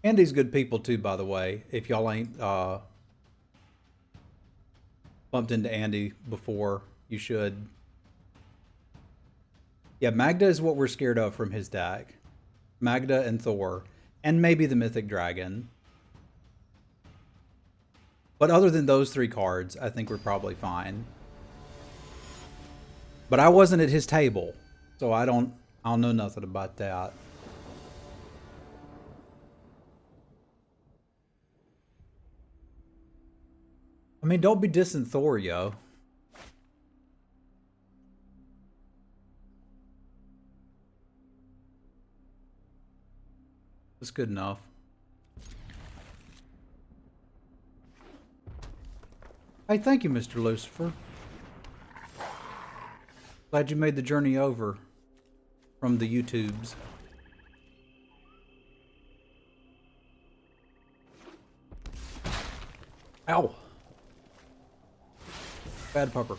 Andy's good people too, by the way. If y'all ain't bumped into Andy before, you should. Yeah, Magda is what we're scared of from his deck. Magda and Thor. And maybe the Mythic Dragon. But other than those 3 cards, I think we're probably fine. But I wasn't at his table, so I don't know nothing about that. I mean, don't be dissing Thor, yo. That's good enough. Hey, thank you, Mr. Lucifer. Glad you made the journey over from the YouTubes. Ow. Bad pupper.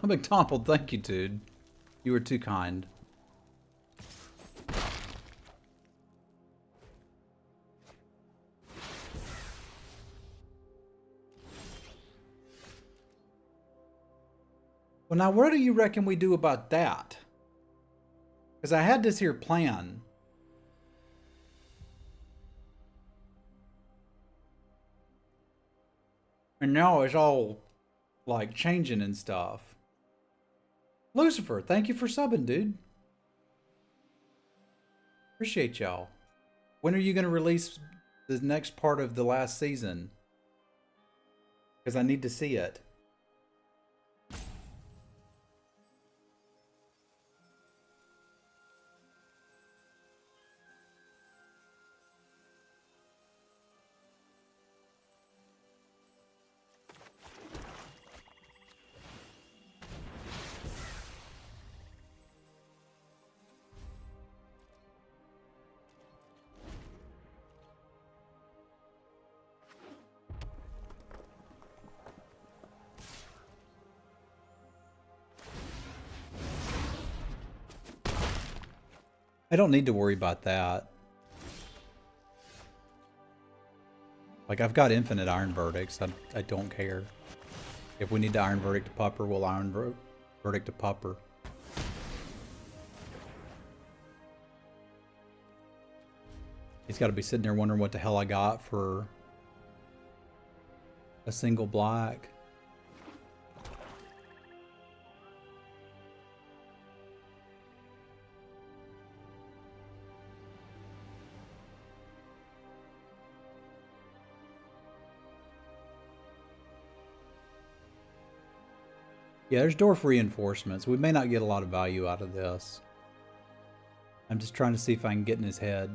McDonald, thank you, dude. You were too kind. Well, now what do you reckon we do about that? Because I had this here plan. And now it's all, like, changing and stuff. Lucifer, thank you for subbing, dude. Appreciate y'all. When are you going to release the next part of the last season? Because I need to see it. I don't need to worry about that. Like, I've got infinite iron verdicts. I don't care. If we need to iron verdict to pupper, we'll iron verdict to pupper. He's got to be sitting there wondering what the hell I got for a single black. Yeah, there's dwarf reinforcements. We may not get a lot of value out of this. I'm just trying to see if I can get in his head.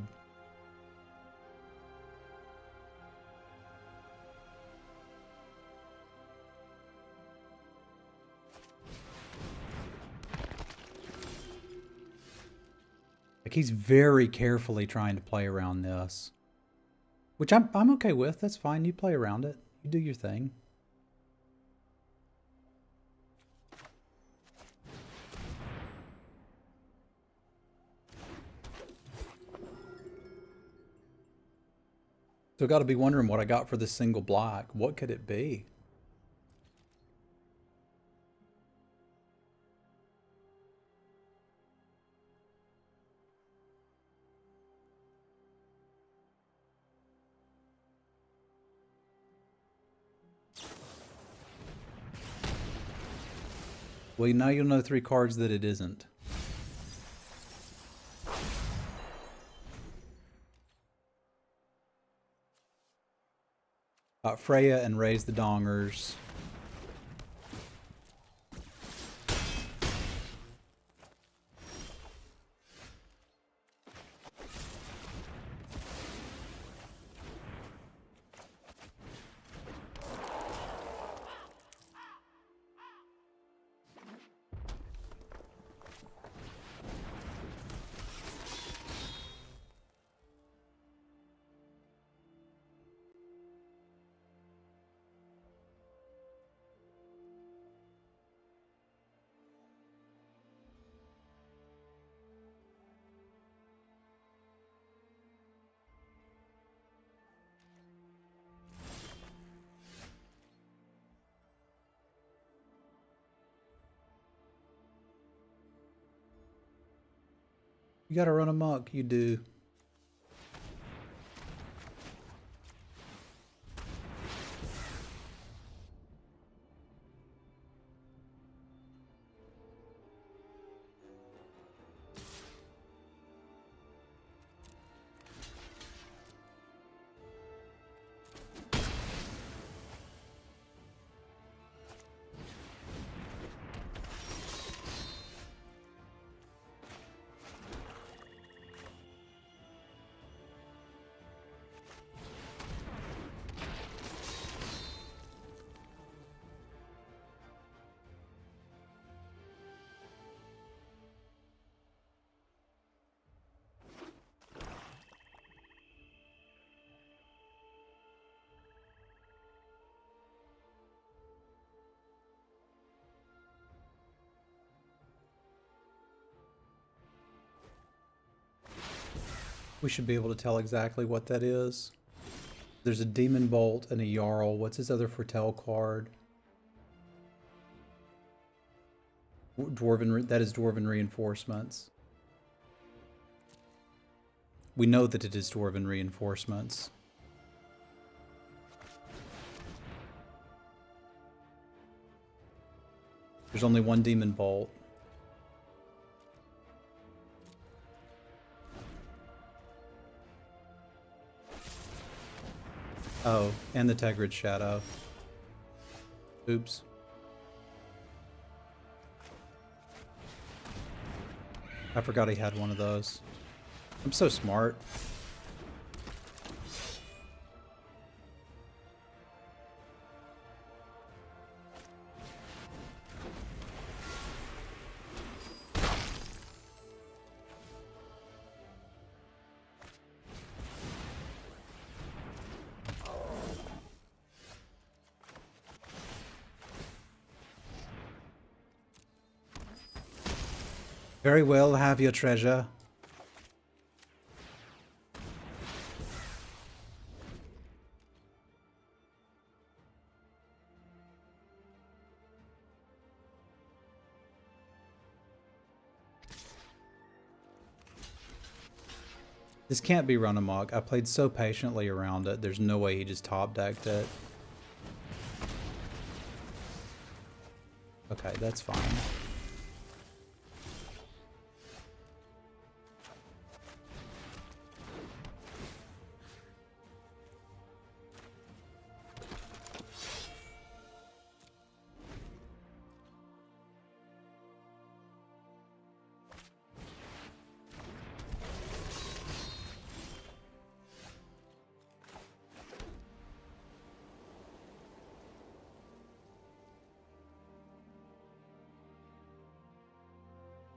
Like, he's very carefully trying to play around this. Which I'm okay with. That's fine. You play around it. You do your thing. So got to be wondering what I got for this single black. What could it be? Well, now you'll know 3 cards that it isn't. Got Freya and Raise the Dongers. You gotta run amok, you do. We should be able to tell exactly what that is. There's a Demon Bolt and a Jarl. What's his other Foretell card? That is Dwarven Reinforcements. We know that it is Dwarven Reinforcements. There's only one Demon Bolt. Oh, and the Tegrid Shadow. Oops. I forgot he had one of those. I'm so smart. Very well, have your treasure. This can't be run amok. I played so patiently around it. There's no way he just top decked it. Okay, that's fine.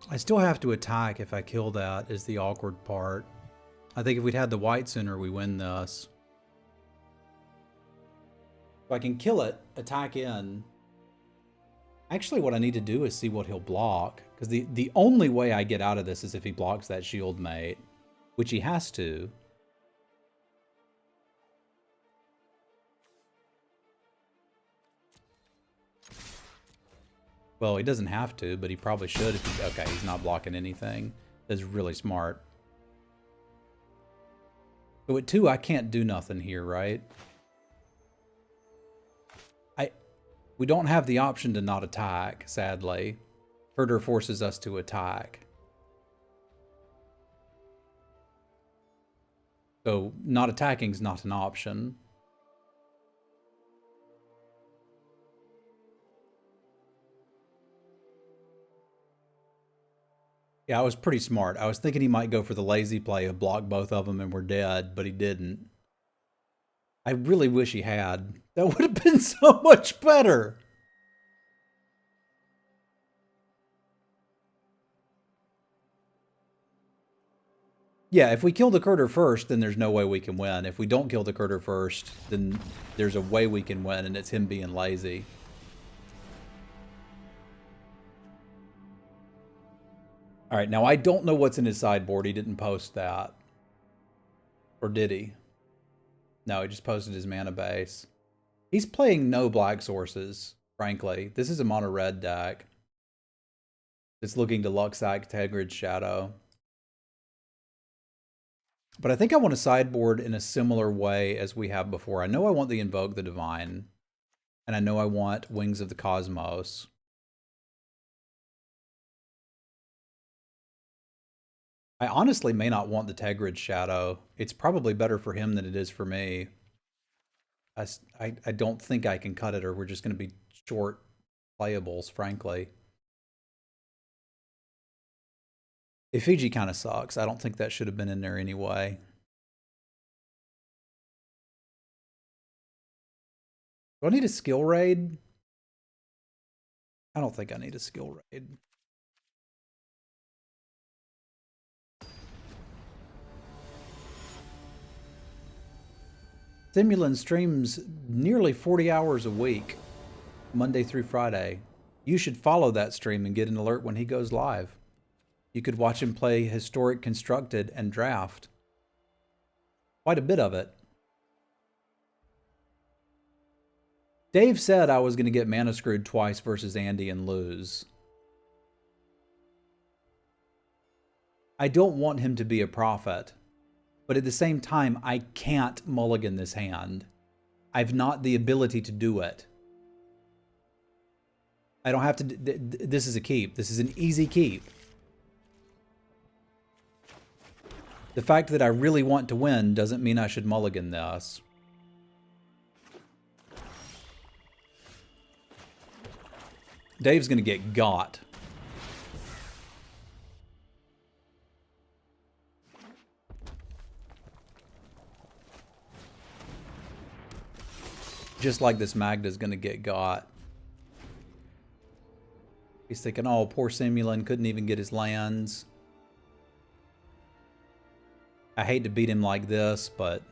I still have to attack if I kill that, is the awkward part. I think if we'd had the white sooner, we win this. If I can kill it, attack in. Actually, what I need to do is see what he'll block. Because the only way I get out of this is if he blocks that shield mate. Which he has to. Well, he doesn't have to, but he probably should if he... Okay, he's not blocking anything. That's really smart. So at 2, I can't do nothing here, right? We don't have the option to not attack, sadly. Herder forces us to attack. So not attacking is not an option. Yeah, I was pretty smart. I was thinking he might go for the lazy play of block both of them and we're dead, but he didn't. I really wish he had. That would have been so much better. Yeah, if we kill the Kurder first, then there's no way we can win. If we don't kill the Kurder first, then there's a way we can win, and it's him being lazy. All right, now I don't know what's in his sideboard. He didn't post that. Or did he? No, he just posted his mana base. He's playing no black sources, frankly. This is a mono red deck. It's looking to Luxac, Tegrid, Shadow. But I think I want to sideboard in a similar way as we have before. I know I want the Invoke the Divine. And I know I want Wings of the Cosmos. I honestly may not want the Tegrid Shadow. It's probably better for him than it is for me. I don't think I can cut it, or we're just going to be short playables, frankly. Effigy kind of sucks. I don't think that should have been in there anyway. Do I need a skill raid? I don't think I need a skill raid. Simulan streams nearly 40 hours a week, Monday through Friday. You should follow that stream and get an alert when he goes live. You could watch him play Historic Constructed and Draft. Quite a bit of it. Dave said I was going to get mana screwed twice versus Andy and lose. I don't want him to be a prophet, but at the same time, I can't mulligan this hand. I've not the ability to do it. I don't have to... This is a keep. This is an easy keep. The fact that I really want to win doesn't mean I should mulligan this. Dave's going to get got. Just like this Magda's going to get got. He's thinking, oh, poor Simulan couldn't even get his lands. I hate to beat him like this, but...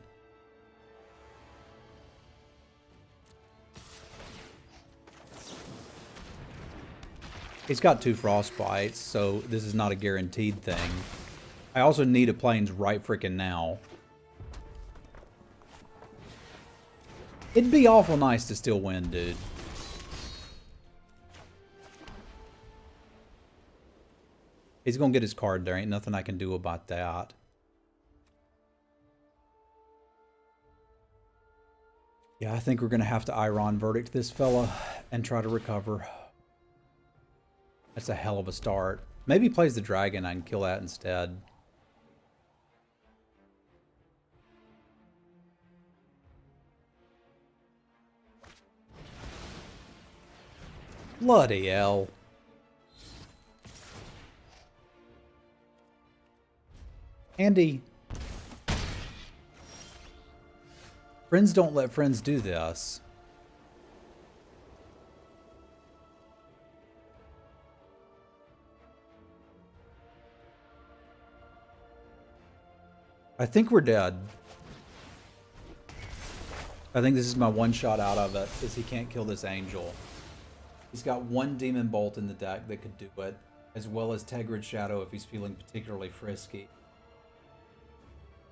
He's got 2 Frostbites, so this is not a guaranteed thing. I also need a Plains right frickin' now. It'd be awful nice to still win, dude. He's gonna get his card there. Ain't nothing I can do about that. Yeah, I think we're gonna have to Iron verdict this fella and try to recover. That's a hell of a start. Maybe he plays the dragon. I can kill that instead. Bloody hell. Andy. Friends don't let friends do this. I think we're dead. I think this is my one shot out of it, is he can't kill this angel. He's got 1 Demon Bolt in the deck that could do it, as well as Tegrid Shadow if he's feeling particularly frisky.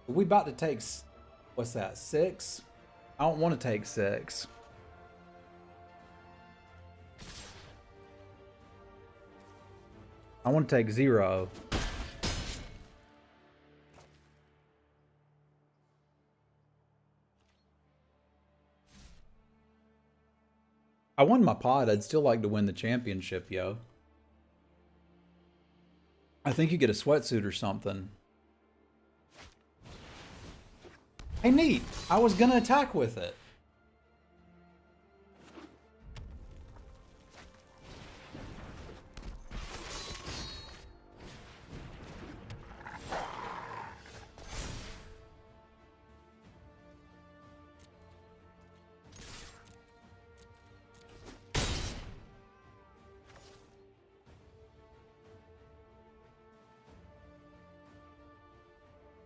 Are we about to take, what's that, 6? I don't want to take 6. I want to take 0. I won my pod. I'd still like to win the championship, yo. I think you get a sweatsuit or something. Hey, neat. I was gonna attack with it.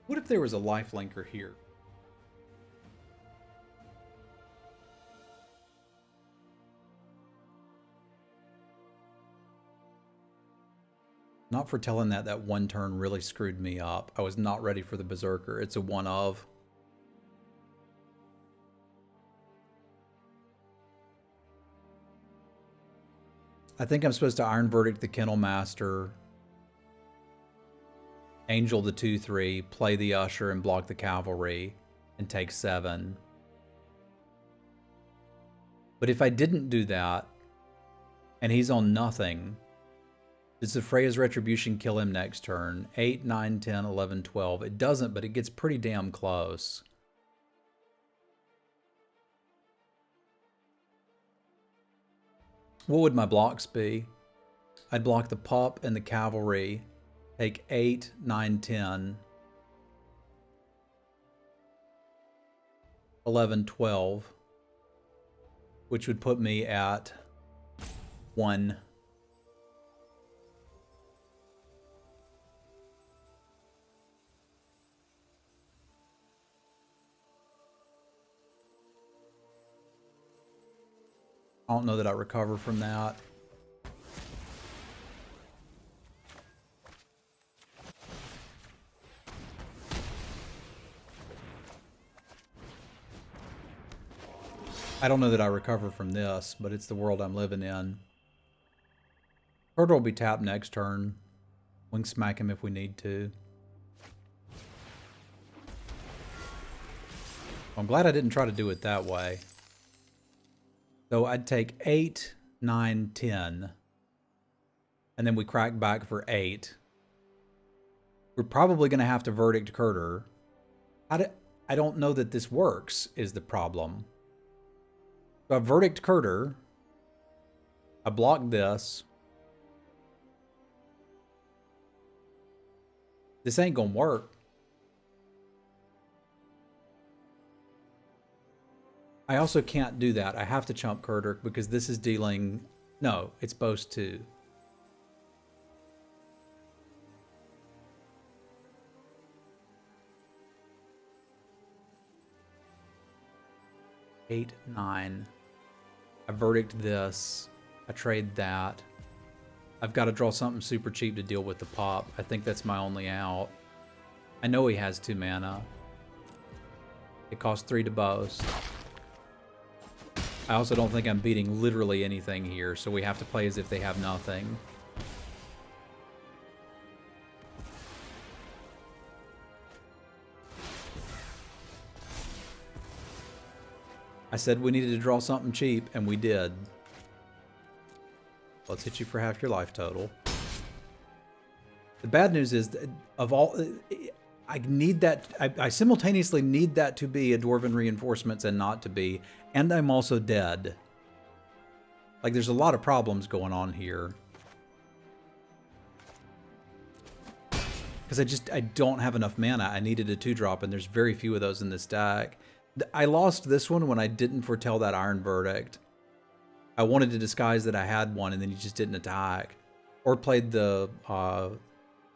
What if there was a lifelinker here? Not for telling that one turn really screwed me up. I was not ready for the Berserker. It's a one of. I think I'm supposed to Iron Verdict the Kennel Master, Angel the 2/3, play the Usher and block the Cavalry, and take 7. But if I didn't do that, and he's on nothing, does the Freya's Retribution kill him next turn? 8, 9, 10, 11, 12. It doesn't, but it gets pretty damn close. What would my blocks be? I'd block the Pup and the Cavalry. Take 8, 9, 10, 11, 12, which would put me at 1. I don't know that I recover from that. I don't know that I recover from this, but it's the world I'm living in. Turtle will be tapped next turn. We can smack him if we need to. I'm glad I didn't try to do it that way. So I'd take 8, 9, 10. And then we crack back for 8. We're probably going to have to verdict Curter. I don't know that this works, is the problem. So I verdict Curter. I block this. This ain't going to work. I also can't do that. I have to chump Curter because this is dealing... No, it's supposed to. Eight, 9. I verdict this. I trade that. I've got to draw something super cheap to deal with the pop. I think that's my only out. I know he has 2 mana. It costs 3 to boast. I also don't think I'm beating literally anything here, so we have to play as if they have nothing. I said we needed to draw something cheap, and we did. Let's hit you for half your life total. The bad news is, that of all... I need that... I simultaneously need that to be a Dwarven Reinforcements and not to be, and I'm also dead. Like, there's a lot of problems going on here. Because I don't have enough mana. I needed a 2-drop, and there's very few of those in this deck. I lost this one when I didn't foretell that Iron Verdict. I wanted to disguise that I had one, and then he just didn't attack. Or played the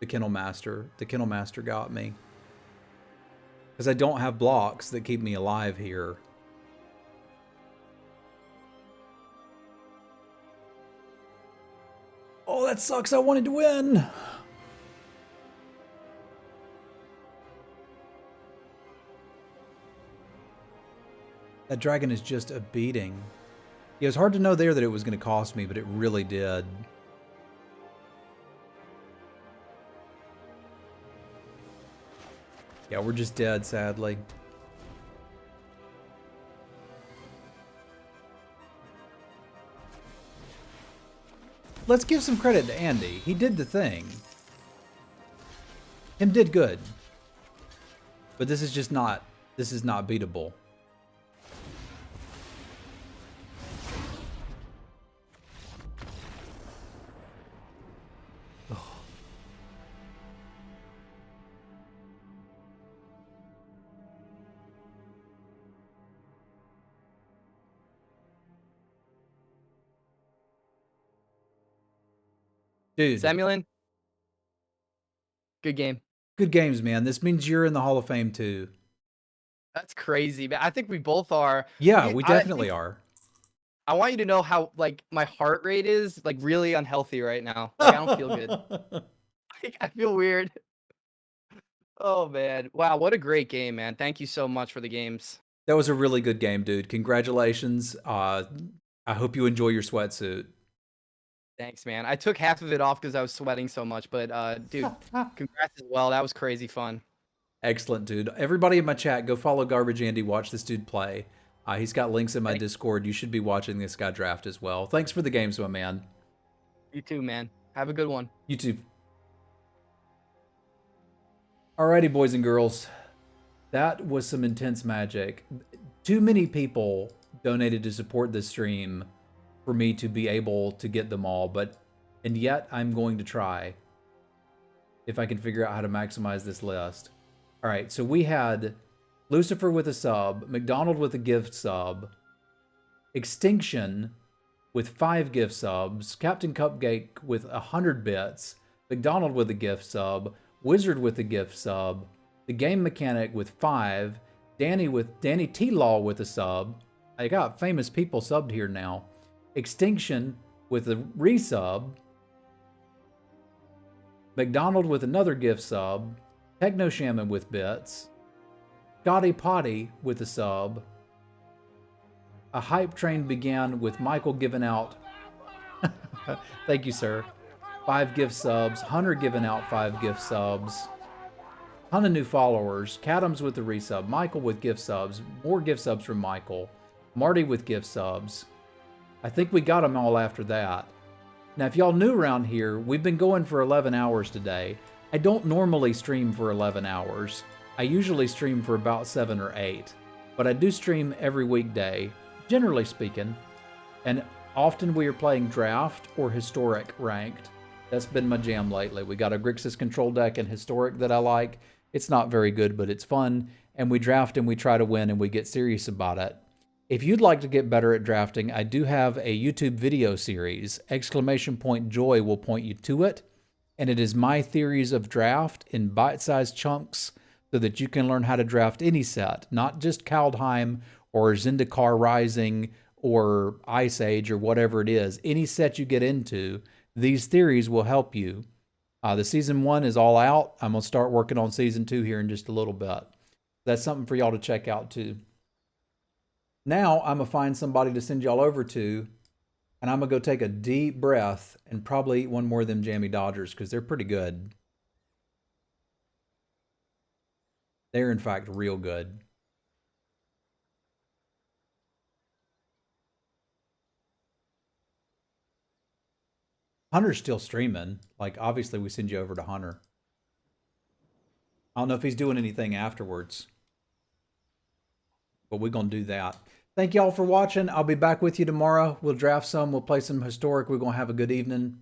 Kennel Master. The Kennel Master got me. Because I don't have blocks that keep me alive here. Oh, that sucks. I wanted to win. That dragon is just a beating. It was hard to know there that it was going to cost me, but it really did. Yeah, we're just dead, sadly. Let's give some credit to Andy. He did the thing. Him did good. But this is just not... This is not beatable. Dude. Semulin, good game. Good games, man. This means you're in the Hall of Fame, too. That's crazy, man. I think we both are. Yeah, we definitely are. I want you to know how, like, my heart rate is, like, really unhealthy right now. Like, I don't feel good. Like, I feel weird. Oh, man. Wow, what a great game, man. Thank you so much for the games. That was a really good game, dude. Congratulations. I hope you enjoy your sweatsuit. Thanks, man. I took half of it off because I was sweating so much, but dude, congrats as well. That was crazy fun. Excellent, dude. Everybody in my chat, go follow Garbage Andy. Watch this dude play. He's got links in my Discord. You should be watching this guy draft as well. Thanks for the games, my man. You too, man. Have a good one. You too. Alrighty, boys and girls. That was some intense Magic. Too many people donated to support this stream for me to be able to get them all, and yet I'm going to try if I can figure out how to maximize this list. All right, so we had Lucifer with a sub, McDonald with a gift sub, Extinction with 5 gift subs, Captain Cupcake with 100 bits, McDonald with a gift sub, Wizard with a gift sub, The Game Mechanic with 5, Danny T-Law with a sub. I got famous people subbed here now. Extinction with a resub, McDonald with another gift sub, Techno Shaman with bits, Scotty Potty with a sub, A hype train began with Michael giving out. Thank you, sir. 5 gift subs. Hunter giving out 5 gift subs. Ton of new followers. Cadams with the resub. Michael with gift subs. More gift subs from Michael. Marty with gift subs. I think we got them all after that. Now, if y'all new around here, we've been going for 11 hours today. I don't normally stream for 11 hours. I usually stream for about 7 or 8. But I do stream every weekday, generally speaking. And often we are playing draft or historic ranked. That's been my jam lately. We got a Grixis control deck and historic that I like. It's not very good, but it's fun. And we draft and we try to win and we get serious about it. If you'd like to get better at drafting, I do have a YouTube video series. !Joy will point you to it. And it is my theories of draft in bite-sized chunks so that you can learn how to draft any set, not just Kaldheim or Zendikar Rising or Ice Age or whatever it is. Any set you get into, these theories will help you. The season 1 is all out. I'm going to start working on season 2 here in just a little bit. That's something for y'all to check out too. Now I'm going to find somebody to send y'all over to, and I'm going to go take a deep breath and probably eat one more of them Jammy Dodgers because they're pretty good. They're in fact real good. Hunter's still streaming. Like, obviously we send you over to Hunter. I don't know if he's doing anything afterwards, but we're going to do that. Thank y'all for watching. I'll be back with you tomorrow. We'll draft some. We'll play some historic. We're going to have a good evening.